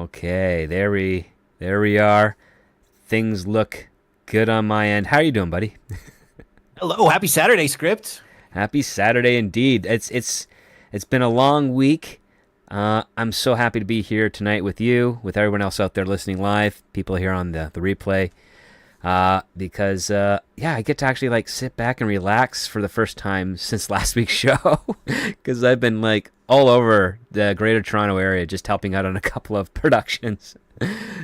Okay, there we are. Things look good on my end. How are you doing, buddy? Hello, happy Saturday, Script. Happy Saturday indeed. It's been a long week. I'm so happy to be here tonight with you, with everyone else out there listening live, people here on the replay. Because yeah, I get to actually like sit back and relax for the first time since last week's show. Because I've been like all over the Greater Toronto area, just helping out on a couple of productions.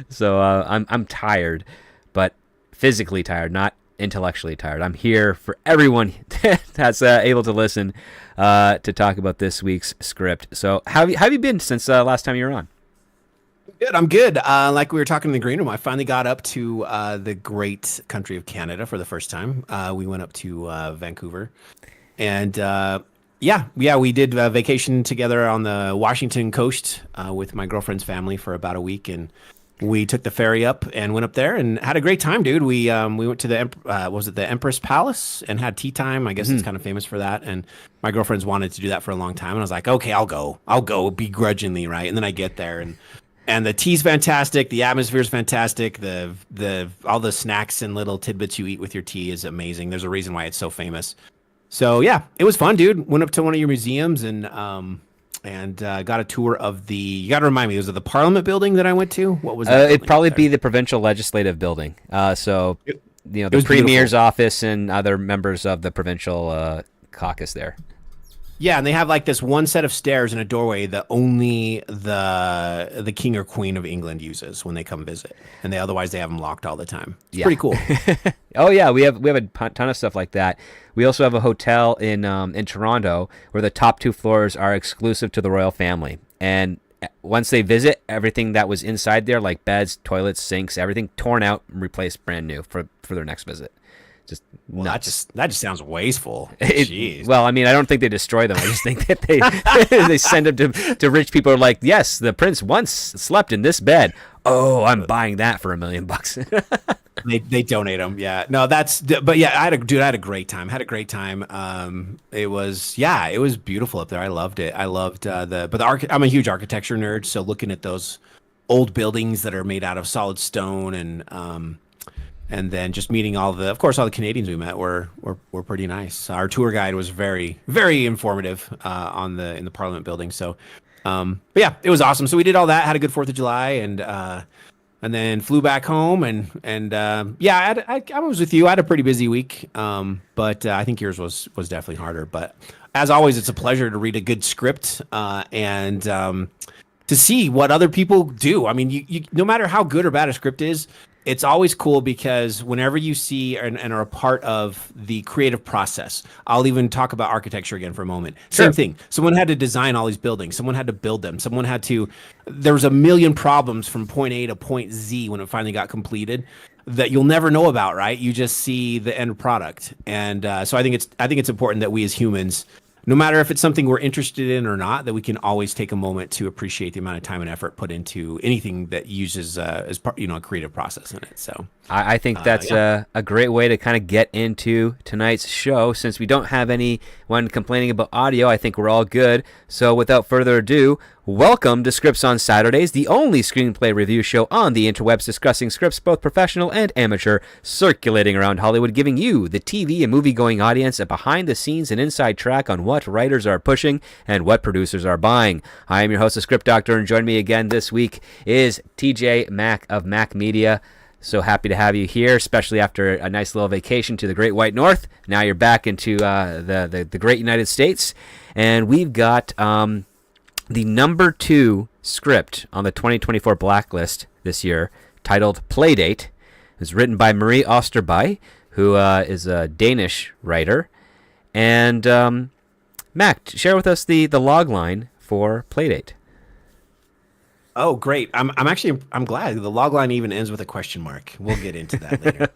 So I'm tired, but physically tired, not intellectually tired. I'm here for everyone that's able to listen to talk about this week's script. So how have you been since last time you were on? Good, I'm good. Like we were talking in the green room, I finally got up to the great country of Canada for the first time. We went up to Vancouver, and yeah, we did vacation together on the Washington coast with my girlfriend's family for about a week, and we took the ferry up and went up there and had a great time, dude. We went to the was it the Empress Palace and had tea time. I guess it's kind of famous for that. And my girlfriend's wanted to do that for a long time, and I was like, okay, I'll go begrudgingly, right? And then I get there and the tea's fantastic, the atmosphere's fantastic, the all the snacks and little tidbits you eat with your tea is amazing. There's a reason why it's so famous. So yeah, it was fun, dude. Went up to one of your museums and got a tour of the. You got to remind me, was it the Parliament building that I went to? What was that? It'd Building up probably there? be the provincial legislative building. So It the was beautiful. premier's office and other members of the provincial caucus there. Yeah, and they have like this one set of stairs and a doorway that only the king or queen of England uses when they come visit, and otherwise they have them locked all the time. It's Yeah. pretty cool. Oh yeah, we have a ton of stuff like that. We also have a hotel in Toronto where the top two floors are exclusive to the royal family, and once they visit, everything that was inside there, like beds, toilets, sinks, everything, torn out and replaced brand new for their next visit. Just Well, nuts. that just sounds wasteful. Jeez. Well, I mean, I don't think they destroy them. I just think that they they send them to rich people who are like, yes, the prince once slept in this bed. Oh, I'm buying that for $1 million. They donate them. Yeah. No, but yeah, I had a great time. Had a great time. It was beautiful up there. I loved it. I loved I'm a huge architecture nerd, so looking at those old buildings that are made out of solid stone and then just meeting of course, all the Canadians we met were pretty nice. Our tour guide was very, very informative in the Parliament building. So, but yeah, it was awesome. So we did all that, had a good 4th of July, and then flew back home and yeah, I was with you. I had a pretty busy week, but I think yours was definitely harder. But as always, it's a pleasure to read a good script and to see what other people do. I mean, you no matter how good or bad a script is, it's always cool because whenever you see and are a part of the creative process, I'll even talk about architecture again for a moment. Same Sure. thing. Someone had to design all these buildings. Someone had to build them. There was a million problems from point A to point Z when it finally got completed that you'll never know about, right? You just see the end product. And so I think it's important that we as humans, no matter if it's something we're interested in or not, that we can always take a moment to appreciate the amount of time and effort put into anything that uses as part, a creative process in it. So I think that's yeah. a great way to kind of get into tonight's show. Since we don't have anyone complaining about audio, I think we're all good. So without further ado, welcome to Scripts on Saturdays, the only screenplay review show on the interwebs discussing scripts, both professional and amateur, circulating around Hollywood, giving you, the TV and movie-going audience, a behind-the-scenes and inside track on what writers are pushing and what producers are buying. I am your host, the Script Doctor, and joining me again this week is TJ Mack of Mac Media. So happy to have you here, especially after a nice little vacation to the Great White North. Now you're back into the Great United States, and we've got the number 2 script on the 2024 blacklist this year, titled Playdate. It was written by Marie Østerbye, who is a Danish writer. And Mac, share with us the log line for Playdate. Oh, great. I'm glad the log line even ends with a question mark. We'll get into that later.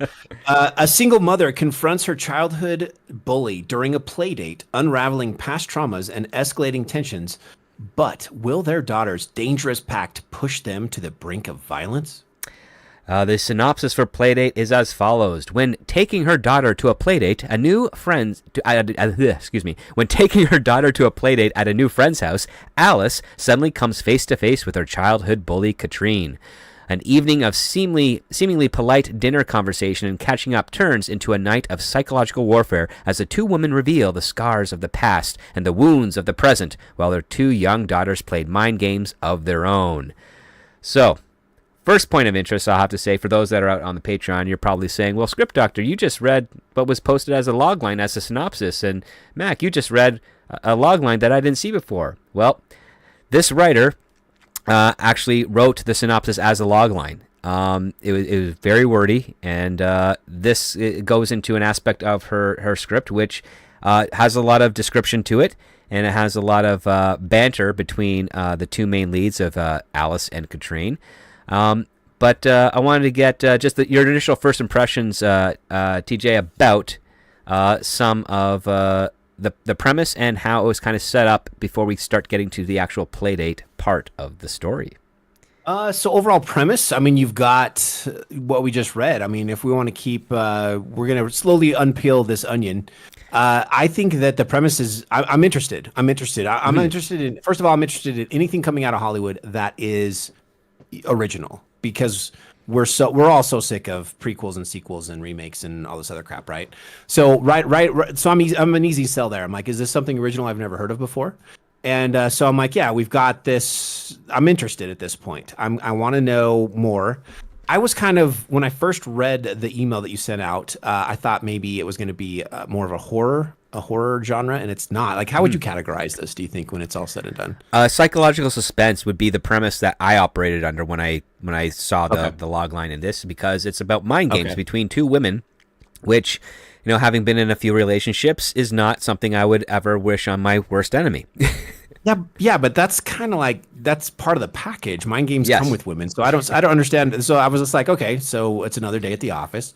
A single mother confronts her childhood bully during a play date, unraveling past traumas and escalating tensions. But will their daughter's dangerous pact push them to the brink of violence? The synopsis for Playdate is as follows: When taking her daughter to a playdate, When taking her daughter to a playdate at a new friend's house, Alice suddenly comes face to face with her childhood bully, Katrine. An evening of seemingly polite dinner conversation and catching up turns into a night of psychological warfare as the two women reveal the scars of the past and the wounds of the present, while their two young daughters played mind games of their own. So, first point of interest, I'll have to say, for those that are out on the Patreon, you're probably saying, well, Script Doctor, you just read what was posted as a logline as a synopsis, and Mac, you just read a logline that I didn't see before. Well, this writer actually wrote the synopsis as a logline. It was very wordy, and it goes into an aspect of her script which has a lot of description to it, and it has a lot of banter between the two main leads of Alice and Katrine. But I wanted to get just your initial first impressions, TJ, about some of the premise and how it was kind of set up before we start getting to the actual Playdate part of the story. So overall premise, I mean, you've got what we just read. I mean, if we want to keep, we're going to slowly unpeel this onion. I think that the premise is, I'm interested. I'm interested in, first of all, I'm interested in anything coming out of Hollywood that is original, because we're all so sick of prequels and sequels and remakes and all this other crap, right? So right. So I'm an easy sell there. I'm like, is this something original I've never heard of before? And so I'm like, yeah, we've got this. I'm interested at this point. I want to know more. I was kind of, when I first read the email that you sent out, I thought maybe it was going to be more of a horror genre, and it's not. Like, how would you categorize this, do you think, when it's all said and done? Psychological suspense would be the premise that I operated under when I saw the log line in this, because it's about mind games between two women, which, you know, having been in a few relationships, is not something I would ever wish on my worst enemy. Yeah, but that's kind of like, that's part of the package. Mind games come with women, so I don't understand. So I was just like, okay, so it's another day at the office.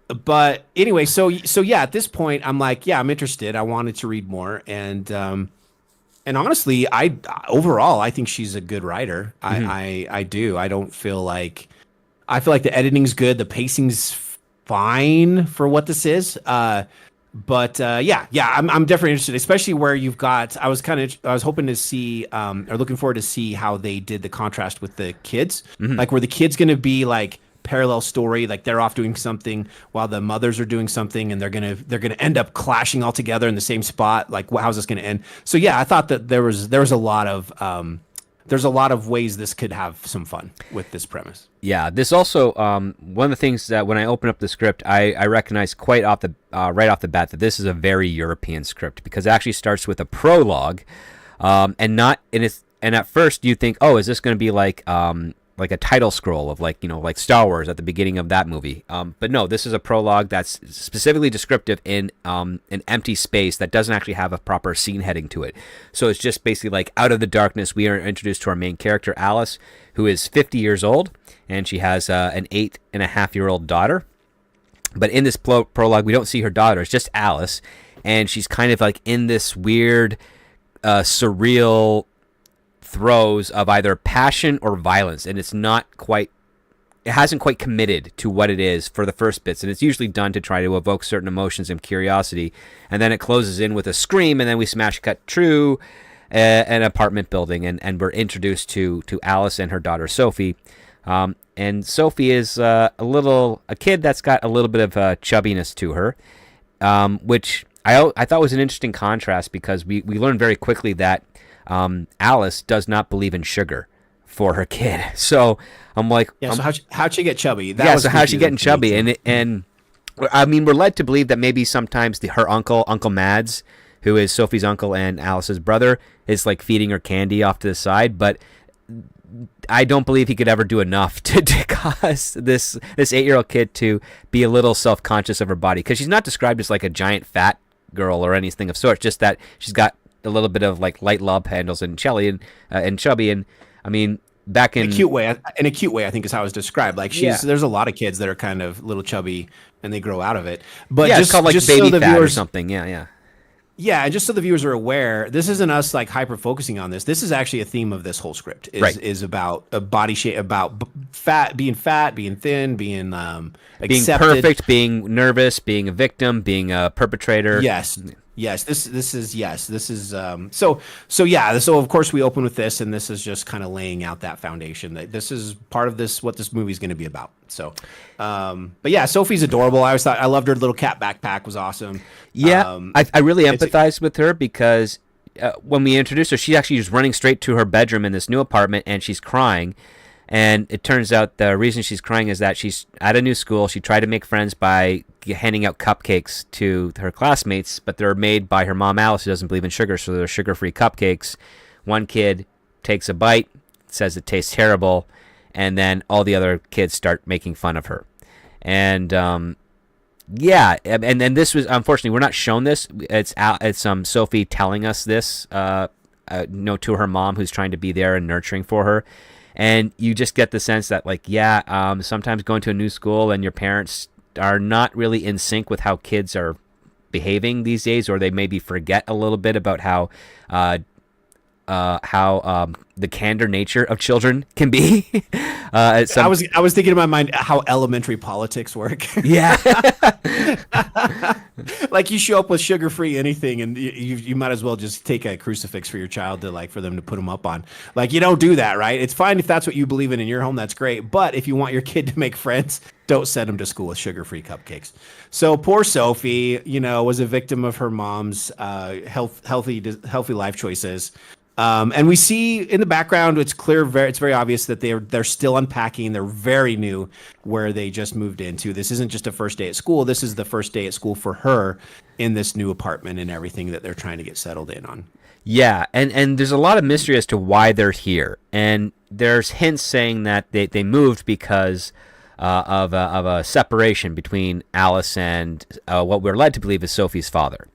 But anyway, so yeah, at this point, I'm like, yeah, I'm interested. I wanted to read more, and honestly, overall, I think she's a good writer. I do. I don't feel like, I feel like the editing's good, the pacing's fine for what this is. But I'm definitely interested, especially where you've got. I was hoping to see, or looking forward to see how they did the contrast with the kids. Like, were the kids going to be like parallel story, like they're off doing something while the mothers are doing something, and they're gonna end up clashing all together in the same spot? Like, how's this gonna end? So yeah, I thought that there was a lot of ways this could have some fun with this premise. Yeah, this also, one of the things that when I open up the script, I recognize quite right off the bat that this is a very European script, because it actually starts with a prologue, and at first you think, oh, is this going to be like a title scroll of, like, you know, like Star Wars at the beginning of that movie. But no, this is a prologue that's specifically descriptive in an empty space that doesn't actually have a proper scene heading to it. So it's just basically like, out of the darkness, we are introduced to our main character, Alice, who is 50 years old, and she has an 8.5-year-old daughter. But in this prologue, we don't see her daughter. It's just Alice, and she's kind of like in this weird, surreal throes of either passion or violence, and it hasn't quite committed to what it is for the first bits, and it's usually done to try to evoke certain emotions and curiosity, and then it closes in with a scream, and then we smash cut through an apartment building, and we're introduced to Alice and her daughter Sophie. And Sophie is a kid that's got a little bit of chubbiness to her, which I thought was an interesting contrast, because we learned very quickly that Alice does not believe in sugar for her kid. So I'm like, so how'd she get chubby? So how's she getting chubby? And I mean, we're led to believe that maybe sometimes her Uncle Mads, who is Sophie's uncle and Alice's brother, is like feeding her candy off to the side, but I don't believe he could ever do enough to cause this 8-year-old kid to be a little self-conscious of her body, because she's not described as like a giant fat girl or anything of sort, just that she's got a little bit of like light love handles and chubby, and I mean, back in a cute way, I think is how it's described. Like, there's a lot of kids that are kind of little chubby and they grow out of it. But it's called like baby fat or something. Yeah, and just so the viewers are aware, this isn't us like hyper focusing on this. This is actually a theme of this whole script. Is about a body shape, about fat, being thin, being being accepted. perfect, being nervous, being a victim, being a perpetrator. Yes, this is so yeah, so of course we open with this, and this is just kind of laying out that foundation that this is part of this, what this movie is going to be about. So but yeah, Sophie's adorable. I always thought, I loved her little cat backpack, was awesome. Yeah, I really empathized with her because when we introduced her, she actually was running straight to her bedroom in this new apartment, and she's crying. And it turns out the reason she's crying is that she's at a new school. She tried to make friends by handing out cupcakes to her classmates, but they're made by her mom, Alice, who doesn't believe in sugar, so they're sugar-free cupcakes. One kid takes a bite, says it tastes terrible, and then all the other kids start making fun of her. And yeah, and then this was, unfortunately, we're not shown this. It's Sophie telling us this, to her mom, who's trying to be there and nurturing for her. And you just get the sense that, like, sometimes going to a new school and your parents are not really in sync with how kids are behaving these days, or they maybe forget a little bit about how the candor nature of children can be. I was thinking in my mind how elementary politics work. Yeah. Like, you show up with sugar-free anything, and you might as well just take a crucifix for your child for them to put them up on. Like, you don't do that, right? It's fine if that's what you believe in your home, that's great. But if you want your kid to make friends, don't send them to school with sugar-free cupcakes. So poor Sophie, was a victim of her mom's healthy life choices. And we see in the background, it's very obvious that they're still unpacking. They're very new where they just moved into. This isn't just a first day at school. This is the first day at school for her in this new apartment and everything that they're trying to get settled in on. Yeah, and there's a lot of mystery as to why they're here. And there's hints saying that they moved because of a separation between Alice and what we're led to believe is Sophie's father.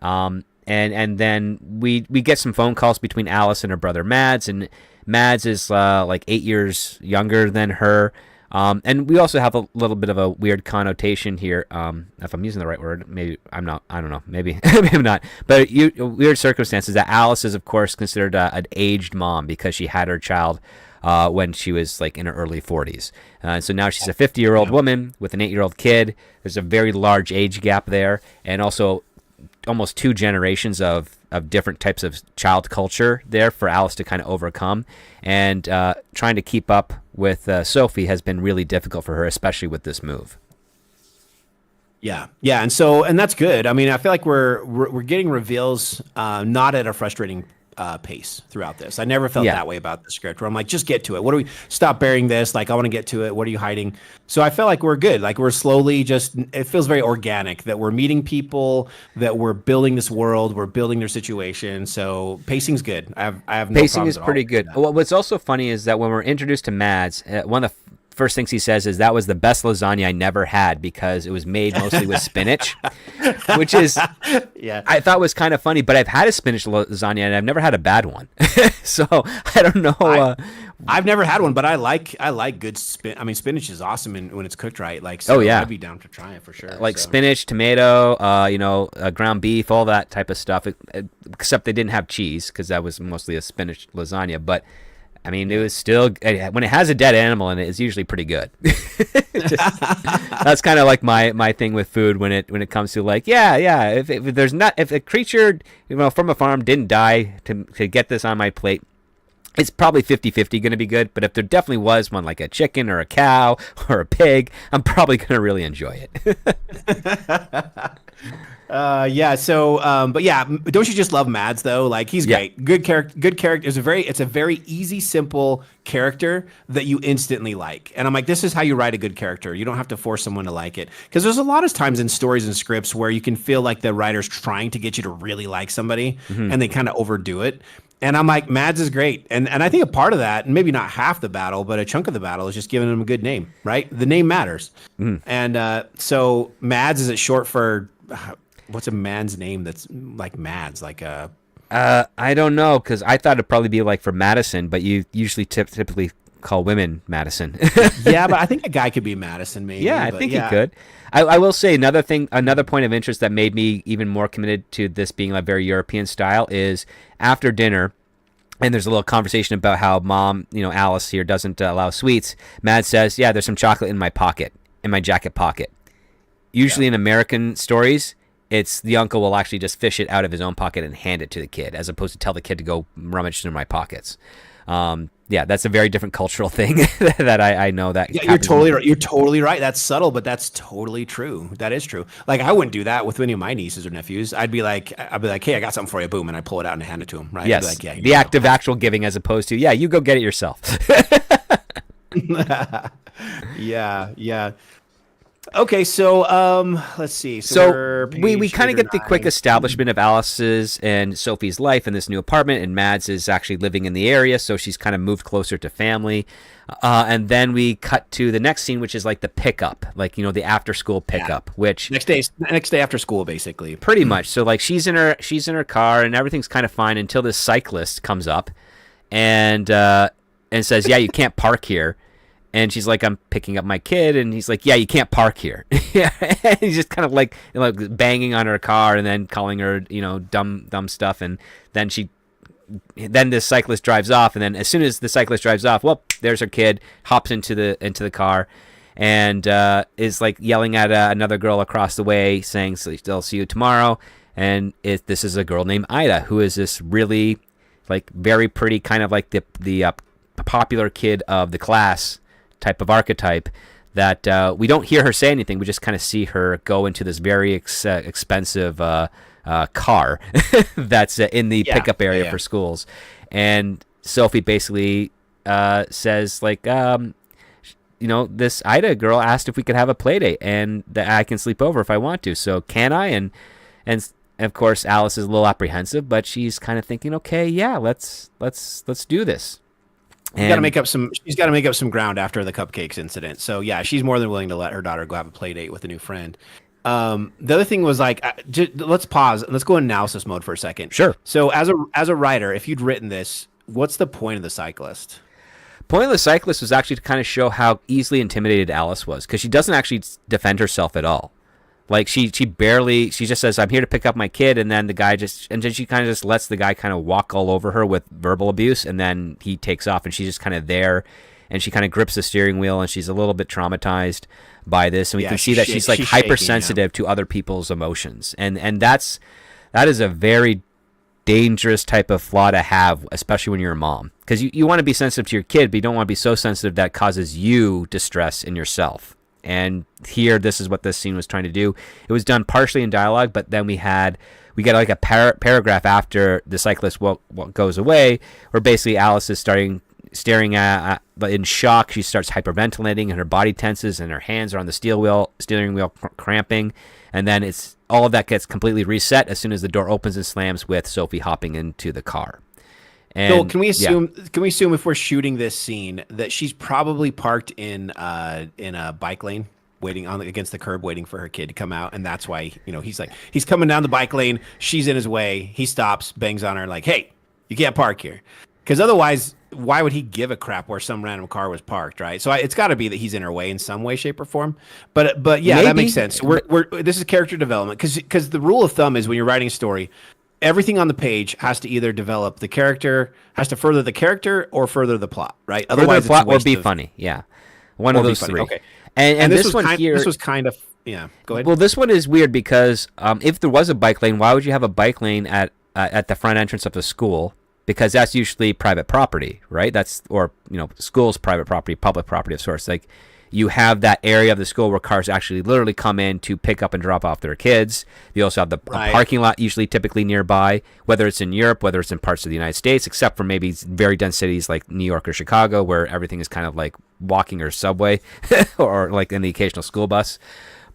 And then we get some phone calls between Alice and her brother Mads, and Mads is like 8 years younger than her. And we also have a little bit of a weird connotation here. If I'm using the right word, maybe I'm not. I don't know. Maybe maybe I'm not. But weird circumstances that Alice is, of course, considered an aged mom because she had her child when she was like in her early 40s. So now she's a 50-year-old woman with an 8-year-old kid. There's a very large age gap there, and also almost 2 generations of different types of child culture there for Alice to kind of overcome. And trying to keep up with Sophie has been really difficult for her, especially with this move. Yeah, and that's good. I mean, I feel like we're getting reveals not at a frustrating pace throughout this. I never felt that way about the script, where I'm like, just get to it. What do we stop burying this? Like, I want to get to it. What are you hiding? So I felt like we're good. Like, we're slowly it feels very organic that we're meeting people, that we're building this world, we're building their situation. So pacing's good. I have no pacing is pretty good. Well, what's also funny is that when we're introduced to Mads, one of the first things he says is, that was the best lasagna I never had because it was made mostly with spinach, which is, I thought was kind of funny, but I've had a spinach lasagna and I've never had a bad one. So I don't know. I've never had one, but I like good spinach is awesome when it's cooked right. Like, so I'd be down to try it for sure. Like spinach, tomato, ground beef, all that type of stuff, except they didn't have cheese because that was mostly a spinach lasagna. But I mean, it was still, when it has a dead animal in it, it's usually pretty good. That's kind of like my thing with food when it comes to, like, if a creature from a farm didn't die to get this on my plate, it's probably 50-50 going to be good. But if there definitely was one, like a chicken or a cow or a pig, I'm probably going to really enjoy it. But yeah, don't you just love Mads though? Like, he's great. Good character. It's a very easy, simple character that you instantly like. And I'm like, this is how you write a good character. You don't have to force someone to like it. Because there's a lot of times in stories and scripts where you can feel like the writer's trying to get you to really like somebody, and they kind of overdo it. And I'm like, Mads is great. And I think a part of that, and maybe not half the battle, but a chunk of the battle, is just giving him a good name, right? The name matters. And so Mads, is it short for... what's a man's name that's like Mads? Like a... I don't know, because I thought it'd probably be like for Madison, but you usually typically call women Madison. Yeah, but I think a guy could be Madison, maybe. Yeah, I think he could. I will say another point of interest that made me even more committed to this being a very European style is after dinner, and there's a little conversation about how mom, Alice here doesn't allow sweets. Mads says, yeah, there's some chocolate in my pocket, in my jacket pocket. Usually in American stories, it's the uncle will actually just fish it out of his own pocket and hand it to the kid, as opposed to tell the kid to go rummage through my pockets. That's a very different cultural thing that I know that. Yeah, you're totally right. You're totally right. That's subtle, but that's totally true. That is true. Like, I wouldn't do that with any of my nieces or nephews. I'd be like, hey, I got something for you, boom, and I pull it out and hand it to them. Right? Yes. I'd be like, the act of actual giving, as opposed to, yeah, you go get it yourself. Yeah. Okay, so let's see. So we kind of get the quick establishment of Alice's and Sophie's life in this new apartment, and Mads is actually living in the area, so she's kind of moved closer to family. And then we cut to the next scene, which is like the pickup, like the after school pickup, which next day after school, basically. Pretty much. So like she's in her car and everything's kind of fine until this cyclist comes up and says, "Yeah, you can't park here." And she's like, "I'm picking up my kid," and he's like, "Yeah, you can't park here." And he's just kind of like banging on her car and then calling her, dumb stuff. And then this cyclist drives off, and then as soon as the cyclist drives off, well, there's her kid, hops into the car, and is like yelling at another girl across the way, saying, "I'll see you tomorrow." And this is a girl named Ida, who is this really like very pretty, kind of like the popular kid of the class type of archetype, that we don't hear her say anything. We just kind of see her go into this very expensive car that's in the pickup area for schools. And Sophie basically says, like, this Ida girl asked if we could have a play date and that I can sleep over if I want to. So can I? And of course, Alice is a little apprehensive, but she's kind of thinking, okay, yeah, let's do this. She's got to make up some ground after the cupcakes incident. So yeah, she's more than willing to let her daughter go have a play date with a new friend. The other thing was like, let's pause. Let's go in analysis mode for a second. Sure. So as a writer, if you'd written this, what's the point of the cyclist? Point of the cyclist was actually to kind of show how easily intimidated Alice was, because she doesn't actually defend herself at all. Like she just says, "I'm here to pick up my kid," and then she kind of just lets the guy kind of walk all over her with verbal abuse, and then he takes off, and she's just kind of there, and she kind of grips the steering wheel, and she's a little bit traumatized by this, and we can see that she's like hypersensitive to other people's emotions, and that is a very dangerous type of flaw to have, especially when you're a mom, because you want to be sensitive to your kid, but you don't want to be so sensitive that causes you distress in yourself. And here, this is what this scene was trying to do. It was done partially in dialogue, but then we get like a paragraph after the cyclist goes away, where basically Alice is staring at in shock. She starts hyperventilating, and her body tenses, and her hands are on the steering wheel cramping. And then all of that gets completely reset as soon as the door opens and slams with Sophie hopping into the car. And, so can we assume if we're shooting this scene that she's probably parked in a bike lane, waiting against the curb, waiting for her kid to come out, and that's why he's coming down the bike lane, she's in his way, he stops, bangs on her like, "Hey, you can't park here," because otherwise, why would he give a crap where some random car was parked, right? So it's got to be that he's in her way in some way, shape, or form. But yeah, maybe. That makes sense. This is character development, because the rule of thumb is when you're writing a story, everything on the page has to either develop the character, has to further the character, or further the plot, right? Otherwise, the plot or be funny. Yeah, one of those three. Okay. And this one here, this was kind of Go ahead. Well, this one is weird because if there was a bike lane, why would you have a bike lane at the front entrance of the school? Because that's usually private property, right? School's private property, public property of sorts. Like, you have that area of the school where cars actually literally come in to pick up and drop off their kids. You also have a parking lot typically nearby, whether it's in Europe, whether it's in parts of the United States, except for maybe very dense cities like New York or Chicago, where everything is kind of like walking or subway or like in the occasional school bus.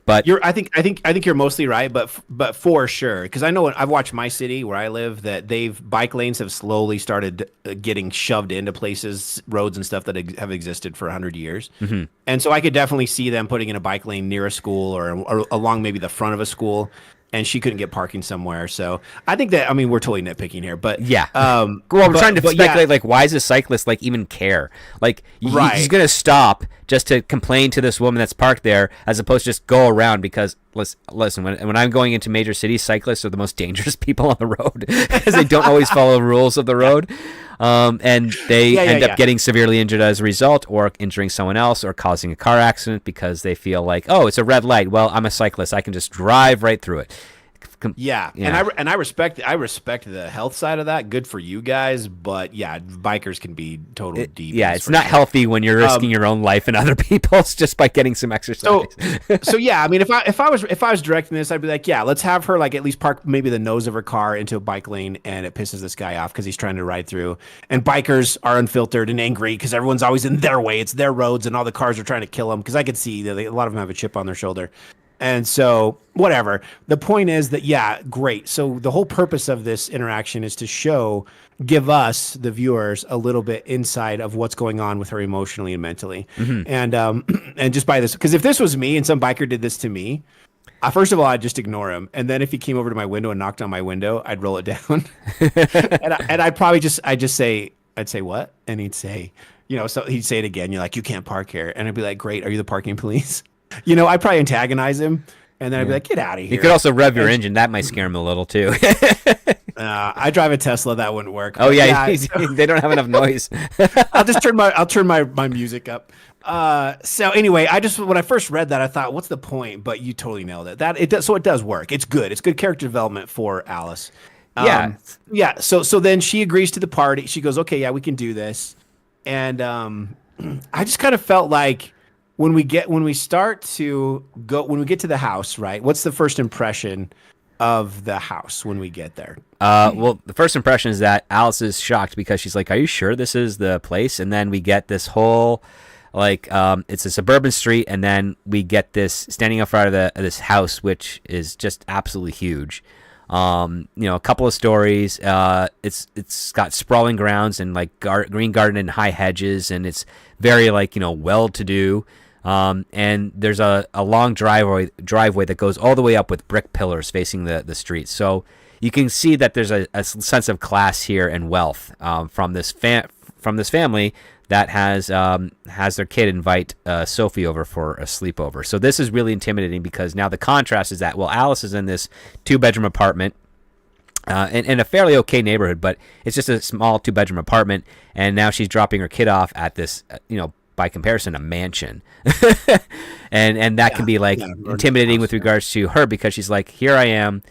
But I think you're mostly right, but for sure, because I know I've watched my city where I live that bike lanes have slowly started getting shoved into places, roads and stuff that have existed for 100 years, and so I could definitely see them putting in a bike lane near a school or along maybe the front of a school, and she couldn't get parking somewhere. So I think that, we're totally nitpicking here, but yeah. We're trying to speculate, like, why does a cyclist even care? Like, he's going to stop just to complain to this woman that's parked there, as opposed to just go around, because listen, when I'm going into major cities, cyclists are the most dangerous people on the road because they don't always follow the rules of the road. And they end up yeah. getting severely injured as a result, or injuring someone else, or causing a car accident because they feel like, oh, it's a red light. Well, I'm a cyclist. I can just drive right through it. Yeah, and I respect the health side of that. Good for you guys, but yeah, bikers can be total deep. Yeah, it's not healthy when you're risking your own life and other people's just by getting some exercise. So yeah, I mean, if I was directing this, I'd be like, yeah, let's have her like at least park maybe the nose of her car into a bike lane, and it pisses this guy off because he's trying to ride through. And bikers are unfiltered and angry because everyone's always in their way. It's their roads, and all the cars are trying to kill them. Because I could see that a lot of them have a chip on their shoulder. And so, whatever. The point is that, yeah, great. So the whole purpose of this interaction is to give us, the viewers, a little bit insight of what's going on with her emotionally and mentally. Mm-hmm. And just by this, because if this was me and some biker did this to me, first of all, I'd just ignore him. And then if he came over to my window and knocked on my window, I'd roll it down. and I'd say, what? And he'd say, so he'd say it again. You're like, you can't park here. And I'd be like, great. Are you the parking police? I'd probably antagonize him, and then I'd be like, get out of here. You could also rev your engine. That might scare him a little, too. I drive a Tesla. That wouldn't work. Oh, yeah. They don't have enough noise. I'll turn my music up. So anyway, when I first read that, I thought, what's the point? But you totally nailed it. So it does work. It's good. It's good character development for Alice. Yeah. So then she agrees to the party. She goes, okay, yeah, we can do this. And I just kind of felt like, when we get to the house, right? What's the first impression of the house when we get there? Well, the first impression is that Alice is shocked because she's like, "Are you sure this is the place?" And then we get this whole, it's a suburban street, and then we get this standing up front of this house, which is just absolutely huge. A couple of stories. It's got sprawling grounds and like green garden and high hedges, and it's very well-to-do. And there's a long driveway that goes all the way up with brick pillars facing the street. So you can see that there's a sense of class here and wealth from this family that has their kid invite Sophie over for a sleepover. So this is really intimidating because now the contrast is that, well, Alice is in this 2-bedroom apartment in a fairly okay neighborhood, but it's just a small 2-bedroom apartment, and now she's dropping her kid off at this, by comparison, a mansion. and that can be intimidating with regards to her, because she's like, here I am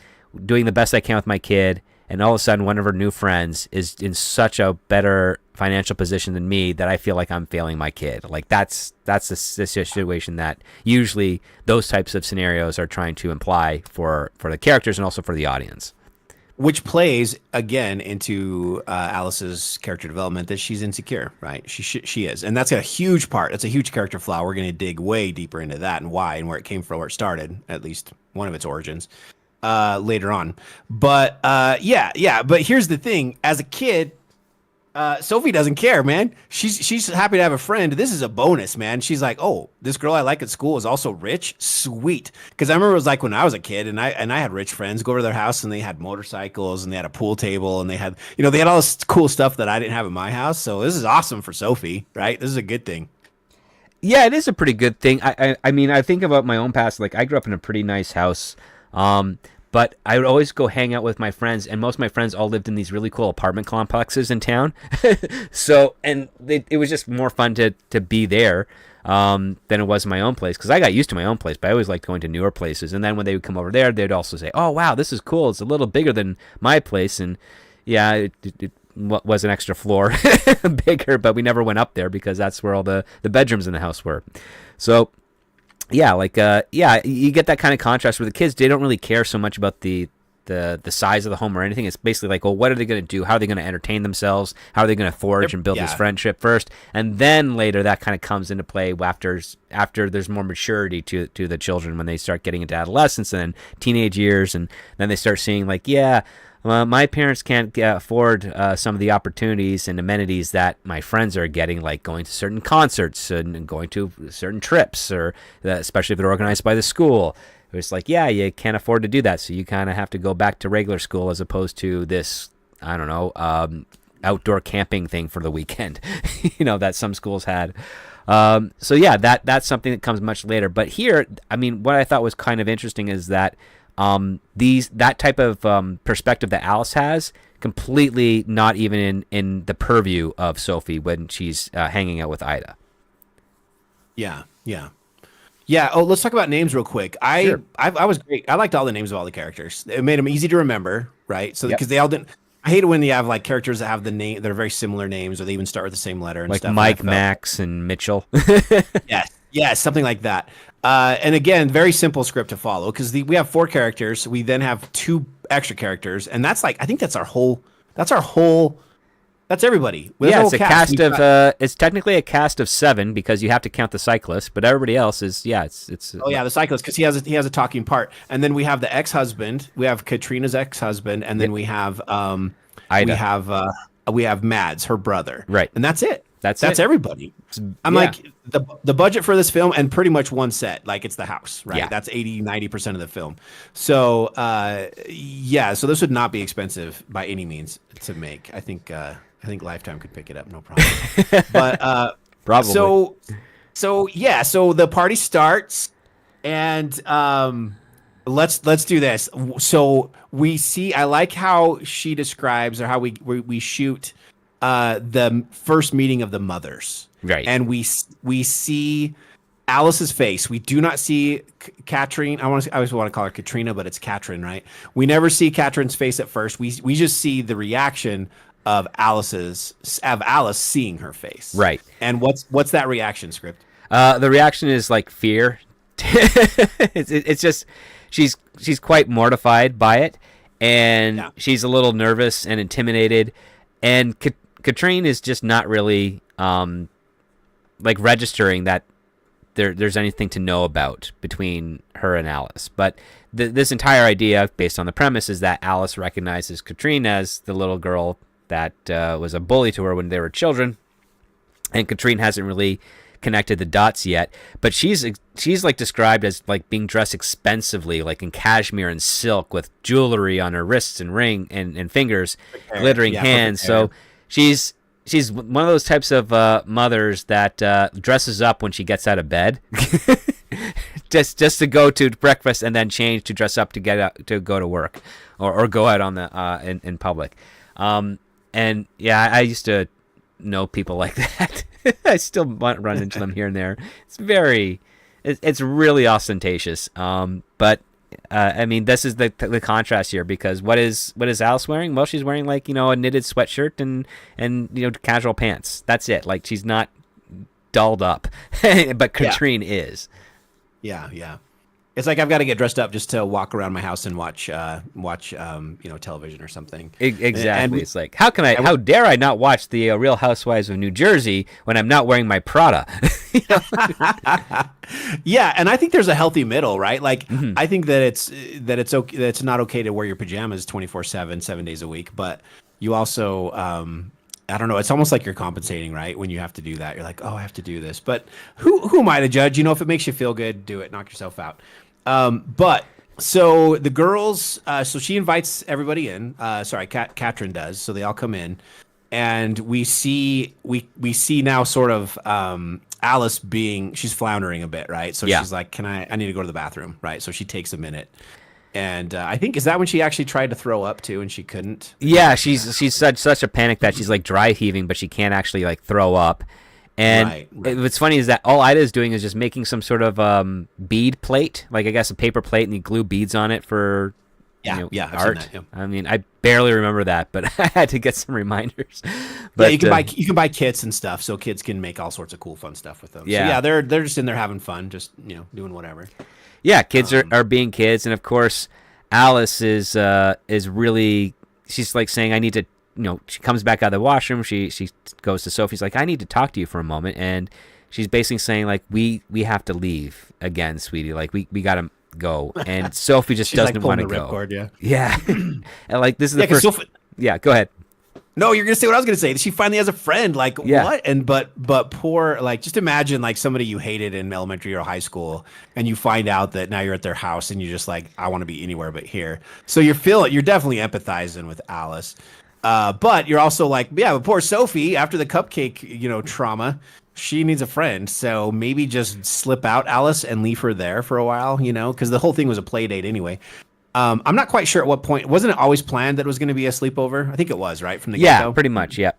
doing the best I can with my kid, and all of a sudden one of her new friends is in such a better financial position than me that I feel like I'm failing my kid. Like that's the situation that usually those types of scenarios are trying to imply for the characters and also for the audience. Which plays again into Alice's character development, that she's insecure, right? She is, and that's a huge part. That's a huge character flaw. We're going to dig way deeper into that and why and where it came from, where it started, at least one of its origins, later on. But yeah. But here's the thing: as a kid, Sophie doesn't care, man. She's happy to have a friend. This is a bonus, man. She's like, oh, this girl I like at school is also rich. Sweet. Because I remember it was like when I was a kid and I had rich friends go over to their house, and they had motorcycles and they had a pool table, and they had all this cool stuff that I didn't have in my house. So this is awesome for Sophie, right? This is a good thing. Yeah, it is a pretty good thing. I mean, I think about my own past. Like, I grew up in a pretty nice house. But I would always go hang out with my friends, and most of my friends all lived in these really cool apartment complexes in town. So, and it was just more fun to be there than it was in my own place, because I got used to my own place, but I always liked going to newer places. And then when they would come over there, they'd also say, oh, wow, this is cool. It's a little bigger than my place. And yeah, it was an extra floor bigger, but we never went up there because that's where all the bedrooms in the house were. So yeah, you get that kind of contrast where the kids, they don't really care so much about the size of the home or anything. It's basically like, well, what are they going to do? How are they going to entertain themselves? How are they going to forge and build this friendship first? And then later that kind of comes into play after there's more maturity to the children, when they start getting into adolescence and then teenage years, and then they start seeing like, my parents can't afford some of the opportunities and amenities that my friends are getting, like going to certain concerts and going to certain trips, or especially if they're organized by the school. It's like, yeah, you can't afford to do that, so you kind of have to go back to regular school as opposed to this, I don't know, outdoor camping thing for the weekend, that some schools had. So yeah, that's something that comes much later. But here, I mean, what I thought was kind of interesting is that that type of perspective that Alice has completely not even in the purview of Sophie when she's hanging out with Ida. Yeah, yeah. Yeah. Oh, let's talk about names real quick. Sure. I was great. I liked all the names of all the characters. It made them easy to remember, right? So Yep. because they all didn't. I hate it when you have like characters that have the name that are very similar names, or they even start with the same letter and Like stuff. And Mike, Max, and Mitchell. yes, yes, something like that. And again, very simple script to follow because we have 4 characters. We then have 2 extra characters, and that's like I think that's our whole. That's everybody. Yeah, it's a cast of. It's technically a cast of 7 because you have to count the cyclist, but everybody else is it's. Oh yeah, the cyclist because he has a talking part, and then we have the ex-husband. We have Katrina's ex-husband, and then we have Ida. We have Mads, her brother. Right, and that's it. That's it. everybody. I'm like the budget for this film, and pretty much one set. Like it's the house, right? Yeah. That's 90% of the film. So yeah, so this would not be expensive by any means to make. I think Lifetime could pick it up, no problem. But Probably. So yeah, so the party starts, and let's do this. So we see. I like how she describes or how we shoot the first meeting of the mothers, Right, and we see Alice's face. We do not see Katrin. I always want to call her Katrina, but it's Katrin, right? We never see Katrin's face at first. We just see the reaction of Alice seeing her face. right. And what's that reaction, Script? The reaction is like fear. It's just she's quite mortified by it, and she's a little nervous and intimidated, and Katrine is just not really like registering that there's anything to know about between her and Alice. But this entire idea, based on the premise, is that Alice recognizes Katrine as the little girl that was a bully to her when they were children, and Katrine hasn't really connected the dots yet. But she's like described as like being dressed expensively, like in cashmere and silk, with jewelry on her wrists and ring and fingers, glittering hands. So she's one of those types of mothers that dresses up when she gets out of bed, just to go to breakfast and then change to dress up to go to work or go out on the in public. And yeah, I used to know people like that. I still run into them here and there. It's really ostentatious. But I mean, this is the contrast here, because what is Alice wearing? Well, she's wearing like, a knitted sweatshirt and casual pants. That's it. Like, she's not dolled up, but Katrine is. Yeah. It's like I've got to get dressed up just to walk around my house and watch television or something. Exactly. And it's like, how dare I not watch the Real Housewives of New Jersey when I'm not wearing my Prada? Yeah, and I think there's a healthy middle, right? Like, I think that it's okay, that it's not okay to wear your pajamas 24/7, 7 days a week, but you also I don't know. It's almost like you're compensating, right? When you have to do that, you're like, oh, I have to do this. But who am I to judge? If it makes you feel good, do it. Knock yourself out. But so the girls, so she invites everybody in. Katrin does. So they all come in, and we see now sort of Alice she's floundering a bit, right? So she's like, I need to go to the bathroom, right? So she takes a minute. And I think, is that when she actually tried to throw up too, and she couldn't? Yeah, she's such a panic that she's like dry heaving, but she can't actually like throw up. And Right. What's funny is that all Ida is doing is just making some sort of bead plate, like I guess a paper plate, and you glue beads on it for I've seen art. that, yeah. I mean, I barely remember that, but I had to get some reminders. But you can buy kits and stuff, so kids can make all sorts of cool, fun stuff with them. Yeah. So yeah, they're just in there having fun, just doing whatever. Yeah, kids are being kids, and of course, Alice is really, she's like saying, I need to, she comes back out of the washroom, she goes to Sophie's like, I need to talk to you for a moment, and she's basically saying like, we have to leave again, sweetie, like we gotta go, and Sophie just doesn't like want to go. Ripcord, Yeah, and like this is the first. Yeah, go ahead. No, you're gonna say what I was gonna say. She finally has a friend. Like what? And but poor, like, just imagine like somebody you hated in elementary or high school, and you find out that now you're at their house, and you're just like, I want to be anywhere but here. So you're definitely empathizing with Alice, but you're also like, yeah, but poor Sophie, after the cupcake, trauma, she needs a friend. So maybe just slip out, Alice, and leave her there for a while, because the whole thing was a play date anyway. I'm not quite sure at what point. Wasn't it always planned that it was going to be a sleepover? I think it was, right, from the Yeah, get-go? pretty much. Yeah.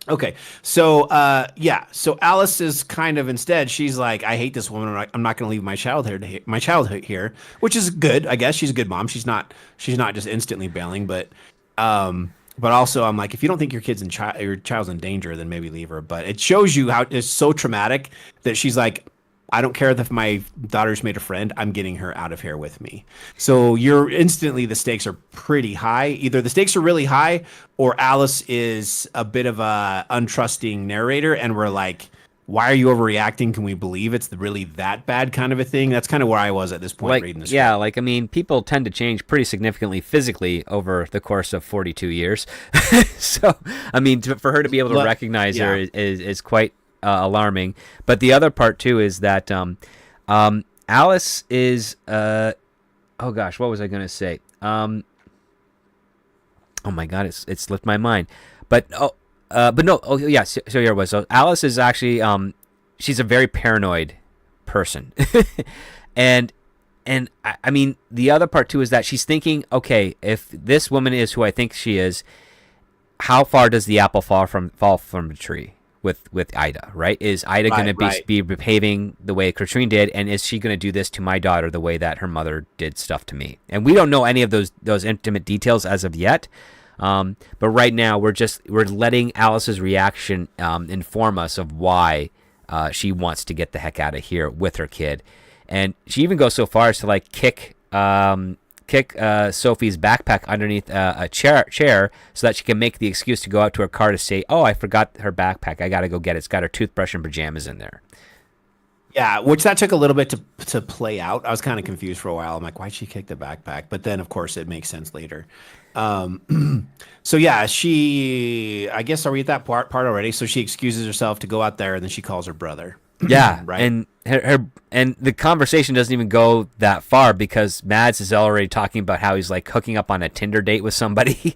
Okay. So, yeah. So Alice is kind of instead, she's like, I hate this woman. I'm not going to leave my childhood here, which is good. I guess she's a good mom. She's not just instantly bailing, but also I'm like, if you don't think your child's in danger, then maybe leave her. But it shows you how it's so traumatic that she's like, I don't care if my daughter's made a friend. I'm getting her out of here with me. So the stakes are pretty high. Either the stakes are really high, or Alice is a bit of a untrusting narrator, and we're like, why are you overreacting? Can we believe it's really that bad kind of a thing? That's kind of where I was at this point Like, reading this. yeah, like, I mean, people tend to change pretty significantly physically over the course of 42 years. So, I mean, for her to be able to recognize her is quite alarming. But the other part too is that Alice is oh gosh, what was I gonna say? Oh my god, it slipped my mind. But no, oh yeah, so here it was. So Alice is actually she's a very paranoid person. and I mean, the other part too is that she's thinking, okay, if this woman is who I think she is, how far does the apple fall from the tree with Ida, right? Is Ida going to be behaving the way Katrine did, and is she going to do this to my daughter the way that her mother did stuff to me? And we don't know any of those intimate details as of yet. But right now we're letting Alice's reaction inform us of why she wants to get the heck out of here with her kid. And she even goes so far as to like kick Sophie's backpack underneath a chair so that she can make the excuse to go out to her car to say, oh, I forgot her backpack. I got to go get it. It's got her toothbrush and pajamas in there. Yeah, which that took a little bit to play out. I was kind of confused for a while. I'm like, why'd she kick the backpack? But then, of course, it makes sense later. So yeah, I guess, are we at that part already? So she excuses herself to go out there, and then she calls her brother. Yeah, right. And and the conversation doesn't even go that far because Mads is already talking about how he's like hooking up on a Tinder date with somebody,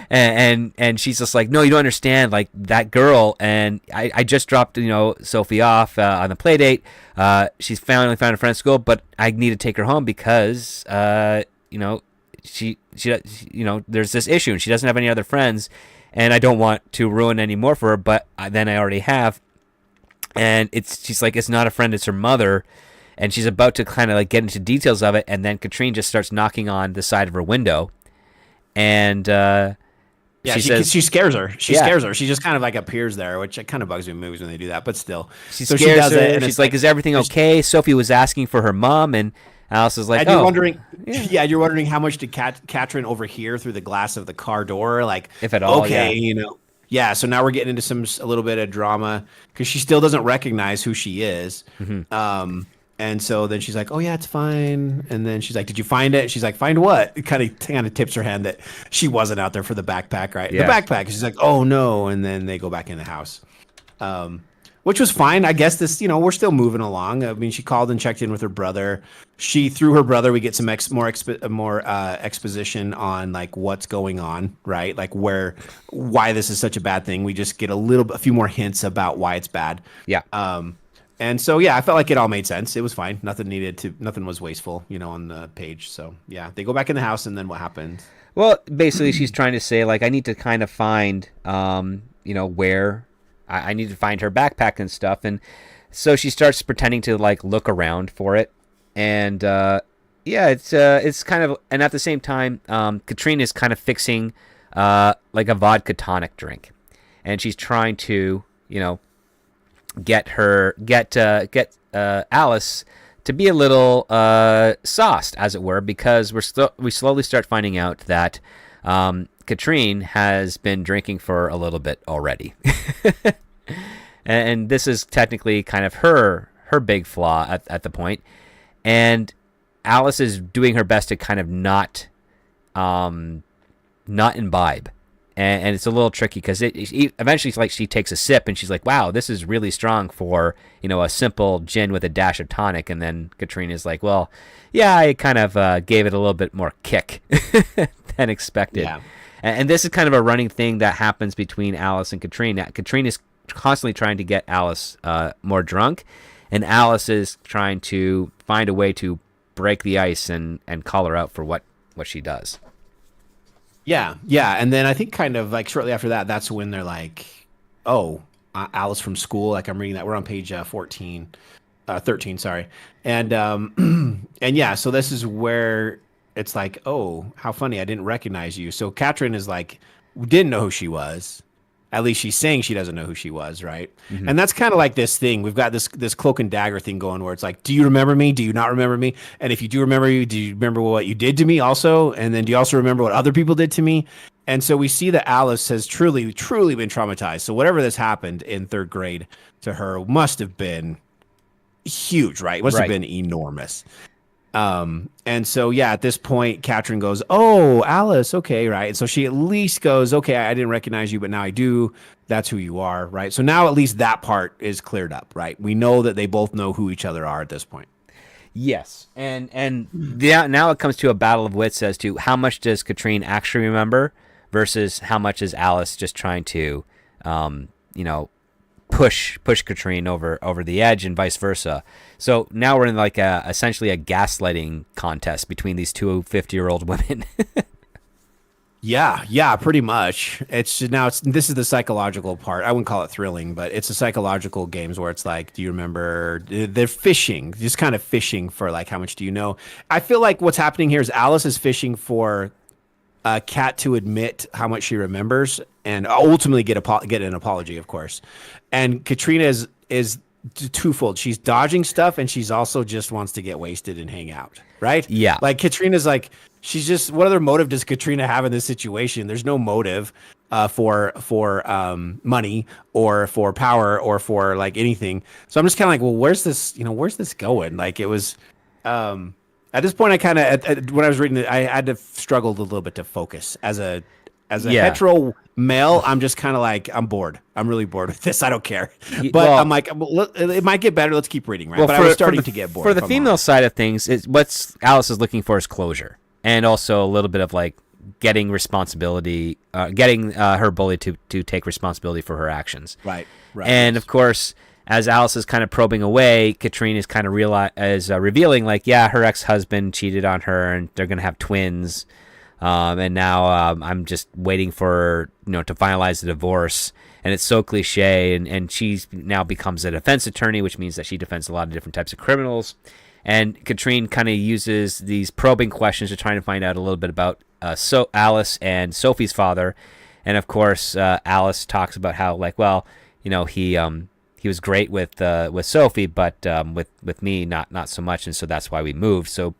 and she's just like, no, you don't understand, like that girl, and I just dropped Sophie off on the Playdate. She's finally found a friend at school, but I need to take her home because she there's this issue and she doesn't have any other friends, and I don't want to ruin any more for her, but then I already have. And she's like, it's not a friend, it's her mother. And she's about to kind of like get into details of it. And then Katrine just starts knocking on the side of her window. And she scares her. She scares her. She just kind of like appears there, which it kind of bugs me in movies when they do that. But still. She scares her. And she's like, is everything okay? Sophie was asking for her mom. And Alice is like, and you're wondering, you're wondering how much did Katrin overhear through the glass of the car door? Like, if at all, okay, Yeah, so now we're getting into a little bit of drama because she still doesn't recognize who she is. Mm-hmm. And so then she's like, oh, yeah, it's fine. And then she's like, did you find it? She's like, find what? It kind of tips her hand that she wasn't out there for the backpack, right? Yeah. The backpack. She's like, oh, no. And then they go back in the house, which was fine. I guess we're still moving along. I mean, she called and checked in with her brother. Through her brother, we get some more exposition on like what's going on, right? Like why this is such a bad thing. We just get a few more hints about why it's bad. Yeah. And so I felt like it all made sense. It was fine. Nothing was wasteful, on the page. So yeah, they go back in the house, and then what happens? Well, basically, she's trying to say like, I need to kind of find, where. I need to find her backpack and stuff, and so she starts pretending to like look around for it, and it's kind of, and at the same time, Katrine is kind of fixing like a vodka tonic drink, and she's trying to get Alice to be a little sauced, as it were, because we slowly start finding out that Katrine has been drinking for a little bit already. And this is technically kind of her big flaw at the point. And Alice is doing her best to kind of not imbibe. And it's a little tricky because eventually it's like she takes a sip and she's like, wow, this is really strong for, a simple gin with a dash of tonic. And then Katrine is like, well, yeah, I kind of gave it a little bit more kick than expected. Yeah. And this is kind of a running thing that happens between Alice and Katrine. Katrine is constantly trying to get Alice more drunk, and Alice is trying to find a way to break the ice and call her out for what she does. Yeah, yeah, and then I think kind of like shortly after that, that's when they're like, "Oh, Alice from school." Like I'm reading that. We're on page 13, sorry, and and yeah, so this is where it's like, "Oh, how funny! I didn't recognize you." So Katrin is like, didn't know who she was. At least she's saying she doesn't know who she was, right? Mm-hmm. And that's kind of like this thing. We've got this cloak and dagger thing going where it's like, do you remember me? Do you not remember me? And if you do remember me, do you remember what you did to me also? And then do you also remember what other people did to me? And so we see that Alice has truly been traumatized. So whatever this happened in third grade to her must have been huge, right? It must have been enormous. And so, yeah, at this point, Katrin goes, "Oh, Alice. Okay. Right." And so she at least goes, "Okay, I didn't recognize you, but now I do. That's who you are." Right. So now at least that part is cleared up, right? We know that they both know who each other are at this point. Yes. And now it comes to a battle of wits as to how much does Katrine actually remember versus how much is Alice just trying to, push Katrine over the edge and vice versa. So now we're in like essentially a gaslighting contest between these two 50-year-old women. Yeah, pretty much. This is the psychological part. I wouldn't call it thrilling, but it's a psychological games where it's like, do you remember? They're fishing, just kind of fishing for like, how much do you know? I feel like what's happening here is Alice is fishing for Kat to admit how much she remembers and ultimately get an apology, of course. And Katrina is twofold. She's dodging stuff and she's also just wants to get wasted and hang out, right? Yeah. Like Katrina's like, she's just, what other motive does Katrina have in this situation? There's no motive for money or for power or for like anything. So I'm just kind of like, well, where's this going? Like it was, at this point, I kind of, when I was reading it, I had to struggle a little bit to focus. As a hetero male, I'm just kind of like, I'm bored. I'm really bored with this. I don't care. But I'm like, it might get better. Let's keep reading, right? But I was starting to get bored. For the female side of things, what Alice is looking for is closure. And also a little bit of like getting responsibility, getting her bully to take responsibility for her actions. Right. And of course, as Alice is kind of probing away, Katrine is kind of revealing like, yeah, her ex-husband cheated on her and they're going to have twins. And now I'm just waiting for, to finalize the divorce. And it's so cliche. And she now becomes a defense attorney, which means that she defends a lot of different types of criminals. And Katrine kind of uses these probing questions to try to find out a little bit about Alice and Sophie's father. And of course, Alice talks about how like, well, he was great with Sophie, but with me not so much, and so that's why we moved. So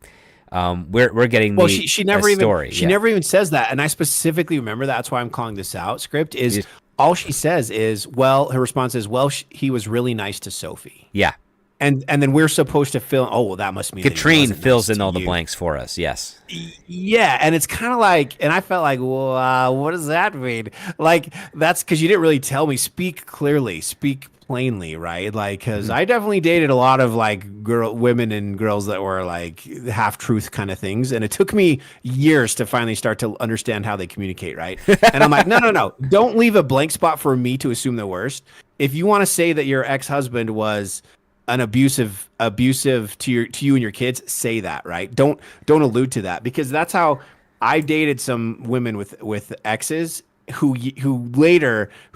we're getting she never even says that, and I specifically remember that's why I'm calling this out. Script is all she says is, well, her response is, well, he was really nice to Sophie. Yeah. And then we're supposed to fill. Oh, well, that must mean Katrine fills in all the blanks for us. Yes. Yeah, and it's kind of like, and I felt like, well, what does that mean? Like that's because you didn't really tell me. Speak clearly. Speak plainly, right? Like, because I definitely dated a lot of like women and girls that were like half truth kind of things, and it took me years to finally start to understand how they communicate, right? And I'm like, no, don't leave a blank spot for me to assume the worst. If you want to say that your ex-husband was an abusive to you and your kids, say that, right? Don't allude to that, because that's how I dated some women with exes who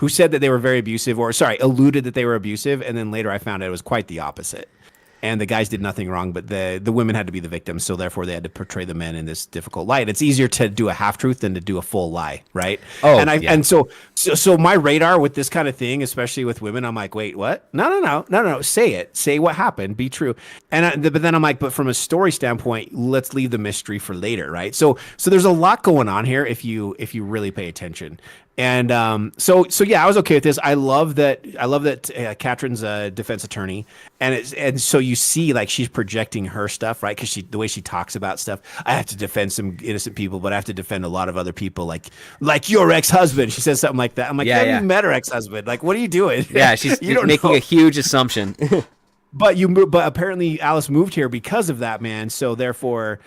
said that they were very abusive, or alluded that they were abusive, and then later I found out it was quite the opposite. And the guys did nothing wrong, but the women had to be the victims, so therefore they had to portray the men in this difficult light. It's easier to do a half truth than to do a full lie, right? Oh, and so my radar with this kind of thing, especially with women, I'm like, wait, what? No, say it, say what happened, be true. But then I'm like, but from a story standpoint, let's leave the mystery for later, right? So there's a lot going on here if you really pay attention. And so yeah, I was okay with this. I love that Katrin's a defense attorney, and so you see like she's projecting her stuff, right? Because the way she talks about stuff, I have to defend some innocent people, but I have to defend a lot of other people, like your ex-husband. She says something like that. I'm like, yeah. You met her ex-husband. Like, what are you doing? Yeah, she's making a huge assumption. but apparently Alice moved here because of that, man. So therefore,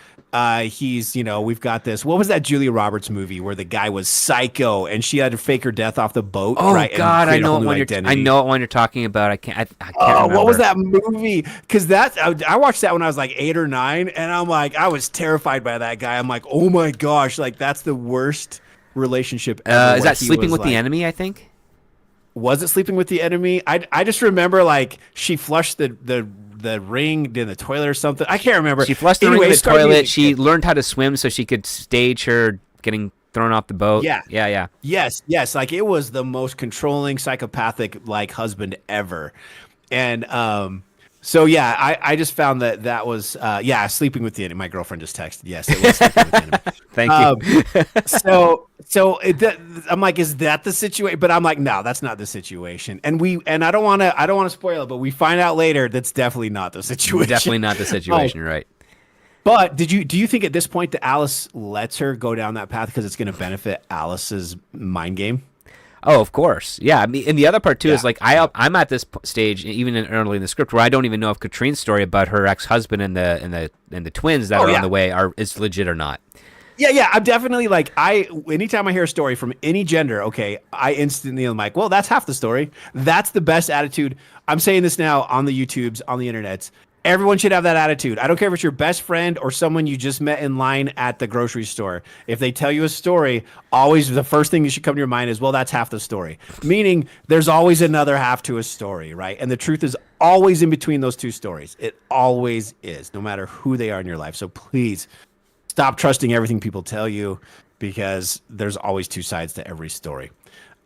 he's, we've got this. What was that Julia Roberts movie where the guy was psycho and she had to fake her death off the boat, Oh right? And God, I create a know whole it new when I identity. know it when you're talking about. I can't Oh, what was remember. that movie? Because I watched that when I was like 8 or 9, and I'm like, I was terrified by that guy. I'm like, oh my gosh, like that's the worst relationship ever. Is Where that he Sleeping was with the like, Enemy? I think. was it Sleeping with the Enemy? I just remember like she flushed the ring in the toilet or something. I can't remember. She flushed the ring Anyway, in it the scarred me as toilet. a She kid. learned how to swim so she could stage her getting thrown off the boat. Yeah. Yeah, yeah. Yes. Like it was the most controlling, psychopathic like husband ever. And so yeah, I just found that was sleeping with the enemy. My girlfriend just texted. Yes, it was sleeping with the enemy. Thank you. I'm like, is that the situation? But I'm like, no, that's not the situation. And I don't want to spoil it, but we find out later that's definitely not the situation. Definitely not the situation, Oh, right? but do you think at this point that Alice lets her go down that path because it's going to benefit Alice's mind game? Oh, of course. Yeah. I mean, and the other part too is Yeah. like I'm at this stage, even early in the script, where I don't even know if Katrine's story about her ex-husband and the twins that Oh are on yeah. the way is legit or not. Yeah. I'm definitely like anytime I hear a story from any gender, okay, I instantly am like, well, that's half the story. That's the best attitude. I'm saying this now on the YouTubes, on the internets. Everyone should have that attitude. I don't care if it's your best friend or someone you just met in line at the grocery store. If they tell you a story, always the first thing that should come to your mind is, well, that's half the story. Meaning there's always another half to a story, right? And the truth is always in between those two stories. It always is, no matter who they are in your life. So please stop trusting everything people tell you because there's always two sides to every story.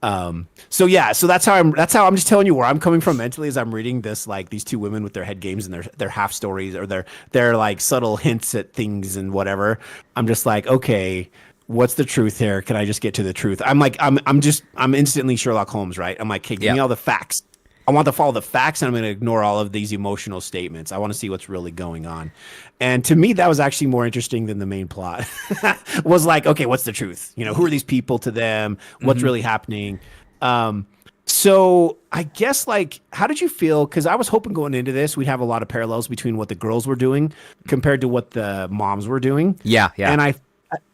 So that's how I'm just telling you where I'm coming from mentally as I'm reading this, like these two women with their head games and their half stories or their like subtle hints at things and whatever. I'm just like, okay, what's the truth here? Can I just get to the truth? I'm instantly Sherlock Holmes, right? I'm like, hey, give Yeah. me all the facts. I want to follow the facts and I'm going to ignore all of these emotional statements. I want to see what's really going on. And to me, that was actually more interesting than the main plot. Was like, okay, what's the truth? Who are these people to them? What's really happening? So I guess like, how did you feel? Because I was hoping going into this, we'd have a lot of parallels between what the girls were doing compared to what the moms were doing. Yeah, yeah.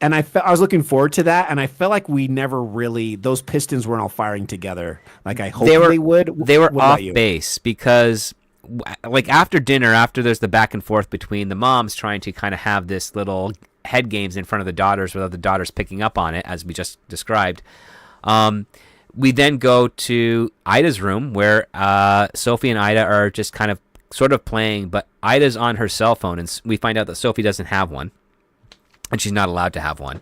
I was looking forward to that, and I felt like we never really those pistons weren't all firing together like I hoped they would. They were What off about you? base because like after dinner, after there's the back and forth between the moms trying to kind of have this little head games in front of the daughters without the daughters picking up on it, as we just described. We then go to Ida's room where Sophie and Ida are just kind of sort of playing, but Ida's on her cell phone, and we find out that Sophie doesn't have one, and she's not allowed to have one.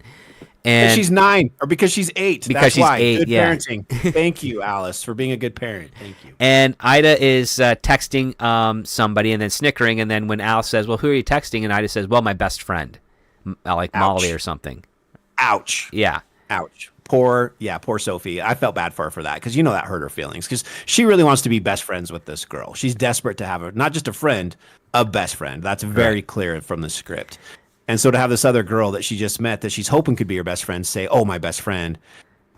Because And she's 9 or because she's 8. Because That's she's why. 8, Good yeah. parenting. Thank you, Alice, for being a good parent. Thank you. And Ida is texting somebody and then snickering, and then when Alice says, well, who are you texting? And Ida says, well, my best friend, like Ouch. Molly or something. Ouch. Yeah. Ouch. Poor Sophie. I felt bad for her for that because that hurt her feelings because she really wants to be best friends with this girl. She's desperate to have not just a friend, a best friend. That's very clear from the script. And so to have this other girl that she just met that she's hoping could be her best friend say, "Oh, my best friend,"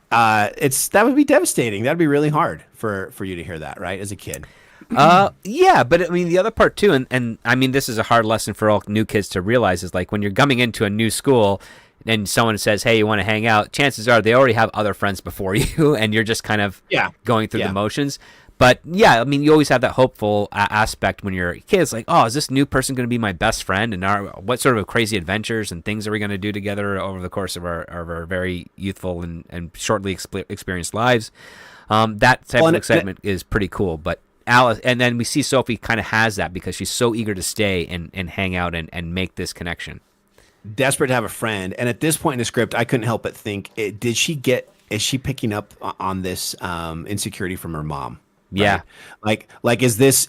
that would be devastating. That'd be really hard for you to hear that, right, as a kid. Yeah, but I mean the other part too, and I mean this is a hard lesson for all new kids to realize is like when you're coming into a new school and someone says, hey, you want to hang out, chances are they already have other friends before you and you're just kind of going through the motions. But yeah, I mean you always have that hopeful aspect when you're a kid. It's like, oh, is this new person going to be my best friend, and what sort of crazy adventures and things are we going to do together over the course of our very youthful and shortly experienced lives. That type of excitement is pretty cool. But Alice, and then we see Sophie kind of has that because she's so eager to stay and hang out and make this connection. Desperate to have a friend. And at this point in the script, I couldn't help but think, is she picking up on this insecurity from her mom? Yeah. Right? Like is this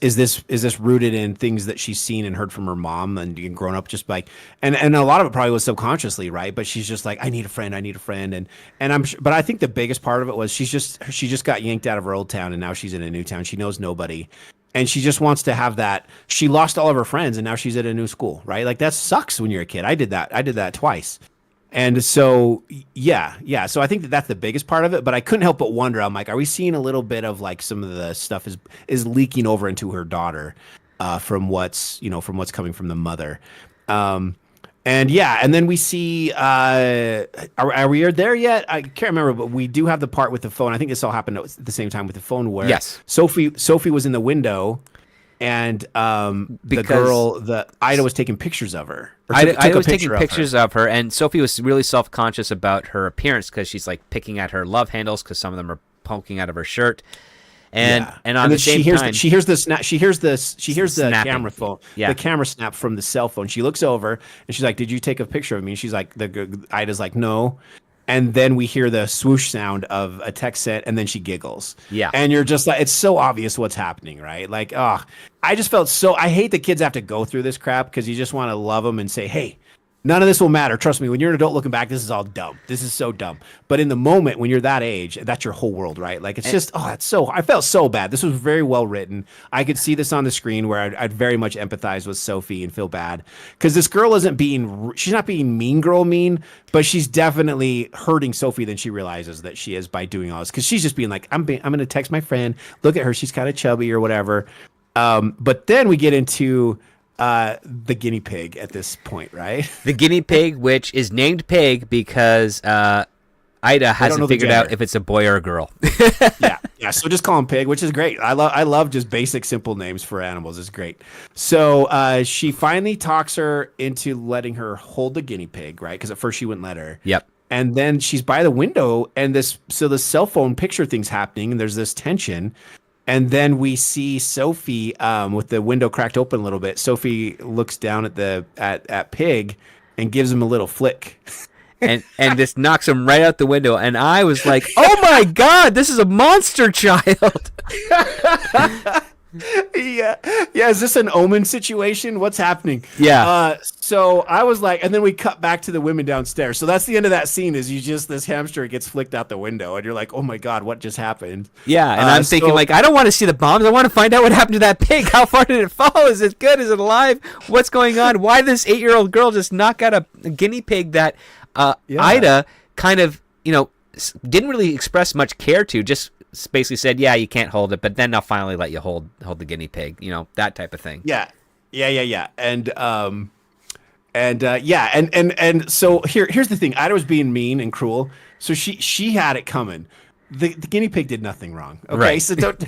rooted in things that she's seen and heard from her mom and grown up just like, and a lot of it probably was subconsciously, right? But she's just like, I need a friend. And but I think the biggest part of it was she just got yanked out of her old town and now she's in a new town. She knows nobody. And she just wants to have that. She lost all of her friends and now she's at a new school, right? Like that sucks when you're a kid. I did that twice. And so, yeah. So I think that's the biggest part of it, but I couldn't help but wonder, I'm like, are we seeing a little bit of like some of the stuff is leaking over into her daughter? from what's coming from the mother. And then we see, are we there yet? I can't remember, but we do have the part with the phone. I think this all happened at the same time with the phone where yes. Sophie was in the window, and Ida was taking pictures of her. Ida was taking pictures of her, and Sophie was really self-conscious about her appearance because she's like picking at her love handles because some of them are poking out of her shirt. And on the same time, she hears the camera phone, the camera snap from the cell phone. She looks over and she's like, "Did you take a picture of me?" And she's like, Ida's like, "No." And then we hear the swoosh sound of a text sent, and then she giggles. Yeah. And you're just like, it's so obvious what's happening, right? Like, I just felt I hate that kids have to go through this crap because you just want to love them and say, hey, none of this will matter. Trust me, when you're an adult looking back, this is all dumb. This is so dumb. But in the moment, when you're that age, that's your whole world, right? Like, it's I felt so bad. This was very well written. I could see this on the screen where I'd very much empathize with Sophie and feel bad. Because this girl she's not being mean, but she's definitely hurting Sophie than she realizes that she is by doing all this. Because she's just being like, I'm going to text my friend. Look at her. She's kind of chubby or whatever. But then we get into the guinea pig at this point, right? The guinea pig, which is named Pig because Ida hasn't figured out if it's a boy or a girl. Yeah. So just call him Pig, which is great. I love just basic, simple names for animals. It's great. So she finally talks her into letting her hold the guinea pig, right? Because at first she wouldn't let her. Yep. And then she's by the window, and the cell phone picture thing's happening, and there's this tension. And then we see Sophie with the window cracked open a little bit. Sophie looks down at Pig and gives him a little flick. And this knocks him right out the window. And I was like, oh my God, this is a monster child. Yeah. Is this an Omen situation? What's happening? Yeah. So I was like, and then we cut back to the women downstairs. So that's the end of that scene. Is this hamster gets flicked out the window, and you're like, oh my God, what just happened? Yeah. And I'm thinking like, I don't want to see the bombs. I want to find out what happened to that pig. How far did it fall? Is it good? Is it alive? What's going on? Why did this 8-year-old girl just knock out a guinea pig that Ida kind of didn't really express much care to? Just basically said, yeah, you can't hold it, but then I'll finally let you hold the guinea pig, that type of thing. Yeah. And so here's the thing. Ida was being mean and cruel. So she had it coming. The guinea pig did nothing wrong. Okay. Right. So don't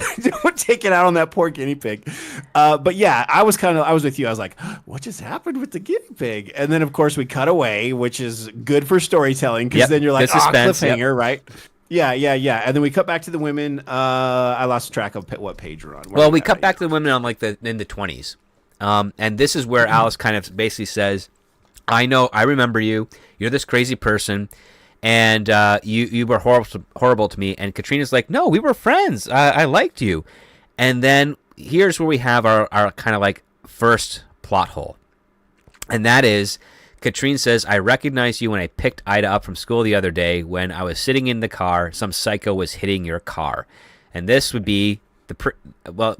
take it out on that poor guinea pig. But yeah, I was with you. I was like, what just happened with the guinea pig? And then of course we cut away, which is good for storytelling. Cause then you're like, cliffhanger, right? Yeah. And then we cut back to the women. I lost track of what page we're on. Well, we cut back to the women on in the 20s. And this is where Alice kind of basically says, I remember you. You're this crazy person. And you were horrible to me. And Katrina's like, no, we were friends. I liked you. And then here's where we have our kind of like first plot hole. And that is, Katrine says, I recognized you when I picked Ida up from school the other day. When I was sitting in the car, some psycho was hitting your car. And this would be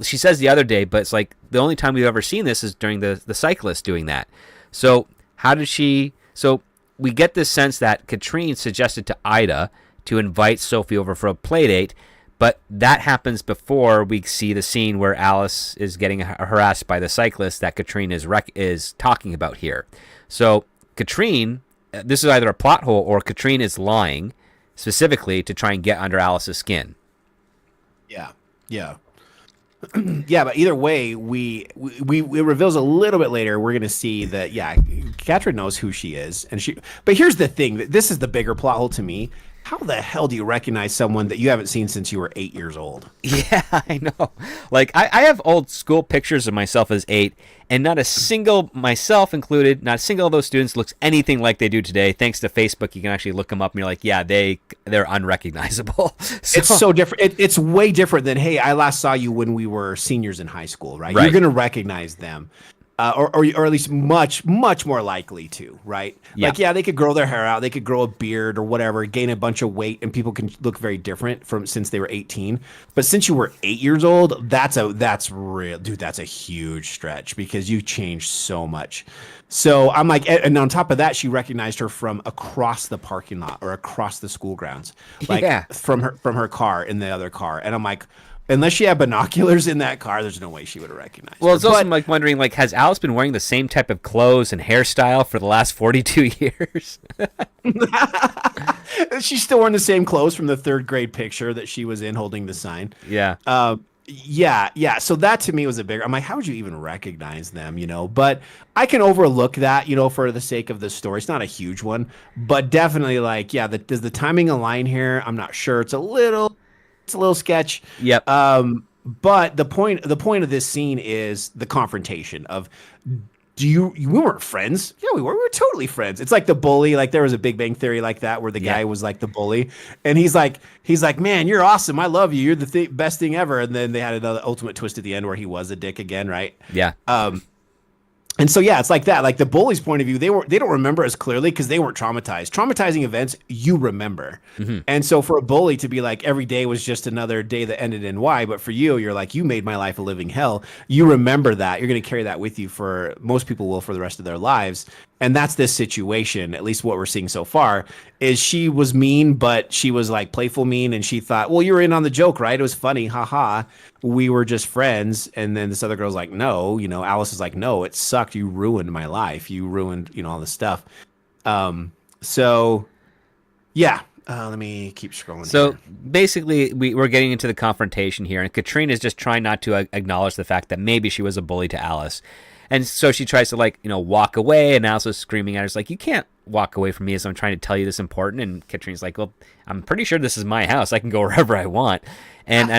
she says the other day, but it's like the only time we've ever seen this is during the cyclist doing that. So how did she... So we get this sense that Katrine suggested to Ida to invite Sophie over for a playdate, but that happens before we see the scene where Alice is getting harassed by the cyclist that Katrine is talking about here. So Katrine, this is either a plot hole or Katrine is lying specifically to try and get under Alice's skin. Yeah. Yeah, but either way, it reveals a little bit later. We're gonna see that Katrin knows who she is, But here's the thing: this is the bigger plot hole to me. How the hell do you recognize someone that you haven't seen since you were 8 years old? Yeah, I know. Like I have old school pictures of myself as 8, and not a single, myself included, not a single of those students looks anything like they do today. Thanks to Facebook, you can actually look them up, and you're like, yeah, they're unrecognable. It's so different. It's way different than, hey, I last saw you when we were seniors in high school, right? You're gonna recognize them. Or at least much more likely to, right? Yeah. Like, they could grow their hair out, they could grow a beard or whatever, gain a bunch of weight, and people can look very different from since they were 18. But since you were 8 years old, that's real, dude. That's a huge stretch because you changed so much. So I'm like, and on top of that, she recognized her from across the parking lot or across the school grounds, like from her car in the other car, and I'm like, unless she had binoculars in that car, there's no way she would have recognized Well, her. it's also But like wondering, like, has Alice been wearing the same type of clothes and hairstyle for the last 42 years? she's still wearing the same clothes from the third grade picture that she was in holding the sign. Yeah. Yeah. So that to me was a bigger. I'm like, how would you even recognize them? But I can overlook that, for the sake of the story. It's not a huge one, but definitely like, yeah, does the timing align here? I'm not sure. It's a little sketch. Yep. But the point of this scene is the confrontation of, we weren't friends. Yeah, we were. We were totally friends. It's like the bully. Like there was a Big Bang Theory like that where the guy was like the bully, and he's like, man, you're awesome. I love you. You're the best thing ever. And then they had another ultimate twist at the end where he was a dick again, right? Yeah. And so yeah, it's like that. Like the bully's point of view, they don't remember as clearly because they weren't traumatized. Traumatizing events you remember. And so for a bully to be like every day was just another day that ended in Y, but for you're like, you made my life a living hell. You remember that. You're going to carry that with you for most people will for the rest of their lives. And that's this situation, at least what we're seeing so far, is she was mean, but she was like playful mean. And she thought, well, you were in on the joke, right? It was funny. Haha. We were just friends. And then this other girl's like, no, Alice is like, no, it sucked. You ruined my life. You ruined, all this stuff. So yeah, let me keep scrolling. So here. basically, we're getting into the confrontation here, and Katrina is just trying not to acknowledge the fact that maybe she was a bully to Alice. And so she tries to walk away, and Alice is screaming at her, like, you can't walk away from me as I'm trying to tell you this important. And Katrina's like, well, I'm pretty sure this is my house. I can go wherever I want. And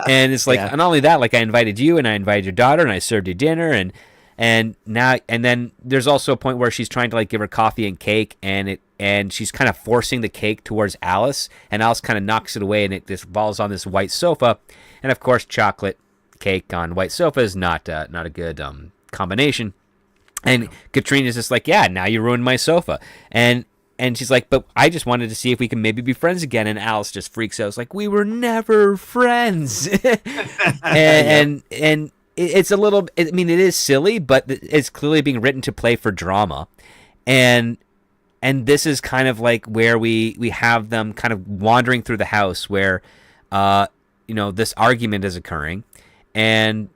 it's like, and not only that, like I invited you and I invited your daughter and I served you dinner and then there's also a point where she's trying to like give her coffee and cake and she's kind of forcing the cake towards Alice, and Alice kind of knocks it away and it just falls on this white sofa. And of course, chocolate cake on white sofa is not a good combination. And Katrina's just like, yeah, now you ruined my sofa. And she's like, but I just wanted to see if we can maybe be friends again. And Alice just freaks out. It's like, we were never friends. and it's a little, I mean, it is silly, but it's clearly being written to play for drama. And this is kind of like where we have them kind of wandering through the house where, this argument is occurring. And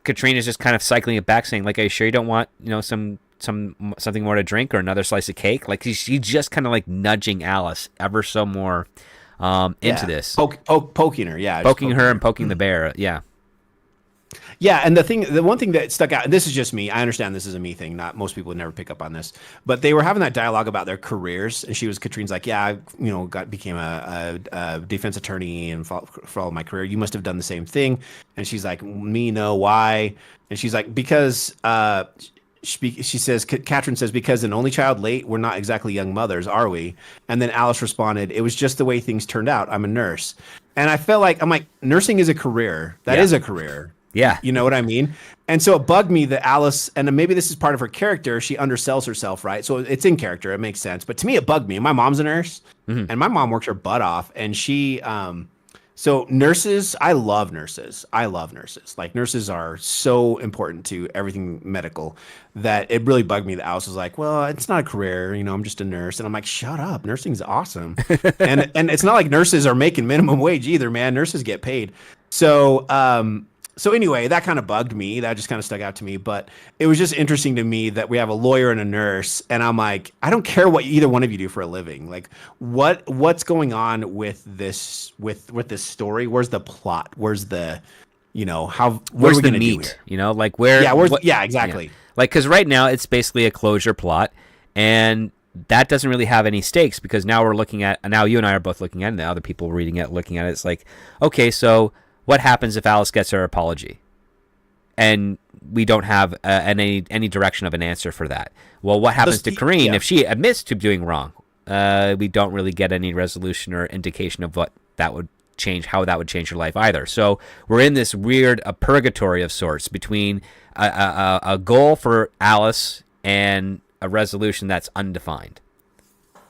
Katrina's just kind of cycling it back, saying, like, are you sure you don't want, something more to drink or another slice of cake? Like she's just kind of like nudging Alice ever so more into this. Poking her, yeah. Poking her and poking the bear, yeah. Yeah, and the one thing that stuck out, and this is just me, I understand this is a me thing, not most people would never pick up on this, but they were having that dialogue about their careers, and Katrine's like, yeah, I became a defense attorney and followed my career. You must have done the same thing. And she's like, me, no, why? And she's like, because she says, Katrin says, because an only child late, we're not exactly young mothers, are we? And then Alice responded, it was just the way things turned out. I'm a nurse. And I felt like, I'm like, nursing is a career. That is a career. Yeah. You know what I mean? And so it bugged me that Alice, and maybe this is part of her character, she undersells herself, right? So it's in character. It makes sense. But to me, it bugged me. My mom's a nurse, and my mom works her butt off. And she, so nurses, I love nurses. Like nurses are so important to everything medical that it really bugged me that Alice was like, well, it's not a career. I'm just a nurse. And I'm like, shut up. Nursing's awesome. and it's not like nurses are making minimum wage either, man. Nurses get paid. So anyway, that kind of bugged me. That just kind of stuck out to me. But it was just interesting to me that we have a lawyer and a nurse, and I'm like, I don't care what either one of you do for a living. Like, what's going on with this this story? Where's the plot? Where's the, where's the meat? Like where? Yeah, yeah, exactly. Yeah. Like, because right now it's basically a closure plot, and that doesn't really have any stakes because now now you and I are both looking at it, and the other people reading it, looking at it. It's like, okay, so what happens if Alice gets her apology? And we don't have any direction of an answer for that. Well, what happens to Corinne if she admits to doing wrong? We don't really get any resolution or indication of what that would change, how that would change her life either. So we're in this weird purgatory of sorts between a goal for Alice and a resolution that's undefined.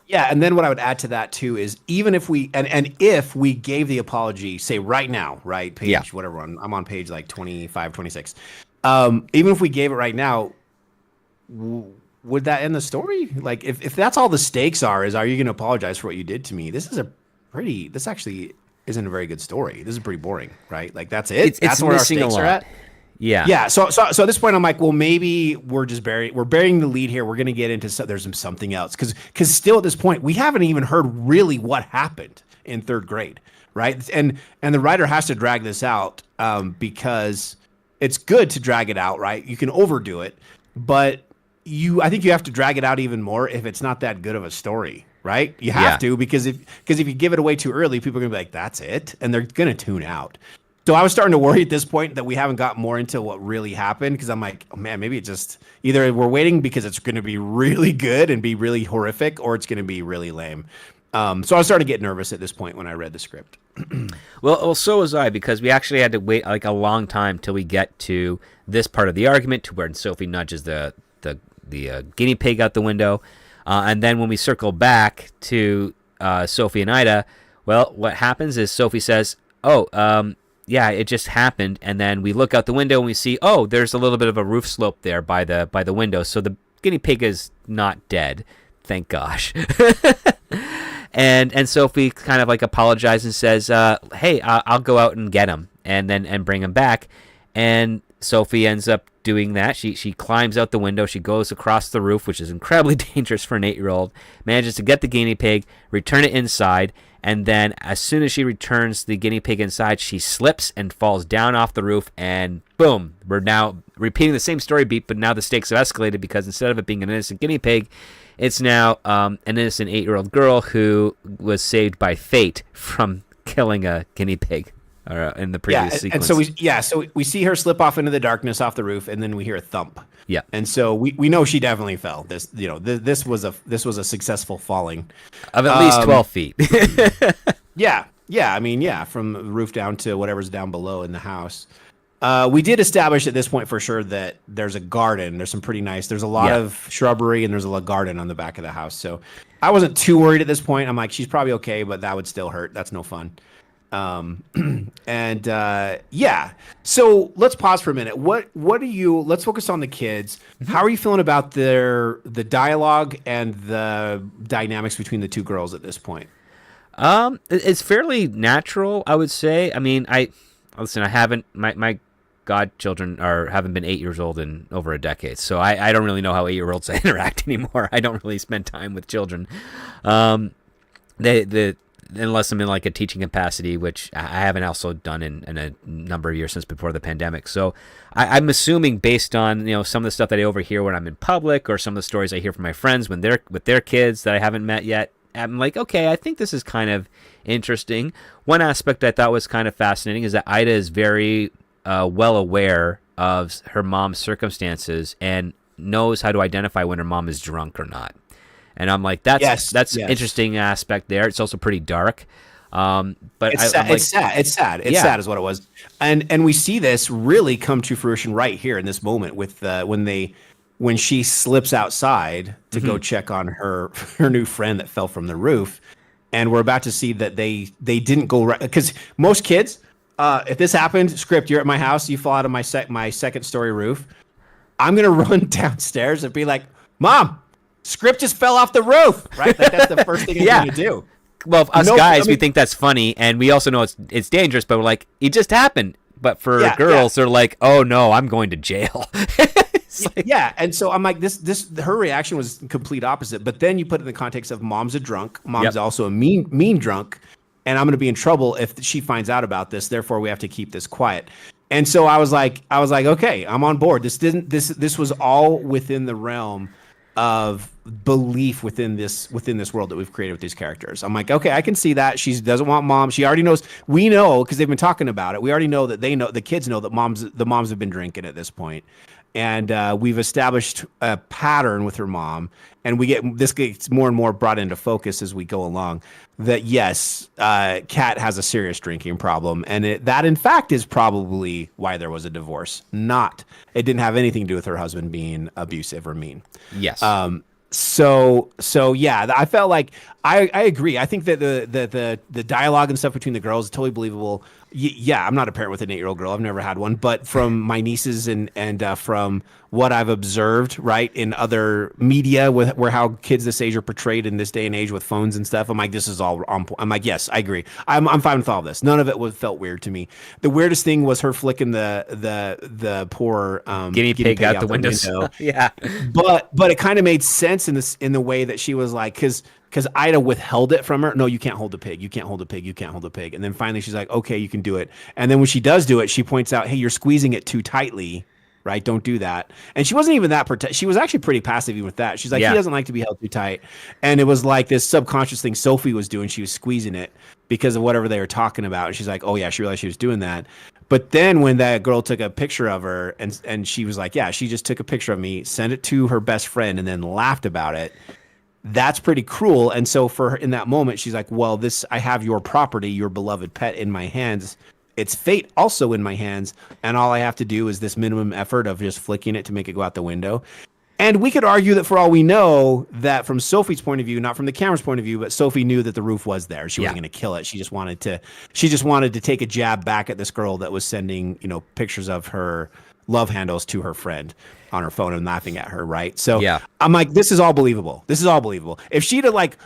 Yeah, and then what I would add to that too is even if we and if we gave the apology, say right now, right, page whatever, I'm on page like 25, 26. Even if we gave it right now, would that end the story? Like if that's all the stakes are you going to apologize for what you did to me? This actually isn't a very good story. This is pretty boring, right? Like that's it. It's That's where our missing a stakes are lot. at. Yeah. Yeah. So at this point, I'm like, well, maybe we're burying the lead here. We're gonna get into there's something else because still at this point we haven't even heard really what happened in third grade, right? And the writer has to drag this out because it's good to drag it out, right? You can overdo it, but I think you have to drag it out even more if it's not that good of a story, right? You have to because if you give it away too early, people are gonna be like, that's it, and they're gonna tune out. So I was starting to worry at this point that we haven't got more into what really happened because I'm like, oh man, maybe it just either we're waiting because it's going to be really good and be really horrific, or it's going to be really lame. So I was starting to get nervous at this point when I read the script. Well, so was I, because we actually had to wait like a long time till we get to this part of the argument, to where Sophie nudges the guinea pig out the window, and then when we circle back to Sophie and Ida, well, what happens is Sophie says, "Oh, yeah, it just happened," and then we look out the window and we see, oh, there's a little bit of a roof slope there by the window, so the guinea pig is not dead, thank gosh. and Sophie kind of like apologizes and says, "Hey, I'll go out and get him and bring him back." And Sophie ends up doing that. She climbs out the window. She goes across the roof, which is incredibly dangerous for an 8-year-old. Manages to get the guinea pig, return it inside. And then as soon as she returns the guinea pig inside, she slips and falls down off the roof, and boom, we're now repeating the same story beat, but now the stakes have escalated because instead of it being an innocent guinea pig, it's now an innocent 8-year-old girl who was saved by fate from killing a guinea pig in the previous sequence. And so we see her slip off into the darkness off the roof, and then we hear a thump. Yeah. And so we know she definitely fell. This was a successful falling Of at least 12 feet. Yeah. I mean, from the roof down to whatever's down below in the house. We did establish at this point for sure that there's a garden. There's a a lot of shrubbery, and there's a garden on the back of the house. So I wasn't too worried at this point. I'm like, she's probably okay, but that would still hurt. That's no fun. So let's pause for a minute. Let's focus on the kids. Mm-hmm. How are you feeling about the dialogue and the dynamics between the two girls at this point? It's fairly natural, I would say. I mean, I haven't, my godchildren haven't been 8 years old in over a decade, so I don't really know how 8-year-olds interact anymore. I don't really spend time with children. Unless I'm in like a teaching capacity, which I haven't also done in a number of years since before the pandemic. So I'm assuming, based on some of the stuff that I overhear when I'm in public, or some of the stories I hear from my friends when they're with their kids that I haven't met yet, I'm like, okay, I think this is kind of interesting. One aspect I thought was kind of fascinating is that Ida is very well aware of her mom's circumstances and knows how to identify when her mom is drunk or not. And I'm like, that's interesting aspect there. It's also pretty dark. But it's sad. It's sad is what it was. And we see this really come to fruition right here in this moment with when she slips outside to go check on her new friend that fell from the roof. And we're about to see that they didn't go right, because most kids, if this happened, script, you're at my house, you fall out of my second story roof, I'm gonna run downstairs and be like, "Mom, script just fell off the roof," right? Like that's the first thing I'm gonna do. Well, we think that's funny, and we also know it's dangerous, but we're like, it just happened. But for girls, they're like, "Oh no, I'm going to jail." And so I'm like, her reaction was complete opposite. But then you put it in the context of mom's a drunk, mom's also a mean drunk, and I'm gonna be in trouble if she finds out about this. Therefore, we have to keep this quiet. And so I was like, okay, I'm on board. This was all within the realm of belief within this world that we've created with these characters. I'm like, okay, I can see that. She doesn't want mom. She already knows. We know, because they've been talking about it. We already know that the kids know that the moms have been drinking at this point. And we've established a pattern with her mom, and this gets more and more brought into focus as we go along. That yes, Kat has a serious drinking problem, and that in fact is probably why there was a divorce. It didn't have anything to do with her husband being abusive or mean. Yes. So I felt like I agree. I think that the dialogue and stuff between the girls is totally believable. Yeah, I'm not a parent with an 8-year-old girl. I've never had one, but from my nieces and from what I've observed, right, in other media with where how kids this age are portrayed in this day and age with phones and stuff, I'm like, this is all on point. I'm like, yes, I agree. I'm fine with all of this. None of it felt weird to me. The weirdest thing was her flicking the poor Guinea pig out the window. Yeah. But it kind of made sense in the way that she was like, because Ida withheld it from her. No, you can't hold a pig. You can't hold a pig. You can't hold a pig. And then finally she's like, okay, you can do it. And then when she does do it, she points out, hey, you're squeezing it too tightly, right? Don't do that. And she wasn't even that she was actually pretty passive even with that. She's like, he doesn't like to be held too tight. And it was like this subconscious thing Sophie was doing. She was squeezing it because of whatever they were talking about. And she's like, oh yeah, she realized she was doing that. But then when that girl took a picture of her and she was like, yeah, she just took a picture of me, sent it to her best friend, and then laughed about it. That's pretty cruel. And so for her in that moment, she's like, well, I have your property, your beloved pet in my hands. It's fate also in my hands. And all I have to do is this minimum effort of just flicking it to make it go out the window. And we could argue that for all we know, that from Sophie's point of view, not from the camera's point of view, but Sophie knew that the roof was there. She wasn't going to kill it. She just wanted to take a jab back at this girl that was sending, pictures of her love handles to her friend on her phone and laughing at her, right? So I'm like, this is all believable. This is all believable. If she'd have like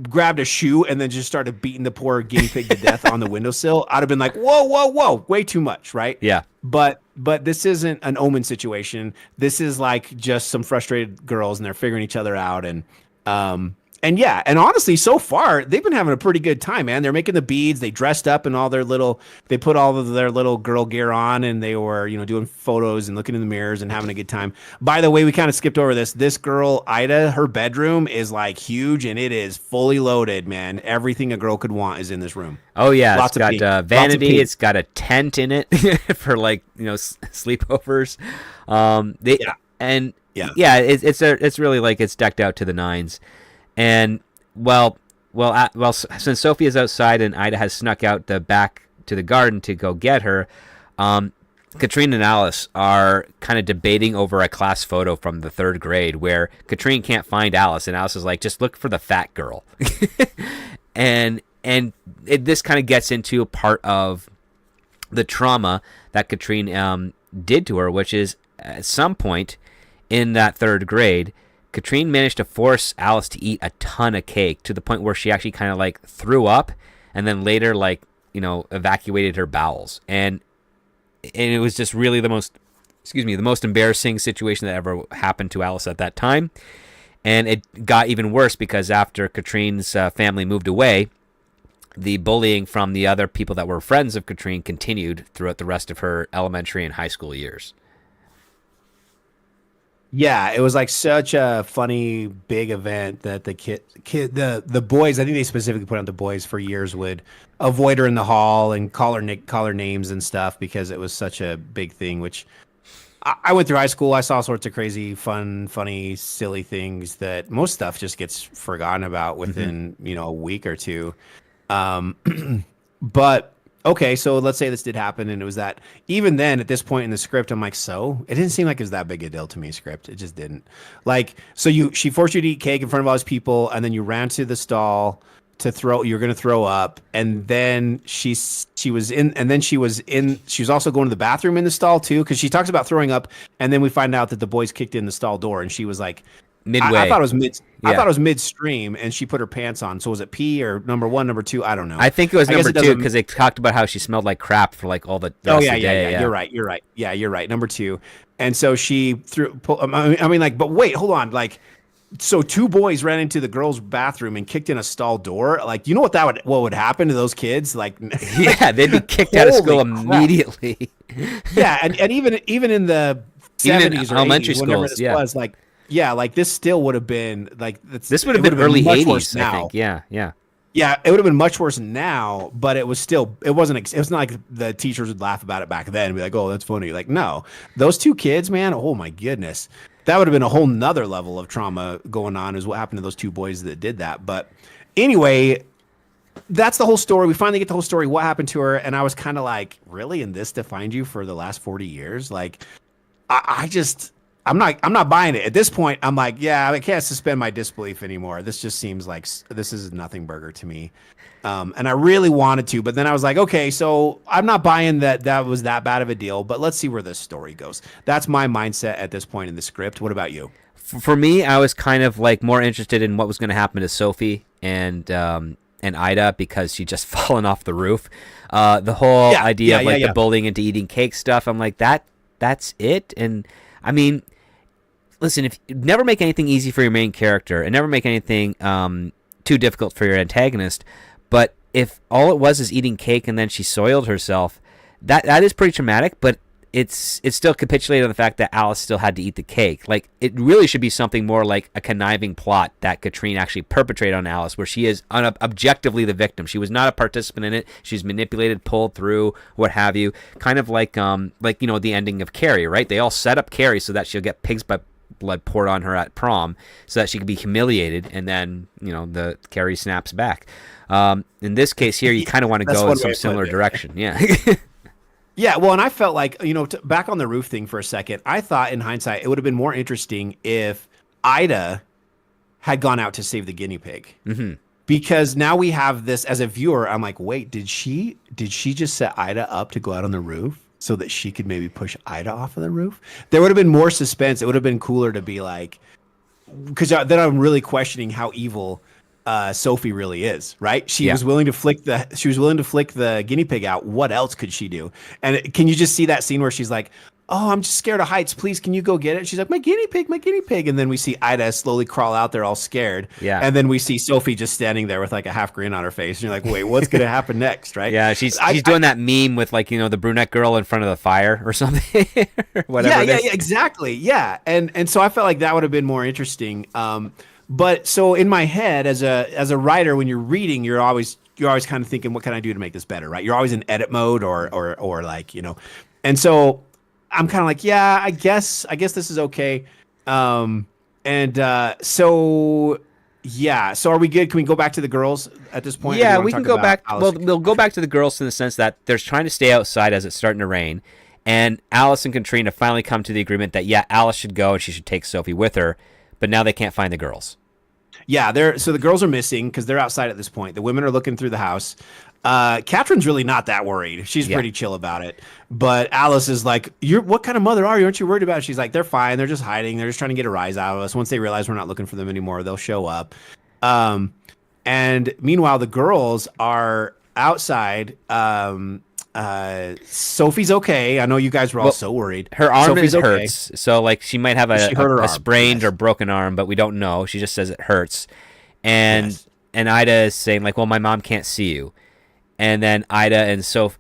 grabbed a shoe and then just started beating the poor guinea pig to death on the windowsill, I'd have been like, whoa, way too much, right? Yeah. But this isn't an Omen situation. This is like just some frustrated girls and they're figuring each other out. And yeah, and honestly, so far they've been having a pretty good time, man. They're making the beads. They dressed up in they put all of their little girl gear on, and they were, doing photos and looking in the mirrors and having a good time. By the way, we kind of skipped over this. This girl, Ida, her bedroom is like huge, and it is fully loaded, man. Everything a girl could want is in this room. Oh yeah, it's got vanity. It's got a tent in it for like sleepovers. It's really like it's decked out to the nines. And since Sophie is outside and Ida has snuck out the back to the garden to go get her, Katrine and Alice are kind of debating over a class photo from the 3rd grade where Katrine can't find Alice, and Alice is like, just look for the fat girl. This kind of gets into a part of the trauma that Katrine did to her, which is at some point in that 3rd grade, Katrine managed to force Alice to eat a ton of cake to the point where she actually kind of like threw up and then later evacuated her bowels. And it was just really the most embarrassing situation that ever happened to Alice at that time. And it got even worse because after Katrine's family moved away, the bullying from the other people that were friends of Katrine continued throughout the rest of her elementary and high school years. Yeah, it was like such a funny big event that the boys, I think they specifically put out the boys for years, would avoid her in the hall and call her names and stuff because it was such a big thing. Which I went through high school, I saw all sorts of crazy, fun, funny, silly things that most stuff just gets forgotten about within a week or two. But okay, so let's say this did happen, and it was that. Even then, at this point in the script, I'm like, so it didn't seem like it was that big a deal to me. Script, it just didn't. Like, so she forced you to eat cake in front of all these people, and then you ran to the stall to throw. You're gonna throw up, and then she was also going to the bathroom in the stall too, because she talks about throwing up, and then we find out that the boys kicked in the stall door, and she was like. Midway. I thought it was midstream, and she put her pants on. So was it pee or number 1, number 2? I don't know. I think it was number 2 because they talked about how she smelled like crap for like all the rest of the day. Yeah. You're right. Yeah, you're right. Number 2, and so she but wait, hold on. Like, so 2 boys ran into the girls' bathroom and kicked in a stall door. Like, you know what would happen to those kids? Like, yeah, they'd be kicked out of school immediately. Yeah, and even in the 70s or elementary 80s, whenever schools, this was like. Yeah, like this still would have been like this would have been early 80s, I think. Yeah. Yeah, it would have been much worse now, but it was not like the teachers would laugh about it back then and be like, "Oh, that's funny." Like, no. Those 2 kids, man, oh my goodness. That would have been a whole nother level of trauma going on, is what happened to those 2 boys that did that. But anyway, that's the whole story. We finally get the whole story, what happened to her, and I was kind of like, really? And this defined you for the last 40 years? Like, I'm not buying it. At this point, I'm like, yeah, I can't suspend my disbelief anymore. This just seems like this is a nothing burger to me. And I really wanted to, but then I was like, okay, so I'm not buying that was that bad of a deal, but let's see where this story goes. That's my mindset at this point in the script. What about you? For me, I was kind of like more interested in what was going to happen to Sophie and Ida because she just fallen off the roof. The whole idea of like the bullying into eating cake stuff. I'm like that's it. And I mean, listen, if never make anything easy for your main character and never make anything too difficult for your antagonist. But if all it was is eating cake and then she soiled herself, that is pretty traumatic. But it's still capitulated on the fact that Alice still had to eat the cake. Like, it really should be something more like a conniving plot that Katrine actually perpetrated on Alice, where she is objectively the victim. She was not a participant in it. She's manipulated, pulled through, what have you. Kind of like the ending of Carrie, right? They all set up Carrie so that she'll get pig's blood poured on her at prom, so that she could be humiliated, and then the Carrie snaps back. In this case here, you kind of want to go in some similar direction. Yeah. Yeah, well, and I felt like, back on the roof thing for a second, I thought in hindsight it would have been more interesting if Ida had gone out to save the guinea pig. Mm-hmm. Because now we have this as a viewer. I'm like, wait, did she just set Ida up to go out on the roof so that she could maybe push Ida off of the roof? There would have been more suspense. It would have been cooler to be like, because then I'm really questioning how evil Sophie really is, right? She was willing to flick the guinea pig out. What else could she do? And can you just see that scene where she's like, "Oh, I'm just scared of heights. Please, can you go get it?" She's like, my guinea pig. And then we see Ida slowly crawl out there all scared. Yeah. And then we see Sophie just standing there with like a half grin on her face. And you're like, wait, what's going to happen next, right? Yeah, she's doing that meme with like, the brunette girl in front of the fire or something. Whatever. Yeah, exactly. Yeah. And so I felt like that would have been more interesting. But so in my head, as a writer, when you're reading, you're always kind of thinking, what can I do to make this better, right? You're always in edit mode or like, and so I'm kind of like, yeah, I guess this is okay. So are we good? Can we go back to the girls at this point? Yeah, we can go back. Well, we'll go back to the girls in the sense that they're trying to stay outside as it's starting to rain. And Alice and Katrina finally come to the agreement that, Alice should go and she should take Sophie with her. But now they can't find the girls. Yeah, so the girls are missing because they're outside at this point. The women are looking through the house. Catherine's really not that worried. She's pretty chill about it. But Alice is like, what kind of mother are you? Aren't you worried about it? She's like, they're fine. They're just hiding. They're just trying to get a rise out of us. Once they realize we're not looking for them anymore, they'll show up. And meanwhile, the girls are outside. Sophie's okay. I know you guys were all so worried. Her arm Sophie's hurts, so like she might have a sprained or broken arm, but we don't know. She just says it hurts, and Ida is saying like, "Well, my mom can't see you," and then Ida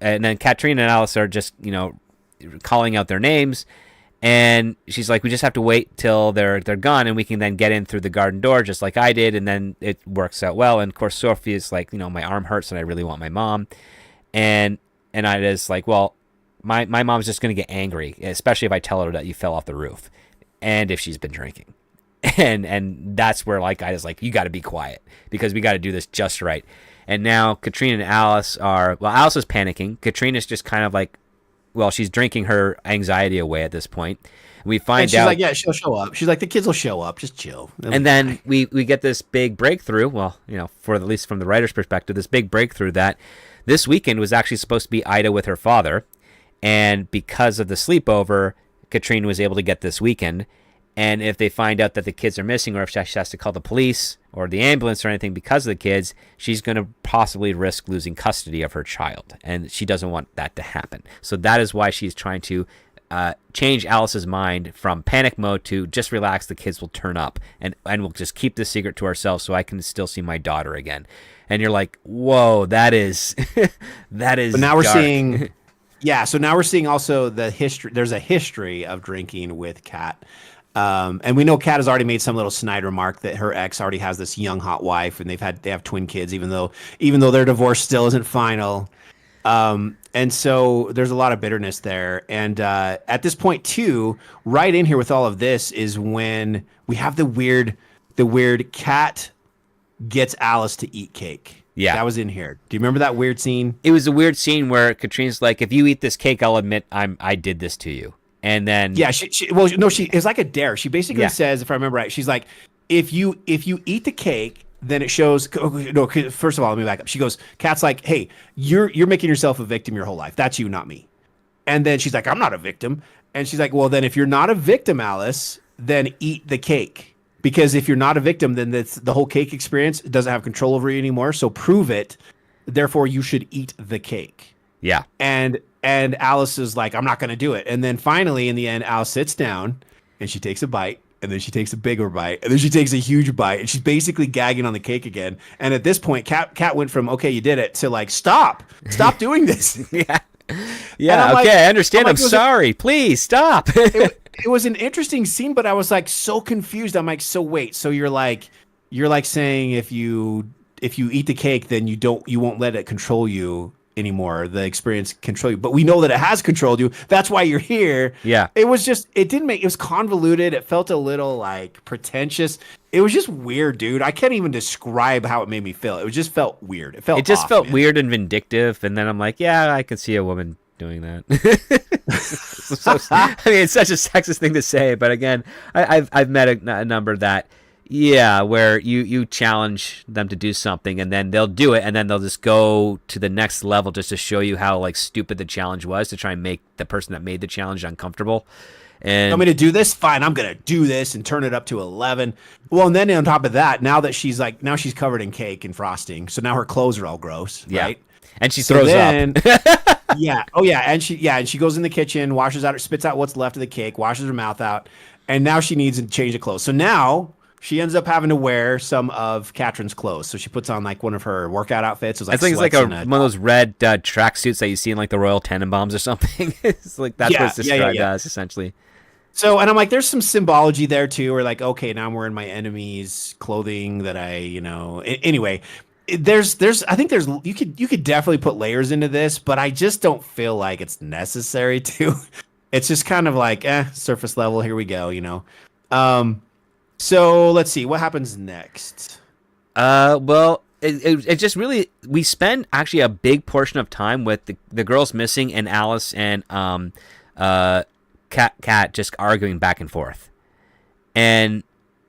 and then Katrina and Alice are just calling out their names, and she's like, "We just have to wait till they're gone, and we can then get in through the garden door, just like I did," and then it works out well. And of course, Sophie is like, "My arm hurts, and I really want my mom," and Ida's like, well, my mom's just going to get angry, especially if I tell her that you fell off the roof and if she's been drinking. And that's where like Ida's like, you got to be quiet because we got to do this just right. And now Katrina and Alice Alice is panicking. Katrina's just kind of like, she's drinking her anxiety away at this point. We find out. She's like, yeah, she'll show up. She's like, the kids will show up. Just chill. And then we get this big breakthrough. Well, for at least from the writer's perspective, this big breakthrough that this weekend was actually supposed to be Ida with her father. And because of the sleepover, Katrina was able to get this weekend. And if they find out that the kids are missing, or if she has to call the police or the ambulance or anything because of the kids, she's going to possibly risk losing custody of her child. And she doesn't want that to happen. So that is why she's trying to change Alice's mind from panic mode to just relax, the kids will turn up. And we'll just keep this secret to ourselves so I can still see my daughter again. And you're like, whoa, that is that is. But now we're dark. seeing, So now we're seeing also the history. There's a history of drinking with Kat, and we know Kat has already made some little snide remark that her ex already has this young hot wife, and they have twin kids, even though their divorce still isn't final. And so there's a lot of bitterness there. And at this point too, right in here with all of this is when we have the weird Kat gets Alice to eat cake. Yeah. That was in here. Do you remember that weird scene? It was a weird scene where Katrina's like, if you eat this cake, I'll admit I did this to you. And then Yeah, well, no, she it's like a dare. She basically Yeah. says, if I remember right, she's like, if you eat the cake, then it shows. No, first of all, let me back up. She goes, Kat's like, hey, you're making yourself a victim your whole life. That's you, not me. And then she's like, I'm not a victim. And she's like, well, then if you're not a victim, Alice, then eat the cake. Because if you're not a victim, then the whole cake experience doesn't have control over you anymore. So prove it. Therefore, you should eat the cake. Yeah. And Alice is like, I'm not going to do it. And then finally, in the end, Alice sits down and she takes a bite. And then she takes a bigger bite. And then she takes a huge bite. And she's basically gagging on the cake again. And at this point, Kat went from, okay, you did it, to like, stop doing this. Yeah. Yeah. Okay. Like, I understand. I'm I'm sorry. Please stop. It was an interesting scene, but I was like so confused. I'm like, so wait, so you're like saying if you eat the cake, then you won't let it control you anymore. The experience control you, but we know that it has controlled you. That's why you're here. Yeah. It was convoluted. It felt a little like pretentious. It was just weird, dude. I can't even describe how it made me feel. It just felt weird. It felt felt weird and vindictive. And then I'm like, yeah, I can see a woman doing that. I mean, it's such a sexist thing to say, but again, I've met a number that, yeah, where you challenge them to do something and then they'll do it and then they'll just go to the next level just to show you how like stupid the challenge was, to try and make the person that made the challenge uncomfortable. And I'm going to do this. Fine. I'm going to do this and turn it up to 11. Well, and then on top of that, now she's covered in cake and frosting. So now her clothes are all gross. Yeah. Right. And she throws up. Yeah. Oh yeah. And she goes in the kitchen, spits out what's left of the cake, washes her mouth out. And now she needs to change the clothes. So now she ends up having to wear some of Catherine's clothes. So she puts on like one of her workout outfits. I think it's like one of those red track suits that you see in like the Royal Tenenbaums or something. It's like that's what it's described as essentially. So, and I'm like, there's some symbology there too. Or like, okay, now I'm wearing my enemy's clothing that anyway. I think you could definitely put layers into this, but I just don't feel like it's necessary to. It's just kind of like, surface level. Here we go, So let's see what happens next. Well, it just really, we spend actually a big portion of time with the girls missing and Alice and Kat just arguing back and forth, and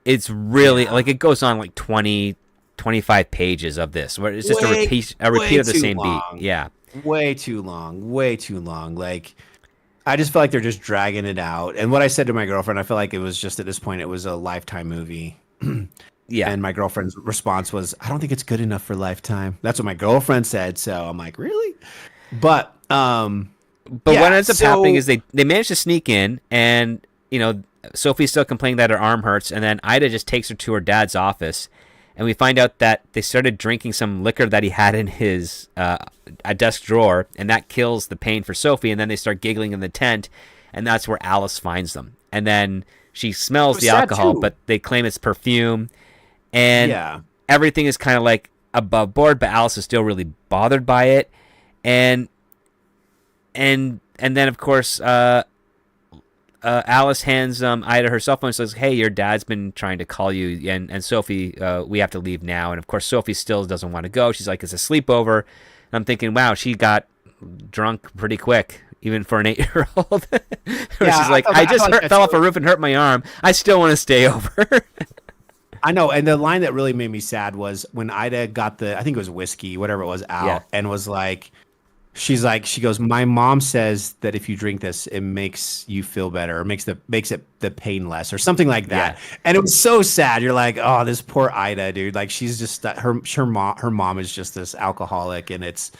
it's really like it goes on like 25 pages of this where it's just a repeat of the same beat. Yeah, way too long. Like, I just feel like they're just dragging it out. And what I said to my girlfriend, I feel like it was just at this point, it was a Lifetime movie. Yeah. And my girlfriend's response was, I don't think it's good enough for Lifetime. That's what my girlfriend said. So I'm like, really? But what ends up happening is they manage to sneak in, and Sophie's still complaining that her arm hurts, and then Ida just takes her to her dad's office, and we find out that they started drinking some liquor that he had in his a desk drawer, and that kills the pain for Sophie. And then they start giggling in the tent, and that's where Alice finds them. And then she smells the alcohol, but they claim it's perfume, and everything is kind of like above board. But Alice is still really bothered by it, and then of course Alice hands Ida her cell phone and says, hey, your dad's been trying to call you, and Sophie, we have to leave now. And of course Sophie still doesn't want to go. She's like, it's a sleepover. And I'm thinking, wow, she got drunk pretty quick, even for an 8-year-old. She's like, I just fell off a roof and hurt my arm. I still want to stay over. I know. And the line that really made me sad was when Ida got I think it was whiskey, whatever it was, out, and was like, she goes, my mom says that if you drink this, it makes you feel better, or makes it the pain less, or something like that. Yeah. And it was so sad. You're like, oh, this poor Ida, dude. Like, she's just her mom is just this alcoholic, and it's,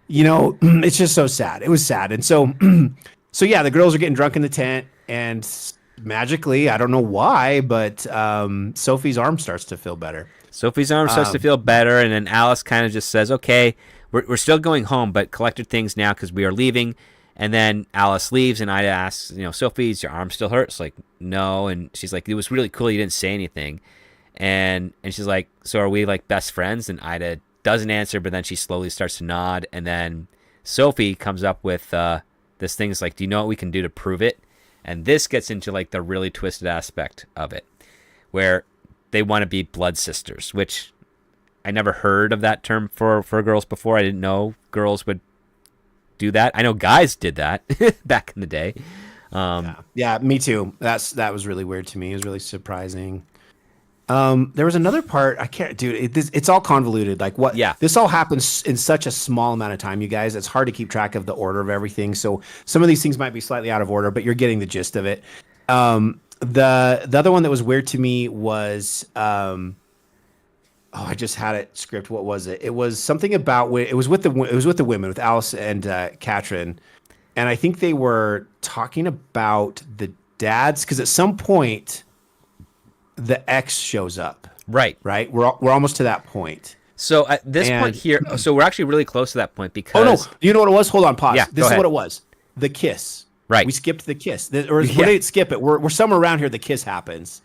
it's just so sad. It was sad. And so yeah, the girls are getting drunk in the tent, and magically, I don't know why, but Sophie's arm starts to feel better. And then Alice kind of just says, okay, we're still going home, but collect your things now because we are leaving. And then Alice leaves, and Ida asks, Sophie, is your arm still hurt? It's like, no. And she's like, it was really cool you didn't say anything. And she's like, so are we like best friends? And Ida doesn't answer, but then she slowly starts to nod. And then Sophie comes up with this thing. It's like, do you know what we can do to prove it? And this gets into like the really twisted aspect of it, where they want to be blood sisters, which I never heard of that term for girls before. I didn't know girls would do that. I know guys did that back in the day. Yeah, me too. That was really weird to me. It was really surprising. There was another part I can't, dude. It's all convoluted. Like what? Yeah. This all happens in such a small amount of time, you guys. It's hard to keep track of the order of everything. So some of these things might be slightly out of order, but you're getting the gist of it. The other one that was weird to me was I just had it script. What was it? It was something about it was with the women, with Alice and Katrin, and I think they were talking about the dads because at some point the ex shows up. Right. We're almost to that point. So at this point here, so we're actually really close to that point because. Oh no! You know what it was? Hold on, pause. Yeah, this is what it was. The kiss. Right. We skipped the kiss, or we didn't skip it. We're somewhere around here. The kiss happens.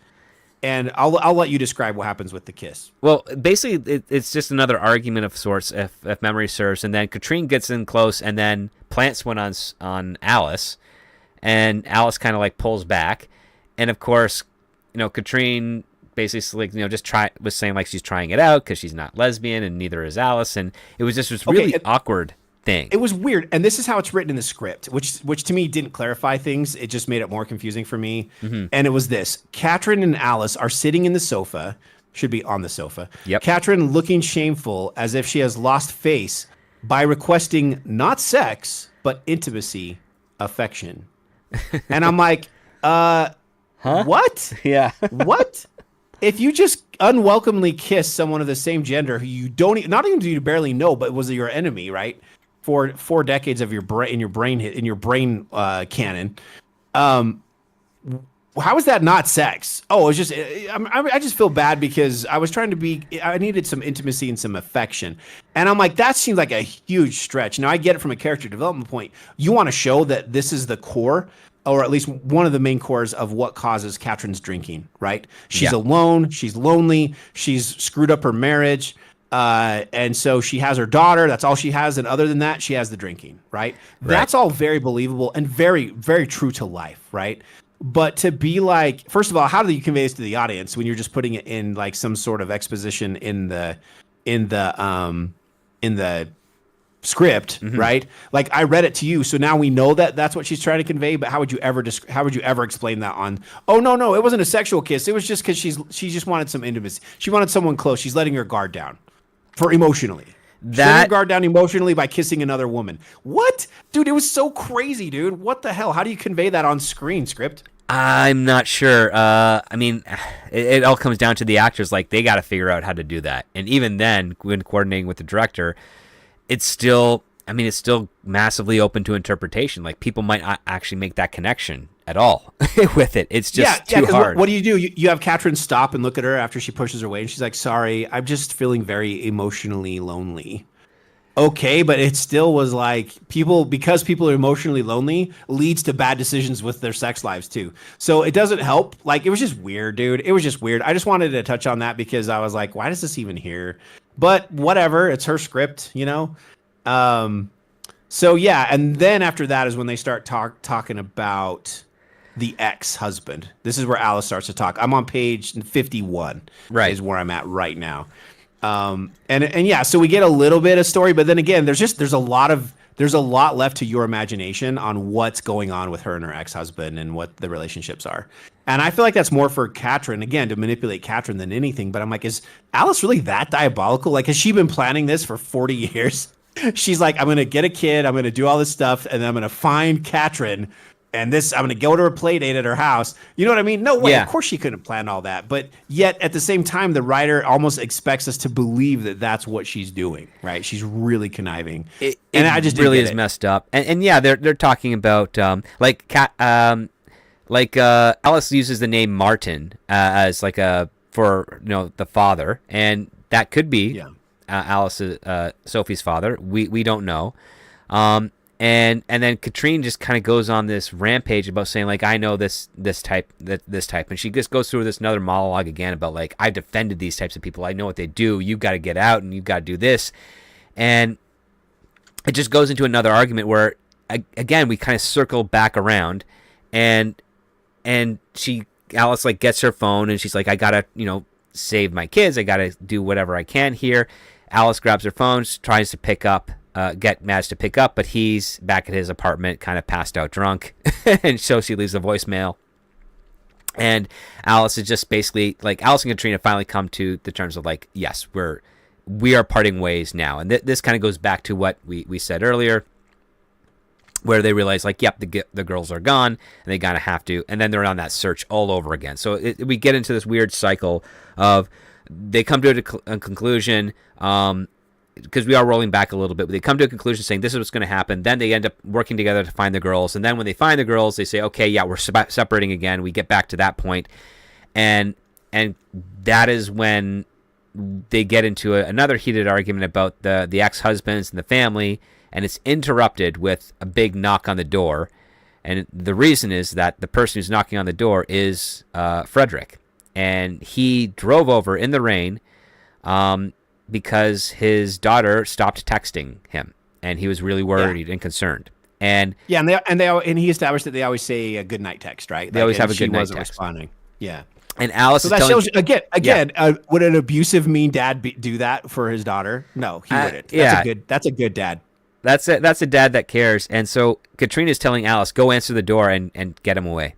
And I'll let you describe what happens with the kiss. Well, basically, it's just another argument of sorts, if memory serves. And then Katrine gets in close and then plants one on Alice. And Alice kind of like pulls back. And of course, Katrine basically, was saying like she's trying it out because she's not lesbian and neither is Alice. And it was just this really awkward thing. It was weird, and this is how it's written in the script, which to me didn't clarify things. It just made it more confusing for me. Mm-hmm. And it was this: Katrin and Alice are sitting in the sofa, should be on the sofa. Yep. Katrin looking shameful, as if she has lost face, by requesting not sex but intimacy, affection. And I'm like, what? Yeah. What? If you just unwelcomely kiss someone of the same gender who you not even do you barely know, but was your enemy, right? For 4 decades of your brain in your brain canon, how is that not sex? Oh, it's just I just feel bad because I was trying to be. I needed some intimacy and some affection, and I'm like, that seems like a huge stretch. Now I get it from a character development point. You want to show that this is the core, or at least one of the main cores of what causes Katrin's drinking, right? She's alone, she's lonely, she's screwed up her marriage, and so she has her daughter, that's all she has, and other than that, she has the drinking, right? That's all very believable and very, very true to life, right? But to be like, first of all, how do you convey this to the audience when you're just putting it in like some sort of exposition in the script, mm-hmm. right? Like I read it to you, so now we know that that's what she's trying to convey. But how would you ever explain that on? Oh no, it wasn't a sexual kiss. It was just because she just wanted some intimacy. She wanted someone close. She's letting her guard down for emotionally. Letting her guard down emotionally by kissing another woman. What, dude? It was so crazy, dude. What the hell? How do you convey that on screen script? I'm not sure. I mean, it all comes down to the actors. Like they got to figure out how to do that. And even then, when coordinating with the director, it's still massively open to interpretation. Like people might not actually make that connection at all with it. It's just too hard. What do? You have Katrin stop and look at her after she pushes her away, and she's like, "Sorry, I'm just feeling very emotionally lonely." Okay, but it still was like because people are emotionally lonely leads to bad decisions with their sex lives too. So it doesn't help. Like it was just weird, dude. It was just weird. I just wanted to touch on that because I was like, why does this even here? But whatever, it's her script, So yeah, and then after that is when they start talking about the ex-husband. This is where Alice starts to talk. I'm on page 51. Right, is where I'm at right now. And yeah, so we get a little bit of story, but then again, there's a lot left to your imagination on what's going on with her and her ex-husband and what the relationships are. And I feel like that's more for Katrin, again, to manipulate Katrin than anything. But I'm like, is Alice really that diabolical? Like, has she been planning this for 40 years? She's like, I'm going to get a kid, I'm going to do all this stuff, and then I'm going to find Katrin, and I'm going to go to her Playdate at her house. You know what I mean? No way. Yeah. Of course she couldn't plan all that. But yet, at the same time, the writer almost expects us to believe that that's what she's doing, right? She's really conniving. I just really is messed up. And yeah, they're talking about Alice uses the name Martin as like for the father, and that could be Alice's Sophie's father. We don't know. And then Katrine just kind of goes on this rampage about saying like, I know this type, and she just goes through this another monologue again about like, I defended these types of people. I know what they do. You've got to get out and you've got to do this, and it just goes into another argument where again we kind of circle back around, and Alice like gets her phone and she's like, I gotta save my kids. I gotta do whatever I can here. Alice grabs her phone, tries to pick up managed to pick up, but he's back at his apartment, kind of passed out drunk, and so she leaves a voicemail. And Alice is just basically like, Alice and Katrina finally come to the terms of like, yes, we are parting ways now. And this kind of goes back to what we said earlier, where they realize like, yep, the girls are gone, and they gotta have to, and then they're on that search all over again. So we get into this weird cycle of they come to a conclusion, because we are rolling back a little bit, but they come to a conclusion saying this is what's going to happen. Then they end up working together to find the girls, and then when they find the girls, they say, okay, yeah, we're separating again. We get back to that point, and that is when they get into another heated argument about the ex-husbands and the family, and it's interrupted with a big knock on the door. And the reason is that the person who's knocking on the door is Frederick, and he drove over in the rain because his daughter stopped texting him, and he was really worried and concerned. And yeah, and he established that they always say a good night text, right? They always have a good night text. Responding. Yeah. And Alice so that shows again. Would an abusive, mean dad do that for his daughter? No, he wouldn't. That's a good dad. That's a dad that cares. And so Katrina's telling Alice, go answer the door and get him away.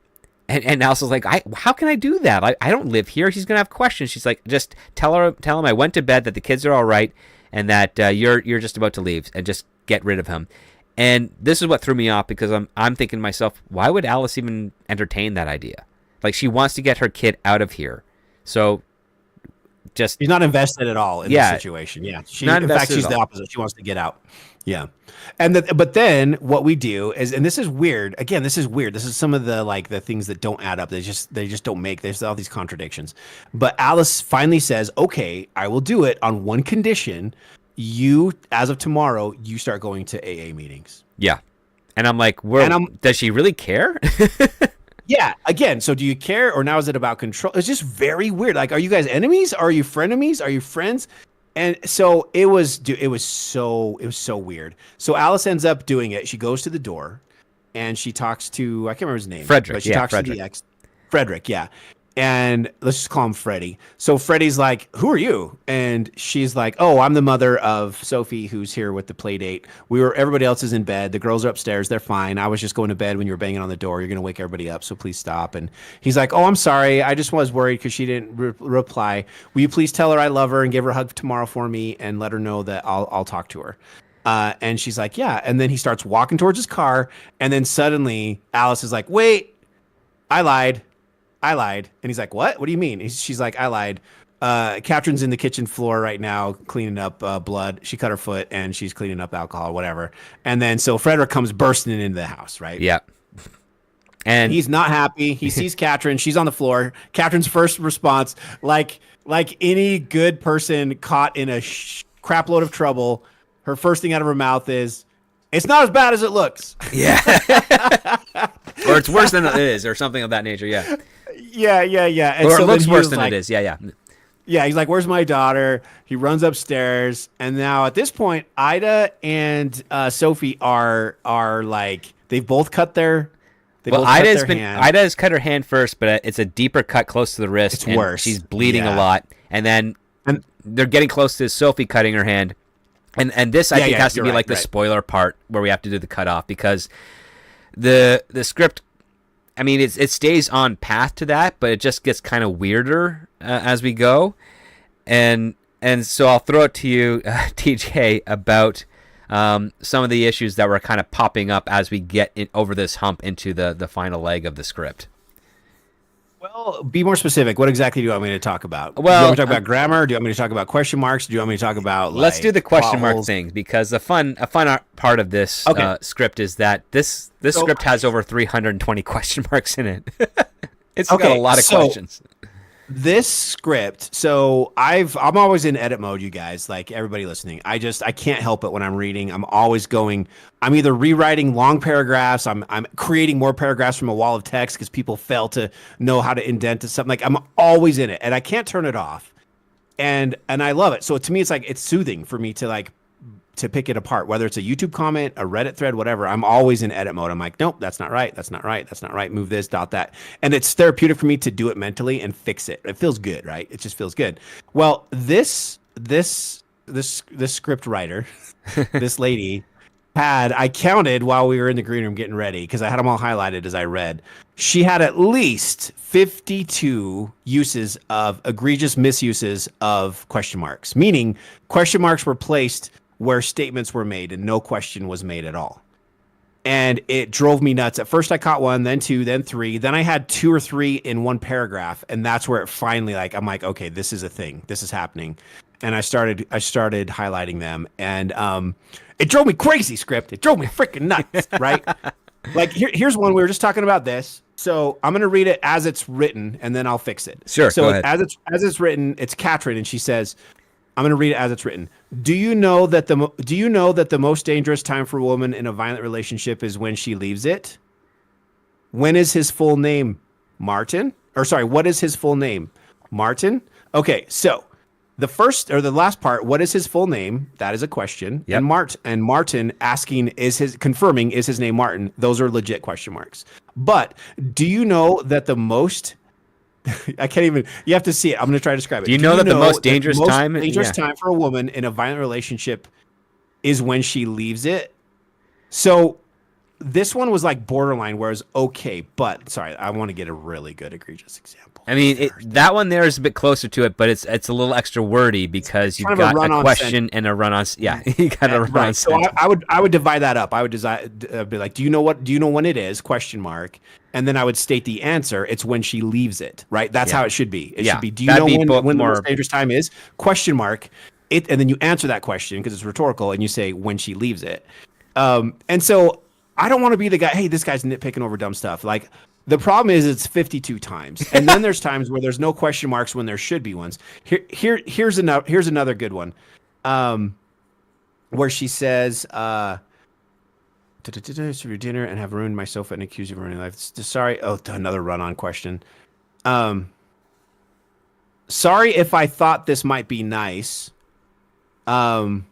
And Alice is like, how can I do that? I don't live here. She's gonna have questions. She's like, just tell him I went to bed, that the kids are all right, and that you're just about to leave, and just get rid of him. And this is what threw me off, because I'm thinking to myself, why would Alice even entertain that idea? Like, she wants to get her kid out of here. So she's not invested at all in the situation. Yeah. In fact, she's the opposite. She wants to get out. Yeah. But then what we do is, and this is weird. Again, this is weird. This is some of the things that don't add up. They just don't make. There's all these contradictions. But Alice finally says, okay, I will do it on one condition. You, as of tomorrow, you start going to AA meetings. Yeah. And I'm like, does she really care? Yeah. Again, so do you care, or now is it about control? It's just very weird. Like, are you guys enemies? Are you frenemies? Are you friends? And so it was so weird. So Alice ends up doing it. She goes to the door and she talks to, I can't remember his name. Frederick. But she talks to the ex. Frederick. Yeah. And let's just call him Freddie. So Freddie's like, who are you? And she's like, oh, I'm the mother of Sophie, who's here with the Playdate. Everybody else is in bed. The girls are upstairs. They're fine. I was just going to bed when you were banging on the door. You're going to wake everybody up, so please stop. And he's like, oh, I'm sorry. I just was worried because she didn't reply. Will you please tell her I love her and give her a hug tomorrow for me, and let her know that I'll talk to her. And she's like, yeah. And then he starts walking towards his car. And then suddenly Alice is like, wait, I lied. And he's like, what? What do you mean? She's like, I lied. Catherine's in the kitchen floor right now cleaning up blood. She cut her foot and she's cleaning up alcohol, whatever. And then so Frederick comes bursting into the house, right? Yeah. And he's not happy. He sees Catherine. She's on the floor. Catherine's first response, like any good person caught in a crap load of trouble, her first thing out of her mouth is, it's not as bad as it looks. Yeah. Or it's worse than it is, or something of that nature. Yeah. Yeah. And or so it looks worse than it is. Yeah. Yeah, he's like, where's my daughter? He runs upstairs. And now at this point, Ida and Sophie are like, they've both cut their Ida has cut her hand first, but it's a deeper cut close to the wrist. It's worse. She's bleeding a lot. And then they're getting close to Sophie cutting her hand. And this, I think, has to be the spoiler part where we have to do the cutoff, because the script, I mean, it stays on path to that, but it just gets kind of weirder as we go. And so I'll throw it to you, TJ, about some of the issues that were kind of popping up as we get over this hump into the final leg of the script. Well, be more specific. What exactly do you want me to talk about? Well, do you want me to talk about grammar? Do you want me to talk about question marks? Do you want me to talk about let's do the question mark thing, because a fun part of this script is that this script has over 320 question marks in it. It's got a lot of questions. This script, so I'm always in edit mode, you guys, like everybody listening. I can't help it when I'm reading. I'm either rewriting long paragraphs, I'm creating more paragraphs from a wall of text because people fail to know how to indent something. Like, I'm always in it and I can't turn it off. And I love it. So to me, it's like, it's soothing for me to pick it apart, whether it's a YouTube comment, a Reddit thread, whatever. I'm always in edit mode. I'm like, nope, that's not right. That's not right. That's not right. Move this, dot that. And it's therapeutic for me to do it mentally and fix it. It feels good, right? It just feels good. Well, this this script writer, this lady, I counted while we were in the green room getting ready because I had them all highlighted as I read. She had at least 52 uses of egregious misuses of question marks, meaning question marks were placed where statements were made and no question was made at all. And it drove me nuts. At first I caught one, then two, then three. Then I had 2 or 3 in one paragraph. And that's where it finally, like, I'm like, okay, this is a thing. This is happening. And I started highlighting them. And it drove me crazy, script. It drove me freaking nuts, right? Like, here's one. We were just talking about this. So I'm going to read it as it's written, and then I'll fix it. Sure, so go ahead. as it's written, it's Katrin, and she says, I'm going to read it as it's written. Do you know that the most dangerous time for a woman in a violent relationship is when she leaves it? When is his full name? Martin? Or sorry, what is his full name? Martin? Okay, so the first or the last part, what is his full name? That is a question. Yep. And Martin asking confirming is his name Martin? Those are legit question marks. But do you know that the most I can't even. You have to see it. I'm going to try to describe it. Do you know that the most dangerous time? Dangerous time for a woman in a violent relationship is when she leaves it. So this one was like borderline, whereas okay, but sorry, I want to get a really good egregious example. I mean, that one there is a bit closer to it, but it's a little extra wordy because you've got a question and a run on. Yeah, you got a run on. So I would divide that up. I would be like, do you know when it is? Question mark. And then I would state the answer. It's when she leaves it, right? That's how it should be. It should be, do you know when the most dangerous time is? Question mark. And then you answer that question because it's rhetorical and you say when she leaves it. And so I don't want to be the guy, hey, this guy's nitpicking over dumb stuff. Like, the problem is it's 52 times. And then there's times where there's no question marks when there should be ones. Here's another good one. Where she says, serve your dinner and have ruined my sofa and accused you of ruining life. Sorry. Oh, another run-on question. Sorry if I thought this might be nice. And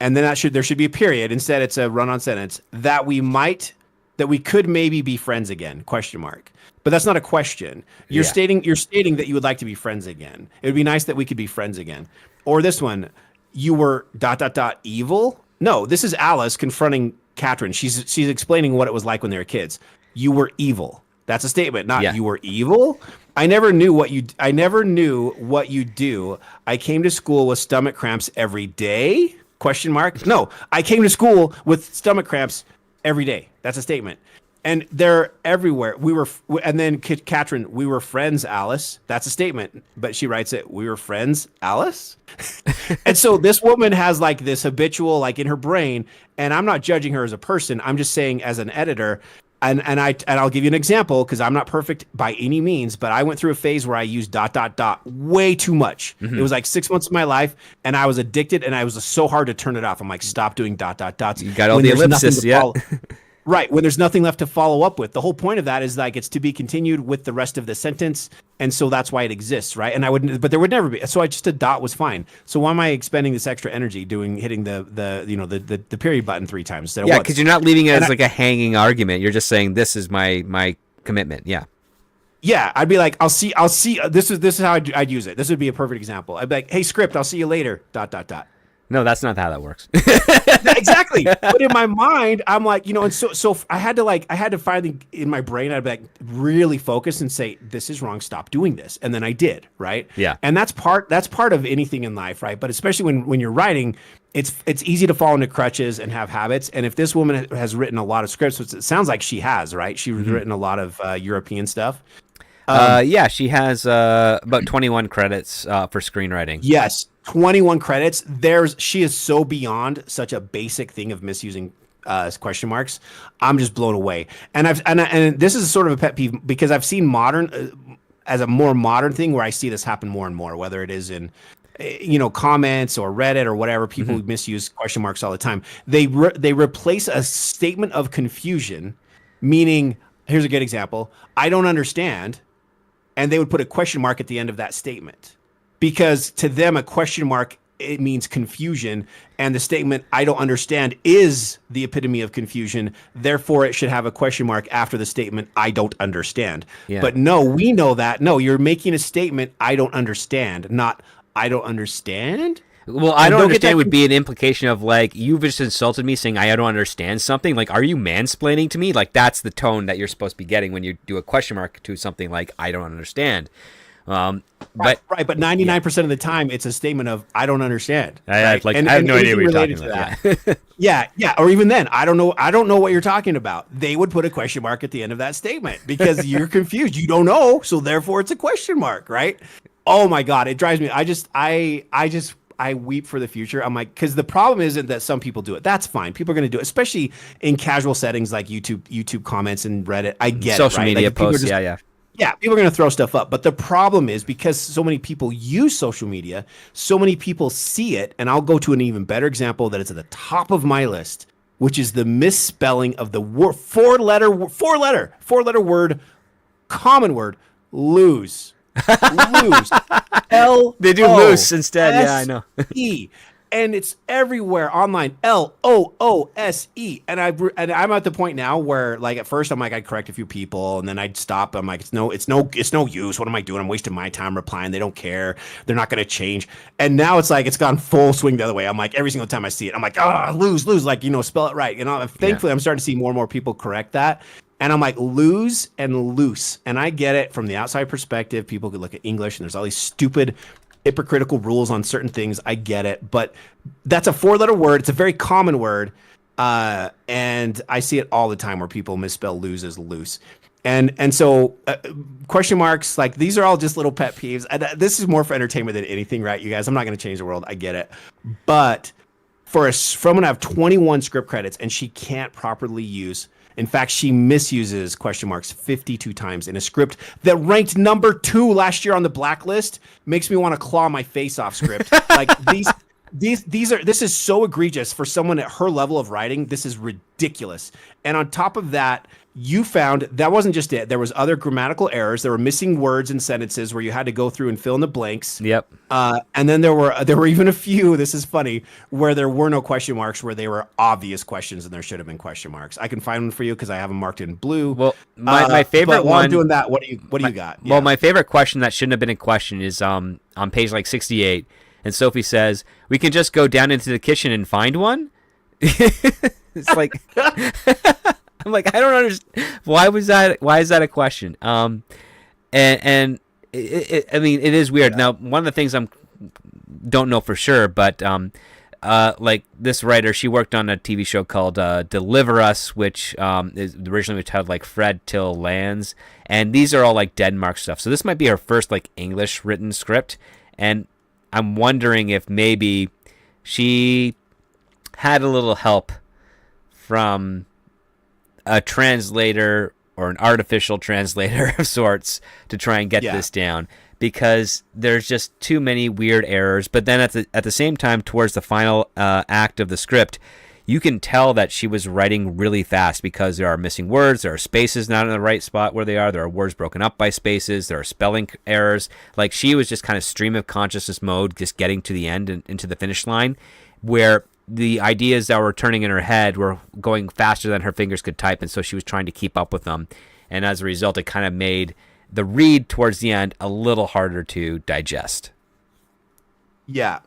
then there should be a period. Instead, it's a run-on sentence that we could maybe be friends again. Question mark. But that's not a question. You're stating that you would like to be friends again. It would be nice that we could be friends again. Or this one, you were ... evil. No, this is Alice confronting Katrin. She's explaining what it was like when they were kids. You were evil. That's a statement, not you were evil. I never knew what you do. I came to school with stomach cramps every day? Question mark. No, I came to school with stomach cramps every day. That's a statement. And they're everywhere. And then Katrin, we were friends, Alice. That's a statement. But she writes it, we were friends, Alice? And so this woman has like this habitual, like in her brain, and I'm not judging her as a person. I'm just saying as an editor, and I'll give you an example because I'm not perfect by any means, but I went through a phase where I used ... way too much. Mm-hmm. It was like 6 months of my life, and I was addicted, and I was so hard to turn it off. I'm like, stop doing ... You got all the ellipsis, yeah. Right, when there's nothing left to follow up with. The whole point of that is like it's to be continued with the rest of the sentence, and so that's why it exists, right? And but there would never be. So just a dot was fine. So why am I expending this extra energy hitting the period button 3 times instead of once? Yeah, because you're not leaving it as like a hanging argument. You're just saying this is my commitment. Yeah. Yeah, I'd be like, I'll see. This is how I'd use it. This would be a perfect example. I'd be like, hey, script, I'll see you later. ... No, that's not how that works. Exactly. But in my mind, I'm like, and so I had to finally in my brain, I'd be like really focus and say, this is wrong. Stop doing this. And then I did. Right. Yeah. And that's part of anything in life. Right. But especially when you're writing, it's easy to fall into crutches and have habits. And if this woman has written a lot of scripts, which it sounds like she has, right? She's written a lot of European stuff. She has about 21 credits for screenwriting. Yes. 21 credits. She is so beyond such a basic thing of misusing question marks. I'm just blown away. And this is sort of a pet peeve because I've seen modern as a more modern thing where I see this happen more and more, whether it is in comments or Reddit or whatever. People who misuse question marks all the time. They replace a statement of confusion, meaning here's a good example. I don't understand, and they would put a question mark at the end of that statement. Because to them, a question mark, it means confusion. And the statement, I don't understand, is the epitome of confusion. Therefore, it should have a question mark after the statement, I don't understand. Yeah. But no, we know that. No, you're making a statement, I don't understand, not I don't understand. Well, I And don't don't get understand that would be an implication of like you've just insulted me saying I don't understand something. Like, are you mansplaining to me? Like that's the tone that you're supposed to be getting when you do a question mark to something like I don't understand. But right, but 99% of the time, it's a statement of "I don't understand." I Right? like I have no idea what anything you're related talking to about. that. Yeah. Yeah, or even then, I don't know. I don't know what you're talking about. They would put a question mark at the end of that statement because you're confused. You don't know, so therefore it's a question mark, right? Oh my God, it drives me. I weep for the future. I'm like, because the problem isn't that some people do it. That's fine. People are going to do it, especially in casual settings like YouTube comments and Reddit. I get it, Social right? media Like people are posts. just Yeah. yeah, people are going to throw stuff up. But the problem is because so many people use social media, so many people see it. And I'll go to an even better example that is at the top of my list, which is the misspelling of the word, four letter word, common word, lose. Lose. They do loose instead. Yeah, I know. L-O-S-E. And it's everywhere online. Loose. And I'm at the point now where, like, at first I'm like, I'd correct a few people, and then I'd stop. I'm like, it's no use. What am I doing? I'm wasting my time replying. They don't care. They're not going to change. And now it's like it's gone full swing the other way. I'm like, every single time I see it, I'm like, lose, like, spell it right. Thankfully, I'm starting to see more and more people correct that. And I'm like, lose and loose. And I get it from the outside perspective. People could look at English and there's all these stupid hypocritical rules on certain things. I get it. But that's a four-letter word. It's a very common word. And I see it all the time where people misspell lose as loose. And so question marks, like these are all just little pet peeves. This is more for entertainment than anything, right, you guys? I'm not going to change the world. I get it. But for someone to have 21 script credits and she can't properly use, in fact, she misuses question marks 52 times in a script that ranked number 2 last year on the blacklist. Makes me want to claw my face off script. Like this is so egregious for someone at her level of writing. This is ridiculous. And on top of that, you found that wasn't just it. There was other grammatical errors. There were missing words and sentences where you had to go through and fill in the blanks. Yep. And then there were even a few, this is funny, where there were no question marks, where they were obvious questions and there should have been question marks. I can find one for you because I have them marked in blue. Well, my favorite but while one. I'm doing that, what do you got? Well, my favorite question that shouldn't have been in question is on page like 68, and Sophie says, "We can just go down into the kitchen and find one." It's like I'm like, I don't understand. Why is that a question? And I mean, it is weird. Now, one of the things don't know for sure, but like this writer, she worked on a TV show called Deliver Us, which is originally titled like Fred Till Lands, and these are all like Denmark stuff. So this might be her first like English written script, and I'm wondering if maybe she had a little help from a translator or an artificial translator of sorts to try and get this down, because there's just too many weird errors. But then at the same time, towards the final act of the script, you can tell that she was writing really fast because there are missing words, there are spaces not in the right spot where they are, there are words broken up by spaces, there are spelling errors. Like she was just kind of stream of consciousness mode, just getting to the end and into the finish line, where the ideas that were turning in her head were going faster than her fingers could type, and so she was trying to keep up with them. And as a result, it kind of made the read towards the end a little harder to digest. Yeah,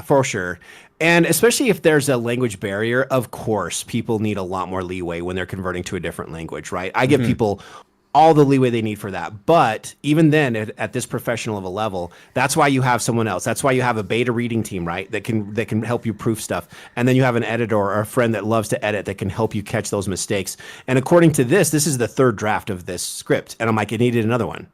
for sure. And especially if there's a language barrier, of course, people need a lot more leeway when they're converting to a different language, right? I give people all the leeway they need for that. But even then, at this professional of a level, that's why you have someone else. That's why you have a beta reading team, right? That can help you proof stuff. And then you have an editor or a friend that loves to edit that can help you catch those mistakes. And according to this is the 3rd draft of this script. And I'm like, it needed another one.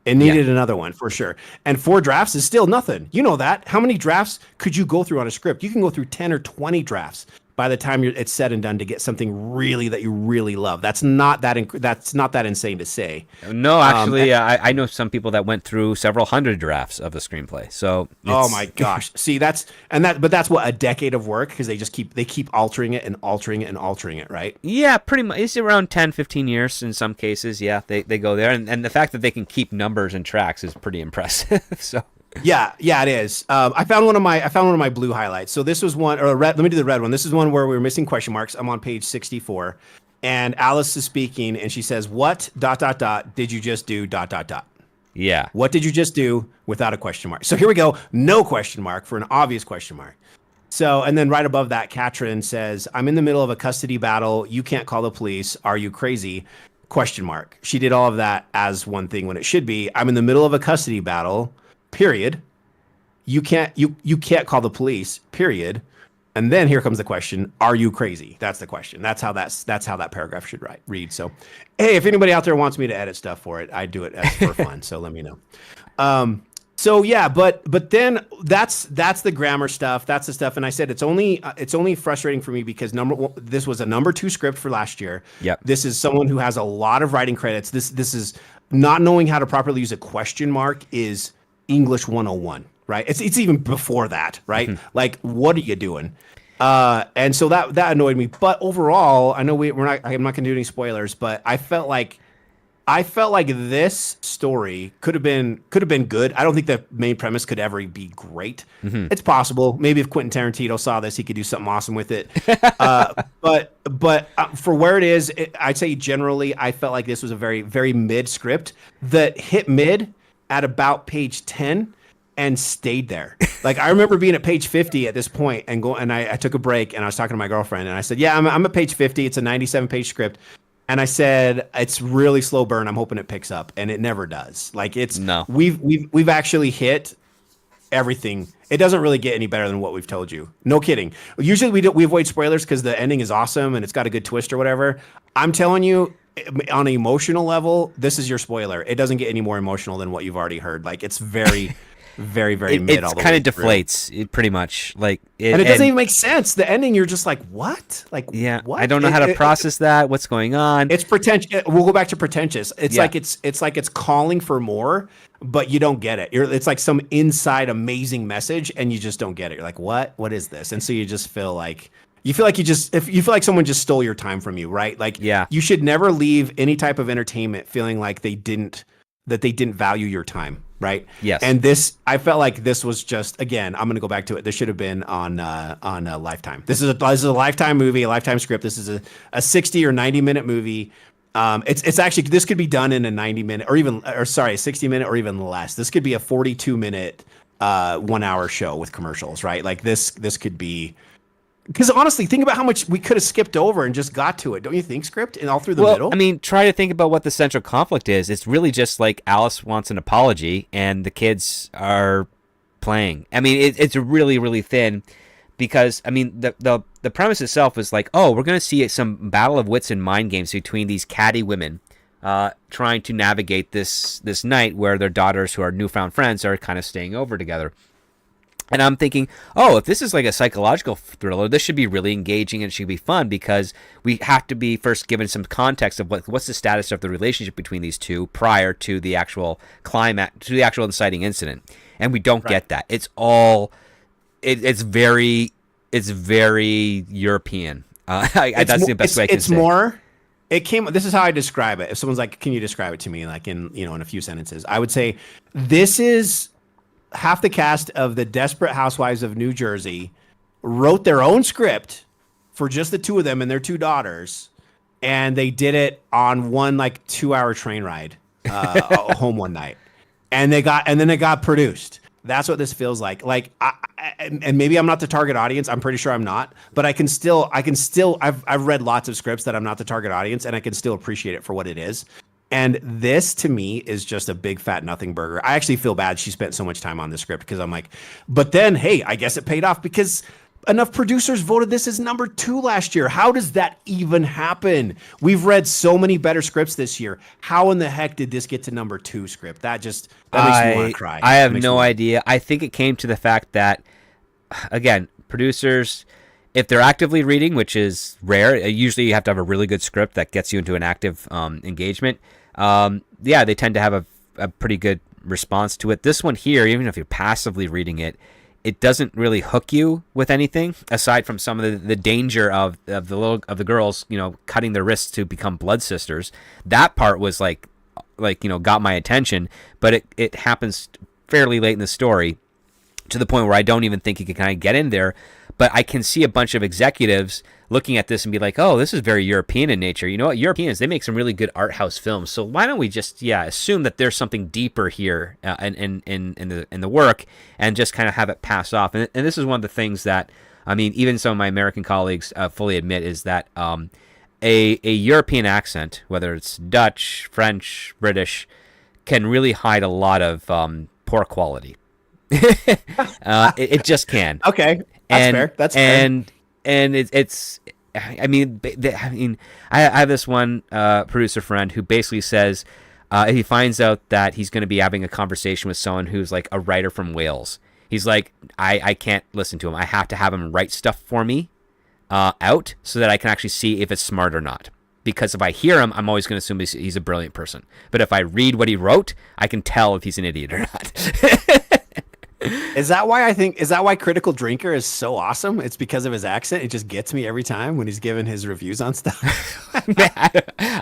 It needed another one for sure. And 4 drafts is still nothing. You know that. How many drafts could you go through on a script? You can go through 10 or 20 drafts by the time it's said and done to get something really that you really love. That's not that insane to say. No, actually, I know some people that went through several hundred drafts of the screenplay. So, oh my gosh, see that's what a decade of work, because they keep altering it and altering it and altering it, right? Yeah, pretty much. It's around 10, 15 years in some cases. Yeah, they go there, and the fact that they can keep numbers and tracks is pretty impressive. So. Yeah, it is. I found one of my blue highlights. So this was one, or red. Let me do the red one. This is one where we were missing question marks. I'm on page 64, and Alice is speaking, and she says, "What ... did you just do ... Yeah. What did you just do without a question mark? So here we go. No question mark for an obvious question mark. So, and then right above that, Katrin says, I'm in the middle of a custody battle. You can't call the police. Are you crazy? Question mark. She did all of that as one thing when it should be, I'm in the middle of a custody battle, period. You can't call the police, period. And then here comes the question, are you crazy? That's the question. That's how that paragraph should read. So, hey, if anybody out there wants me to edit stuff for it, I do it for fun. So let me know. So yeah, but then that's the grammar stuff. That's the stuff. And I said it's only frustrating for me because this was a number 2 script for last year. Yep. This is someone who has a lot of writing credits. This is not knowing how to properly use a question mark is English 101, right? It's even before that, right? Mm-hmm. Like, what are you doing? And so that annoyed me. But overall, I know I'm not gonna do any spoilers, but I felt like this story could have been good. I don't think the main premise could ever be great. Mm-hmm. It's possible. Maybe if Quentin Tarantino saw this, he could do something awesome with it. But for where it is, I'd say generally, I felt like this was a very, very mid script that hit mid at about page 10 and stayed there. Like I remember being at page 50 at this point and I took a break and I was talking to my girlfriend and I said, yeah, I'm at page 50. It's a 97 page script. And I said, it's really slow burn. I'm hoping it picks up, and it never does. Like we've actually hit everything. It doesn't really get any better than what we've told you. No kidding. Usually we avoid spoilers because the ending is awesome and it's got a good twist or whatever. I'm telling you, on an emotional level, this is your spoiler. It doesn't get any more emotional than what you've already heard. Like it's very. Very, very mid. It kind of deflates. It pretty much and it doesn't even make sense. The ending, you're just like, what? Like, yeah, what? I don't know how to process that. What's going on? It's pretentious. We'll go back to pretentious. It's like it's calling for more, but you don't get it. It's like some inside amazing message, and you just don't get it. You're like, what? What is this? And so you just feel like someone just stole your time from you, right? Like, you should never leave any type of entertainment feeling like they didn't value your time. Right. Yes. And I felt like this was just, again, I'm going to go back to it. This should have been on Lifetime. This is a Lifetime movie, a Lifetime script. This is a 60 or 90 minute movie. It's actually, this could be done in a 60 minute or even less. This could be a 42 minute, 1 hour show with commercials, right? Like this could be, because honestly, think about how much we could have skipped over and just got to it. Don't you think, script? And all through the middle? I mean, try to think about what the central conflict is. It's really just like Alice wants an apology and the kids are playing. I mean, it's really, really thin because, I mean, the premise itself is like, oh, we're going to see some battle of wits and mind games between these catty women trying to navigate this night where their daughters, who are newfound friends, are kind of staying over together. And I'm thinking, oh, if this is like a psychological thriller, this should be really engaging and it should be fun because we have to be first given some context of what's the status of the relationship between these two prior to the actual climax, to the actual inciting incident. And we don't get that. It's all, it's very European. That's the best way I can say. It's more. This is how I describe it. If someone's like, can you describe it to me like in a few sentences? I would say this is half the cast of the Desperate Housewives of New Jersey wrote their own script for just the two of them and their 2 daughters, and they did it on one like 2-hour train ride home one night, and then it got produced. That's what this feels like. Like, and maybe I'm not the target audience. I'm pretty sure I'm not, but I've read lots of scripts that I'm not the target audience, and I can still appreciate it for what it is. And this, to me, is just a big fat nothing burger. I actually feel bad she spent so much time on this script because I'm like, but then, hey, I guess it paid off because enough producers voted this as number 2 last year. How does that even happen? We've read so many better scripts this year. How in the heck did this get to number 2 script? That makes me want to cry. I have no idea. I think it came to the fact that, again, producers, if they're actively reading, which is rare, usually you have to have a really good script that gets you into an active engagement. They tend to have a pretty good response to it. This one here, even if you're passively reading it, it doesn't really hook you with anything aside from some of the danger of the girls, cutting their wrists to become blood sisters. That part was like got my attention, but it happens fairly late in the story to the point where I don't even think you can kind of get in there. but I can see a bunch of executives looking at this and be like, oh, this is very European in nature. You know what? Europeans, they make some really good art house films. So why don't we just, assume that there's something deeper here in the work and just kind of have it pass off. And this is one of the things that, I mean, even some of my American colleagues fully admit is that a European accent, whether it's Dutch, French, British, can really hide a lot of poor quality. It just can. Okay, that's fair. That's fair. And it's I mean I have this one producer friend who basically says he finds out that he's going to be having a conversation with someone who's like a writer from Wales. He's like, I can't listen to him. I have to have him write stuff for me out so that I can actually see if it's smart or not. Because if I hear him, I'm always going to assume he's a brilliant person. But if I read what he wrote, I can tell if he's an idiot or not. Is that why Critical Drinker is so awesome? It's because of his accent. It just gets me every time when he's giving his reviews on stuff.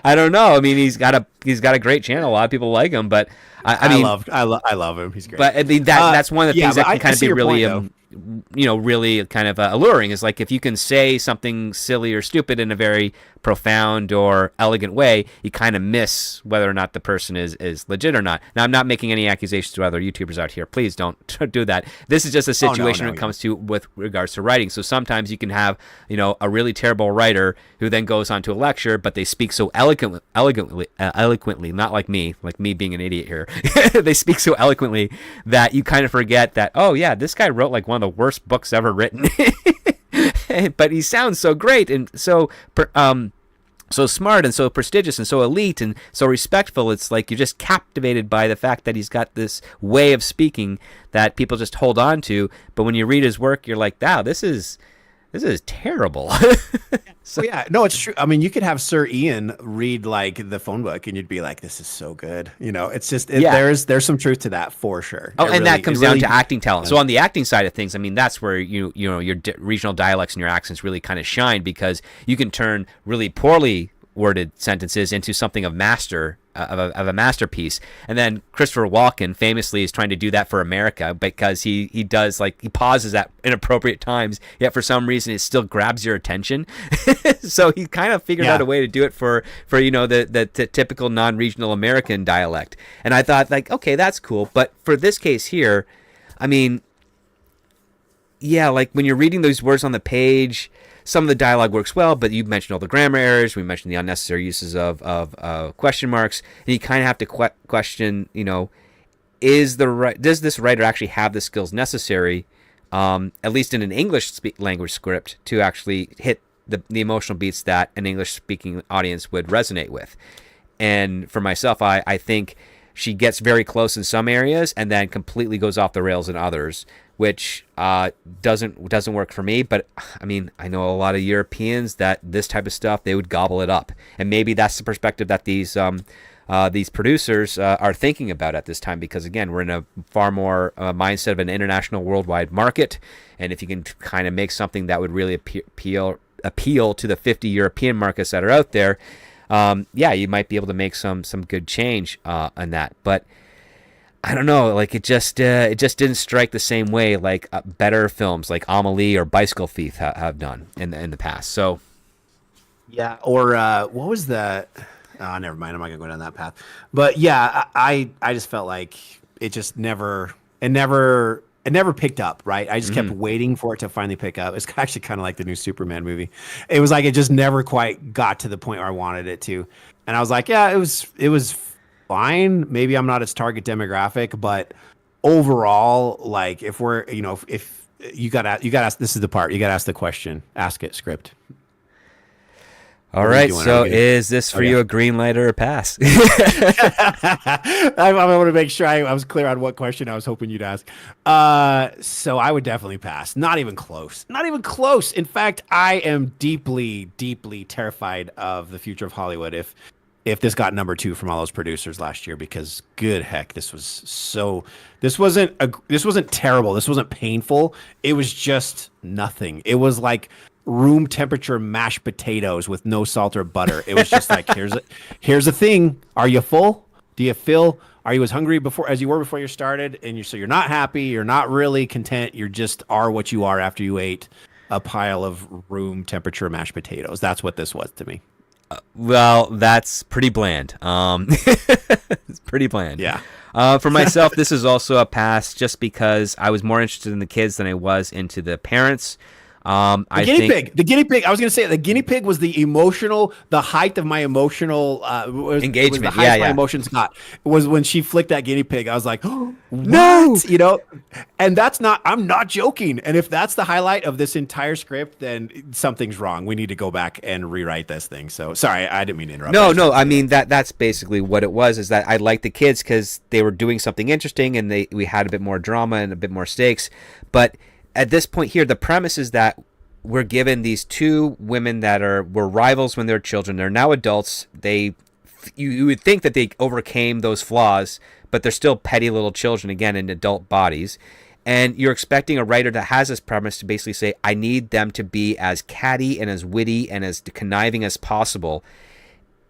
I don't know. I mean, he's got a great channel. A lot of people like him, but I love him. He's great. But I mean that's one of the things that can kind of be really point, really kind of alluring is like if you can say something silly or stupid in a very profound or elegant way, you kind of miss whether or not the person is legit or not. Now, I'm not making any accusations to other YouTubers out here. Please don't do that. This is just a situation when it comes to with regards to writing. So sometimes you can have a really terrible writer who then goes on to a lecture, but they speak so eloquently, not like me being an idiot here. They speak so eloquently that you kind of forget that, oh yeah, this guy wrote like one of the worst books ever written. But he sounds so great and so so smart and so prestigious and so elite and so respectful. It's like you're just captivated by the fact that he's got this way of speaking that people just hold on to. But when you read his work, you're like, wow, this is terrible. So yeah, no, it's true. I mean, you could have Sir Ian read like the phone book, and you'd be like, "This is so good." It's just there's some truth to that for sure. Oh, and that comes down to acting talent. So on the acting side of things, I mean, that's where your regional dialects and your accents really kind of shine because you can turn really poorly worded sentences into something of a masterpiece. And then Christopher Walken famously is trying to do that for America because he does he pauses at inappropriate times, yet for some reason it still grabs your attention. So he kind of figured out a way to do it for the typical non-regional American dialect. And I thought okay, that's cool. But for this case here, I mean, yeah, like when you're reading those words on the page, some of the dialogue works well, but you mentioned all the grammar errors. We mentioned the unnecessary uses of question marks. And you kind of have to question, does this writer actually have the skills necessary, at least in an English language script, to actually hit the emotional beats that an English-speaking audience would resonate with? And for myself, I think she gets very close in some areas and then completely goes off the rails in others, which doesn't work for me. But I mean, I know a lot of Europeans that this type of stuff, they would gobble it up, and maybe that's the perspective that these producers are thinking about at this time, because again, we're in a far more mindset of an international, worldwide market, and if you can kind of make something that would really appeal to the 50 European markets that are out there, you might be able to make some good change on that. But I don't know, it just didn't strike the same way like better films like Amelie or Bicycle Thief have done in the past. So yeah, or what was that? Oh, never mind. I'm not gonna go down that path. But yeah, I just felt like it just never picked up. Right? I just kept waiting for it to finally pick up. It's actually kind of like the new Superman movie. It was like it just never quite got to the point where I wanted it to, and I was like, yeah, it was fine. Maybe I'm not its target demographic, but overall, like if we're, if you gotta ask, this is the part you gotta ask the question, ask it script. All right. So is this for you a green light or a pass? I want to make sure I was clear on what question I was hoping you'd ask. So I would definitely pass. Not even close. Not even close. In fact, I am deeply, deeply terrified of the future of Hollywood if this got number 2 from all those producers last year, because good heck, this wasn't terrible. This wasn't painful. It was just nothing. It was like room temperature mashed potatoes with no salt or butter. It was just like, here's a thing. Are you full? Do you feel, are you as hungry as you were before you started? And so you're not happy. You're not really content. You just are what you are after you ate. a pile of room temperature mashed potatoes. That's what this was to me. Well, that's pretty bland. It's pretty bland. Yeah. For myself, this is also a pass just because I was more interested in the kids than I was into the parents. The guinea pig. I was going to say the guinea pig was the height of my emotional engagement. The height my emotions got was when she flicked that guinea pig. I was like, oh, no, and I'm not joking. And if that's the highlight of this entire script, then something's wrong. We need to go back and rewrite this thing. So sorry, I didn't mean to interrupt. No. I mean that's basically what it was. Is that I liked the kids because they were doing something interesting and we had a bit more drama and a bit more stakes, but at this point here, the premise is that we're given these two women that were rivals when they were children. They're now adults. You would think that they overcame those flaws, but they're still petty little children, again, in adult bodies. And you're expecting a writer that has this premise to basically say, I need them to be as catty and as witty and as conniving as possible.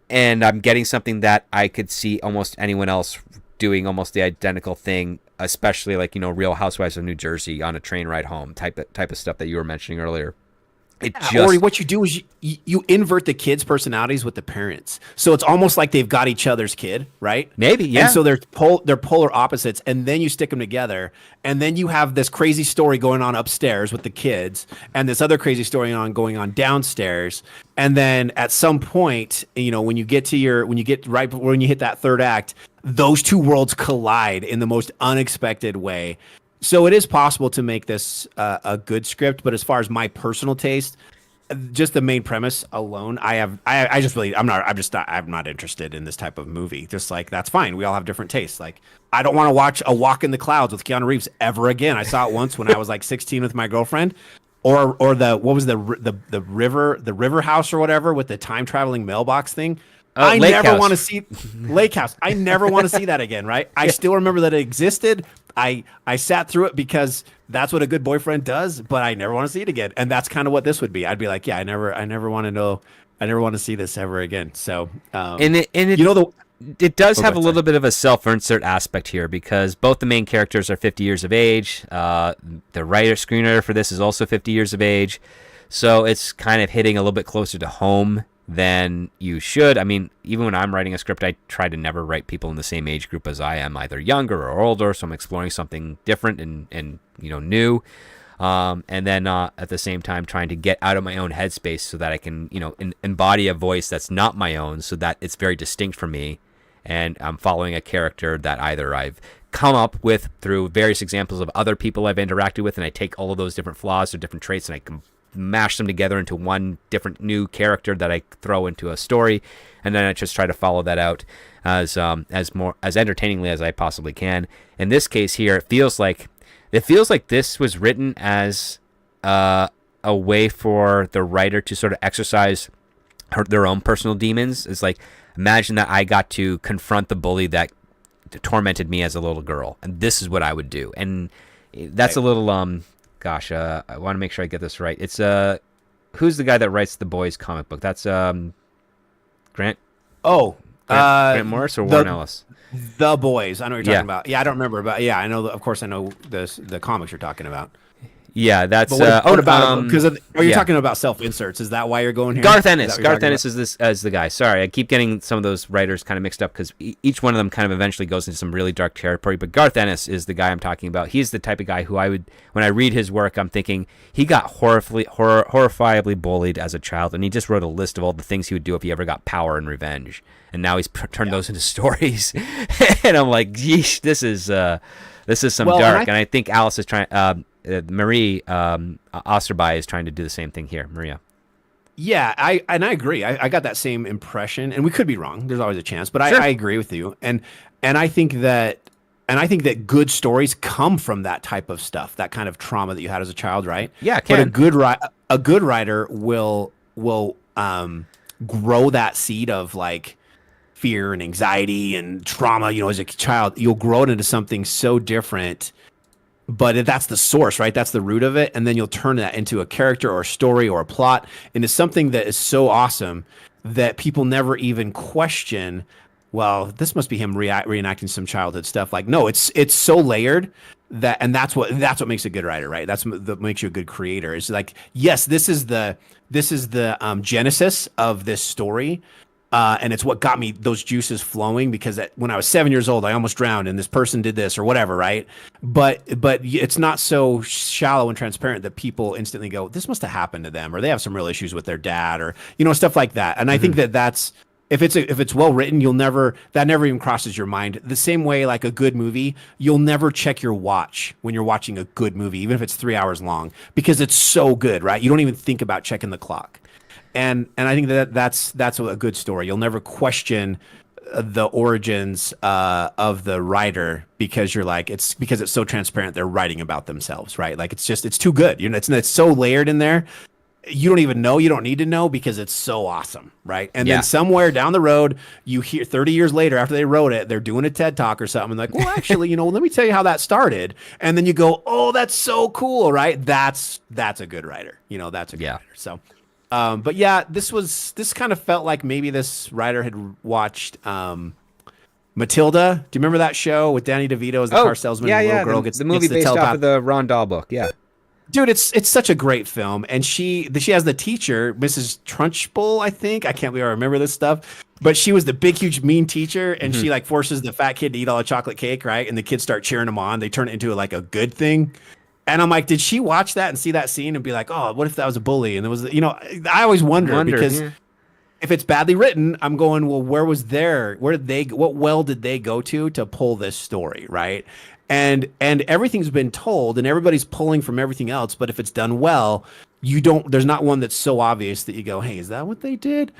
And I'm getting something that I could see almost anyone else doing almost the identical thing, especially like, Real Housewives of New Jersey on a train ride home type of stuff that you were mentioning earlier. Or what you do is you invert the kids' personalities with the parents, so it's almost like they've got each other's kid, right? Maybe, yeah. And so they're polar opposites, and then you stick them together, and then you have this crazy story going on upstairs with the kids, and this other crazy story going on downstairs, and then at some point, when you hit that third act, those two worlds collide in the most unexpected way. So it is possible to make this a good script, but as far as my personal taste, just the main premise alone, I'm not interested in this type of movie. Just like, that's fine. We all have different tastes. Like, I don't want to watch A Walk in the Clouds with Keanu Reeves ever again. I saw it once when I was like 16 with my girlfriend, or the river house or whatever with the time traveling mailbox thing. I never want to see Lake House. I never want to see that again, right? I still remember that it existed. I sat through it because that's what a good boyfriend does, but I never want to see it again. And that's kind of what this would be. I'd be like, yeah, I never want to know. I never want to see this ever again. So, it does have a little bit of a self-insert aspect here because both the main characters are 50 years of age. The screenwriter for this is also 50 years of age. So it's kind of hitting a little bit closer to home than you should. I mean, even when I'm writing a script, I try to never write people in the same age group as I am, either younger or older. So I'm exploring something different and new. And then at the same time trying to get out of my own headspace so that I can, embody a voice that's not my own so that it's very distinct from me. And I'm following a character that either I've come up with through various examples of other people I've interacted with, and I take all of those different flaws or different traits and I can mash them together into one different new character that I throw into a story, and then I just try to follow that out as entertainingly as I possibly can. In this case here, it feels like this was written as a way for the writer to sort of exercise their own personal demons. It's like, imagine that I got to confront the bully that tormented me as a little girl, and this is what I would do. And that's a little Gosh, I want to make sure I get this right. It's who's the guy that writes the Boys comic book? That's Grant. Grant Morris or Warren Ellis? The Boys. I know what you're talking about. Yeah, I don't remember, but yeah, I know. Of course, I know the comics you're talking about. Yeah, that's. What about? Because are you talking about self-inserts? Is that why you're going here? Garth Ennis. Garth Ennis is this as the guy. Sorry, I keep getting some of those writers kind of mixed up because each one of them kind of eventually goes into some really dark territory. But Garth Ennis is the guy I'm talking about. He's the type of guy who when I read his work, I'm thinking he got horrifiably bullied as a child, and he just wrote a list of all the things he would do if he ever got power and revenge. And now he's turned those into stories, and I'm like, yeesh, this is some dark. And I think Alice is trying. Marie Østerbye is trying to do the same thing here. Maria. Yeah, I agree. I got that same impression, and we could be wrong. There's always a chance, but sure. I agree with you. And I think that good stories come from that type of stuff, that kind of trauma that you had as a child, right? Yeah, but a good writer will grow that seed of like fear and anxiety and trauma. As a child, you'll grow it into something so different. But that's the source, right? That's the root of it. And then you'll turn that into a character or a story or a plot into something that is so awesome that people never even question well, this must be him reenacting some childhood stuff. Like, no, it's so layered that, and that's what makes a good writer, right? That's what makes you a good creator. It's like, yes, this is the genesis of this story. And it's what got me those juices flowing, because when I was 7 years old, I almost drowned and this person did this or whatever, right? But it's not so shallow and transparent that people instantly go, this must have happened to them, or they have some real issues with their dad, or, stuff like that. And I think that's, if it's well written, that never even crosses your mind. The same way, like a good movie, you'll never check your watch when you're watching a good movie, even if it's 3 hours long, because it's so good, right? You don't even think about checking the clock. And I think that's a good story. You'll never question the origins of the writer, because you're like, it's because it's so transparent. They're writing about themselves, right? Like, it's too good. It's so layered in there. You don't even know. You don't need to know, because it's so awesome, right? And then somewhere down the road, you hear 30 years later, after they wrote it, they're doing a TED Talk or something, and like, well, actually, let me tell you how that started. And then you go, oh, that's so cool, right? That's a good writer. That's a good writer. So. But yeah, this kind of felt like maybe this writer had watched Matilda. Do you remember that show with Danny DeVito as the car salesman? Yeah, and the yeah. little girl gets the movie based off of the Ron Dahl book. Yeah, dude, it's such a great film. And she has the teacher, Mrs. Trunchbull, I think. I can't believe I remember this stuff. But she was the big, huge, mean teacher, and she like forces the fat kid to eat all the chocolate cake, right? And the kids start cheering him on. They turn it into like a good thing. And I'm like, did she watch that and see that scene and be like, oh, what if that was a bully? And it was, I always wonder because if it's badly written, I'm going, well, what well did they go to pull this story, right? And everything's been told, and everybody's pulling from everything else. But if it's done well, there's not one that's so obvious that you go, hey, is that what they did?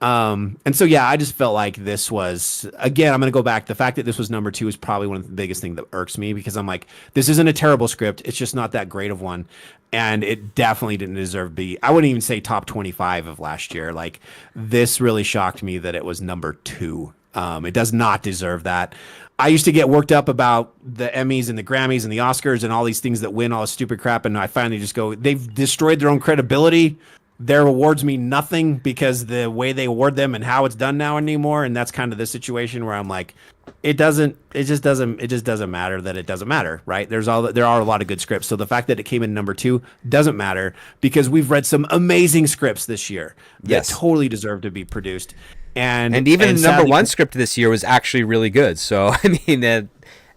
And so, yeah, I just felt like this was, again, I'm going to go back. The fact that this was number 2 is probably one of the biggest things that irks me, because I'm like, this isn't a terrible script. It's just not that great of one. And it definitely didn't deserve to be, I wouldn't even say top 25 of last year. Like, this really shocked me that it was number 2. It does not deserve that. I used to get worked up about the Emmys and the Grammys and the Oscars and all these things that win all this stupid crap. And I finally just go, they've destroyed their own credibility. Their awards mean nothing because the way they award them and how it's done now anymore. And that's kind of the situation where I'm like, it just doesn't matter that it doesn't matter, right? There are a lot of good scripts. So the fact that it came in number 2 doesn't matter, because we've read some amazing scripts this year that totally deserve to be produced. And even the number 1 script this year was actually really good. So, I mean, again,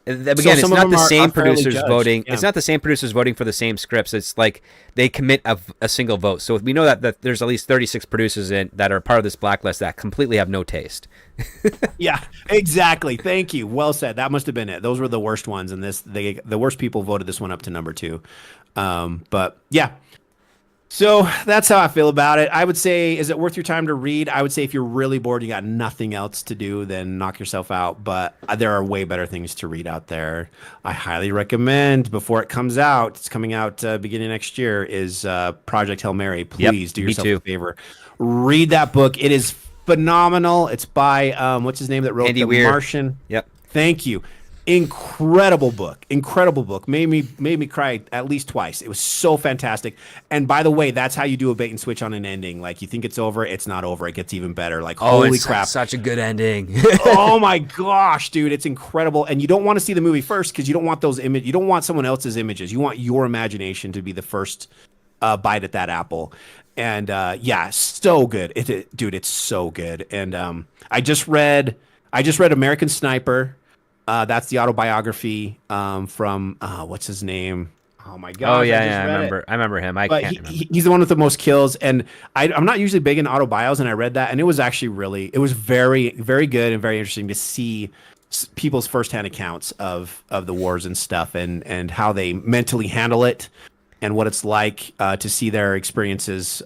it's not the same producers voting. Yeah. It's not the same producers voting for the same scripts. It's like they commit a single vote. So we know that there's at least 36 producers that are part of this blacklist that completely have no taste. Yeah, exactly. Thank you. Well said. That must have been it. Those were the worst ones, and the worst people voted this one up to number 2. But yeah. So that's how I feel about it. I would say, is it worth your time to read? I would say if you're really bored, you got nothing else to do, then knock yourself out. But there are way better things to read out there. I highly recommend, before it comes out, it's coming out beginning next year, is Project Hail Mary. Please do yourself a favor. Read that book. It is phenomenal. It's by, what's his name that wrote Andy The Weir. Martian? Yep. Thank you. Incredible book. Made me cry at least twice. It was so fantastic. And by the way, that's how you do a bait and switch on an ending. Like, you think it's over, it's not over. It gets even better. Like, holy crap, such a good ending. Oh my gosh, dude, it's incredible. And you don't want to see the movie first, because you don't want those images. You don't want someone else's images. You want your imagination to be the first bite at that apple. And yeah, so good. Dude, it's so good. And I just read American Sniper. That's the autobiography from what's his name? Oh my god! Oh yeah, I remember him. He's the one with the most kills, and I'm not usually big in autobios, and I read that, and it was actually very, very good and very interesting to see people's firsthand accounts of the wars and stuff, and how they mentally handle it, and what it's like to see their experiences,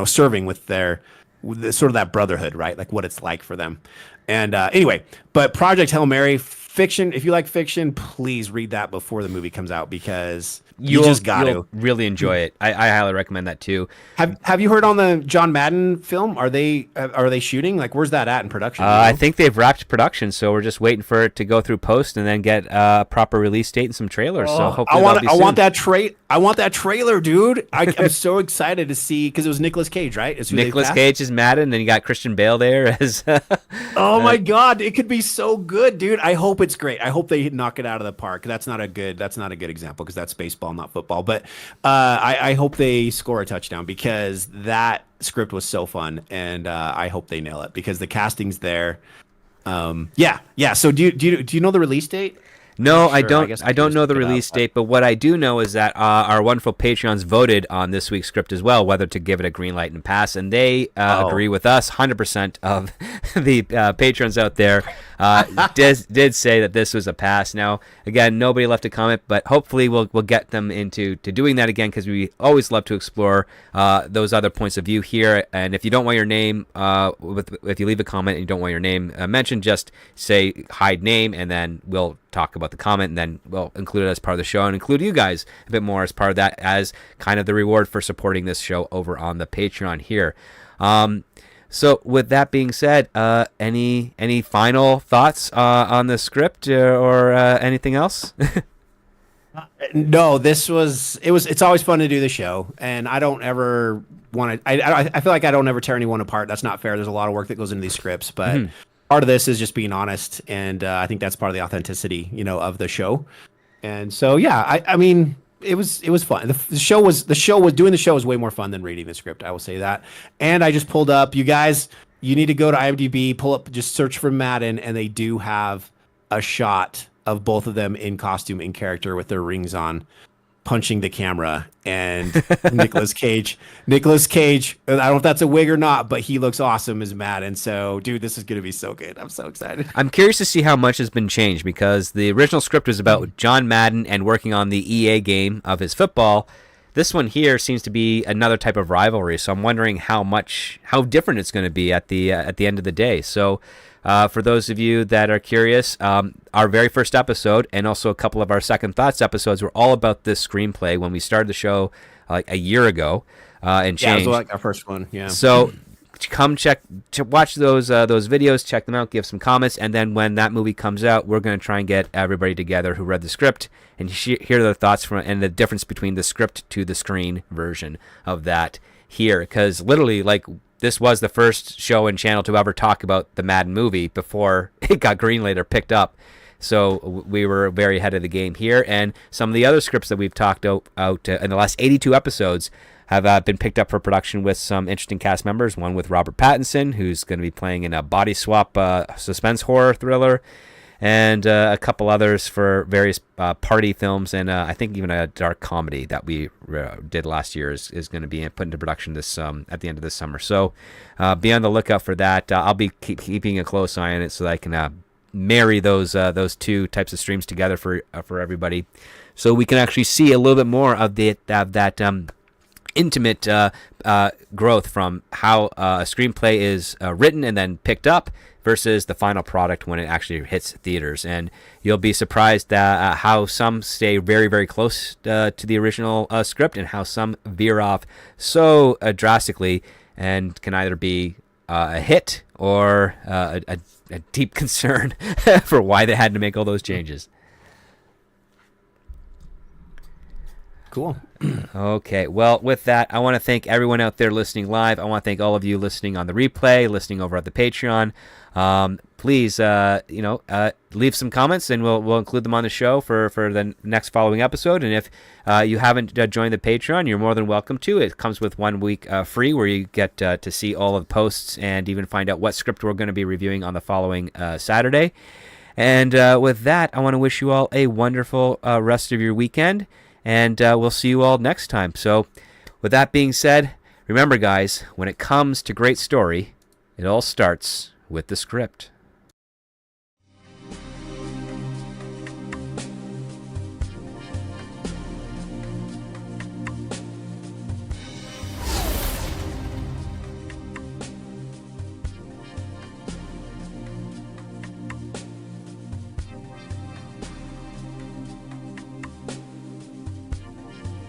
serving with sort of that brotherhood, right? Like what it's like for them. And anyway, but Project Hail Mary, fiction, if you like fiction, please read that before the movie comes out because You'll you'll really enjoy it. I highly recommend that too. Have you heard on the John Madden film? Are they shooting? Like, where's that at in production? I think they've wrapped production, so we're just waiting for it to go through post and then get a proper release date and some trailers. So hopefully I want that trailer, dude. I'm so excited to see because it was Nicolas Cage, right? Nicolas Cage is Madden, and then you got Christian Bale there as. Oh my God, it could be so good, dude. I hope it's great. I hope they knock it out of the park. That's not a good example because that's baseball, not football. But I hope they score a touchdown because that script was so fun, and I hope they nail it because the casting's there. Yeah. So do you know the release date? No, Sure, I don't know the release date, but what I do know is that our wonderful Patreons voted on this week's script as well, whether to give it a green light and pass, and they agree with us. 100% of the patrons out there did say that this was a pass. Now, again, nobody left a comment, but hopefully we'll get them into doing that again because we always love to explore those other points of view here. And if you don't want your name, if you leave a comment and you don't want your name mentioned, just say hide name, and then we'll talk about the comment, and then we'll include it as part of the show and include you guys a bit more as part of that as kind of the reward for supporting this show over on the Patreon here. So with that being said, any final thoughts on the script or anything else? No, it's always fun to do the show, and I don't ever want to. I feel like I don't ever tear anyone apart. That's not fair. There's a lot of work that goes into these scripts, but part of this is just being honest, and I think that's part of the authenticity, of the show. And so, yeah, I mean, it was fun. The show was way more fun than reading the script. I will say that. And I just pulled up. You guys, you need to go to IMDb, pull up, just search for Madden, and they do have a shot of both of them in costume, in character, with their rings on, punching the camera, and Nicolas Cage, I don't know if that's a wig or not, but he looks awesome as Madden. So, dude, this is going to be so good. I'm so excited. I'm curious to see how much has been changed because the original script was about John Madden and working on the EA game of his football. This one here seems to be another type of rivalry. So I'm wondering how different it's going to be at the end of the day. So, for those of you that are curious, our very first episode and also a couple of our Second Thoughts episodes were all about this screenplay when we started the show like a year ago and changed. Yeah, it was like our first one. Yeah. So come watch those videos, check them out, give some comments, and then when that movie comes out, we're going to try and get everybody together who read the script and hear their thoughts and the difference between the script to the screen version of that here, because literally, like, this was the first show and channel to ever talk about the Madden movie before it got greenlit or picked up. So we were very ahead of the game here. And some of the other scripts that we've talked out in the last 82 episodes have been picked up for production with some interesting cast members. One with Robert Pattinson, who's going to be playing in a body swap suspense horror thriller, and a couple others for various party films, and I think even a dark comedy that we did last year is going to be put into production this at the end of this summer. So be on the lookout for that. I'll be keeping a close eye on it so that I can marry those two types of streams together for everybody, so we can actually see a little bit more of that intimate growth from how a screenplay is written and then picked up versus the final product when it actually hits theaters. And you'll be surprised how some stay very, very close to the original script and how some veer off so drastically and can either be a hit or a deep concern for why they had to make all those changes. Cool. Okay, well, with that, I want to thank everyone out there listening live. I want to thank all of you listening on the replay, listening over at the Patreon. Please, leave some comments, and we'll include them on the show for the next following episode. And if you haven't joined the Patreon, you're more than welcome to. It comes with 1 week free, where you get to see all of the posts and even find out what script we're going to be reviewing on the following Saturday. And with that, I want to wish you all a wonderful rest of your weekend. And we'll see you all next time. So with that being said, remember, guys, when it comes to great story, it all starts with the script.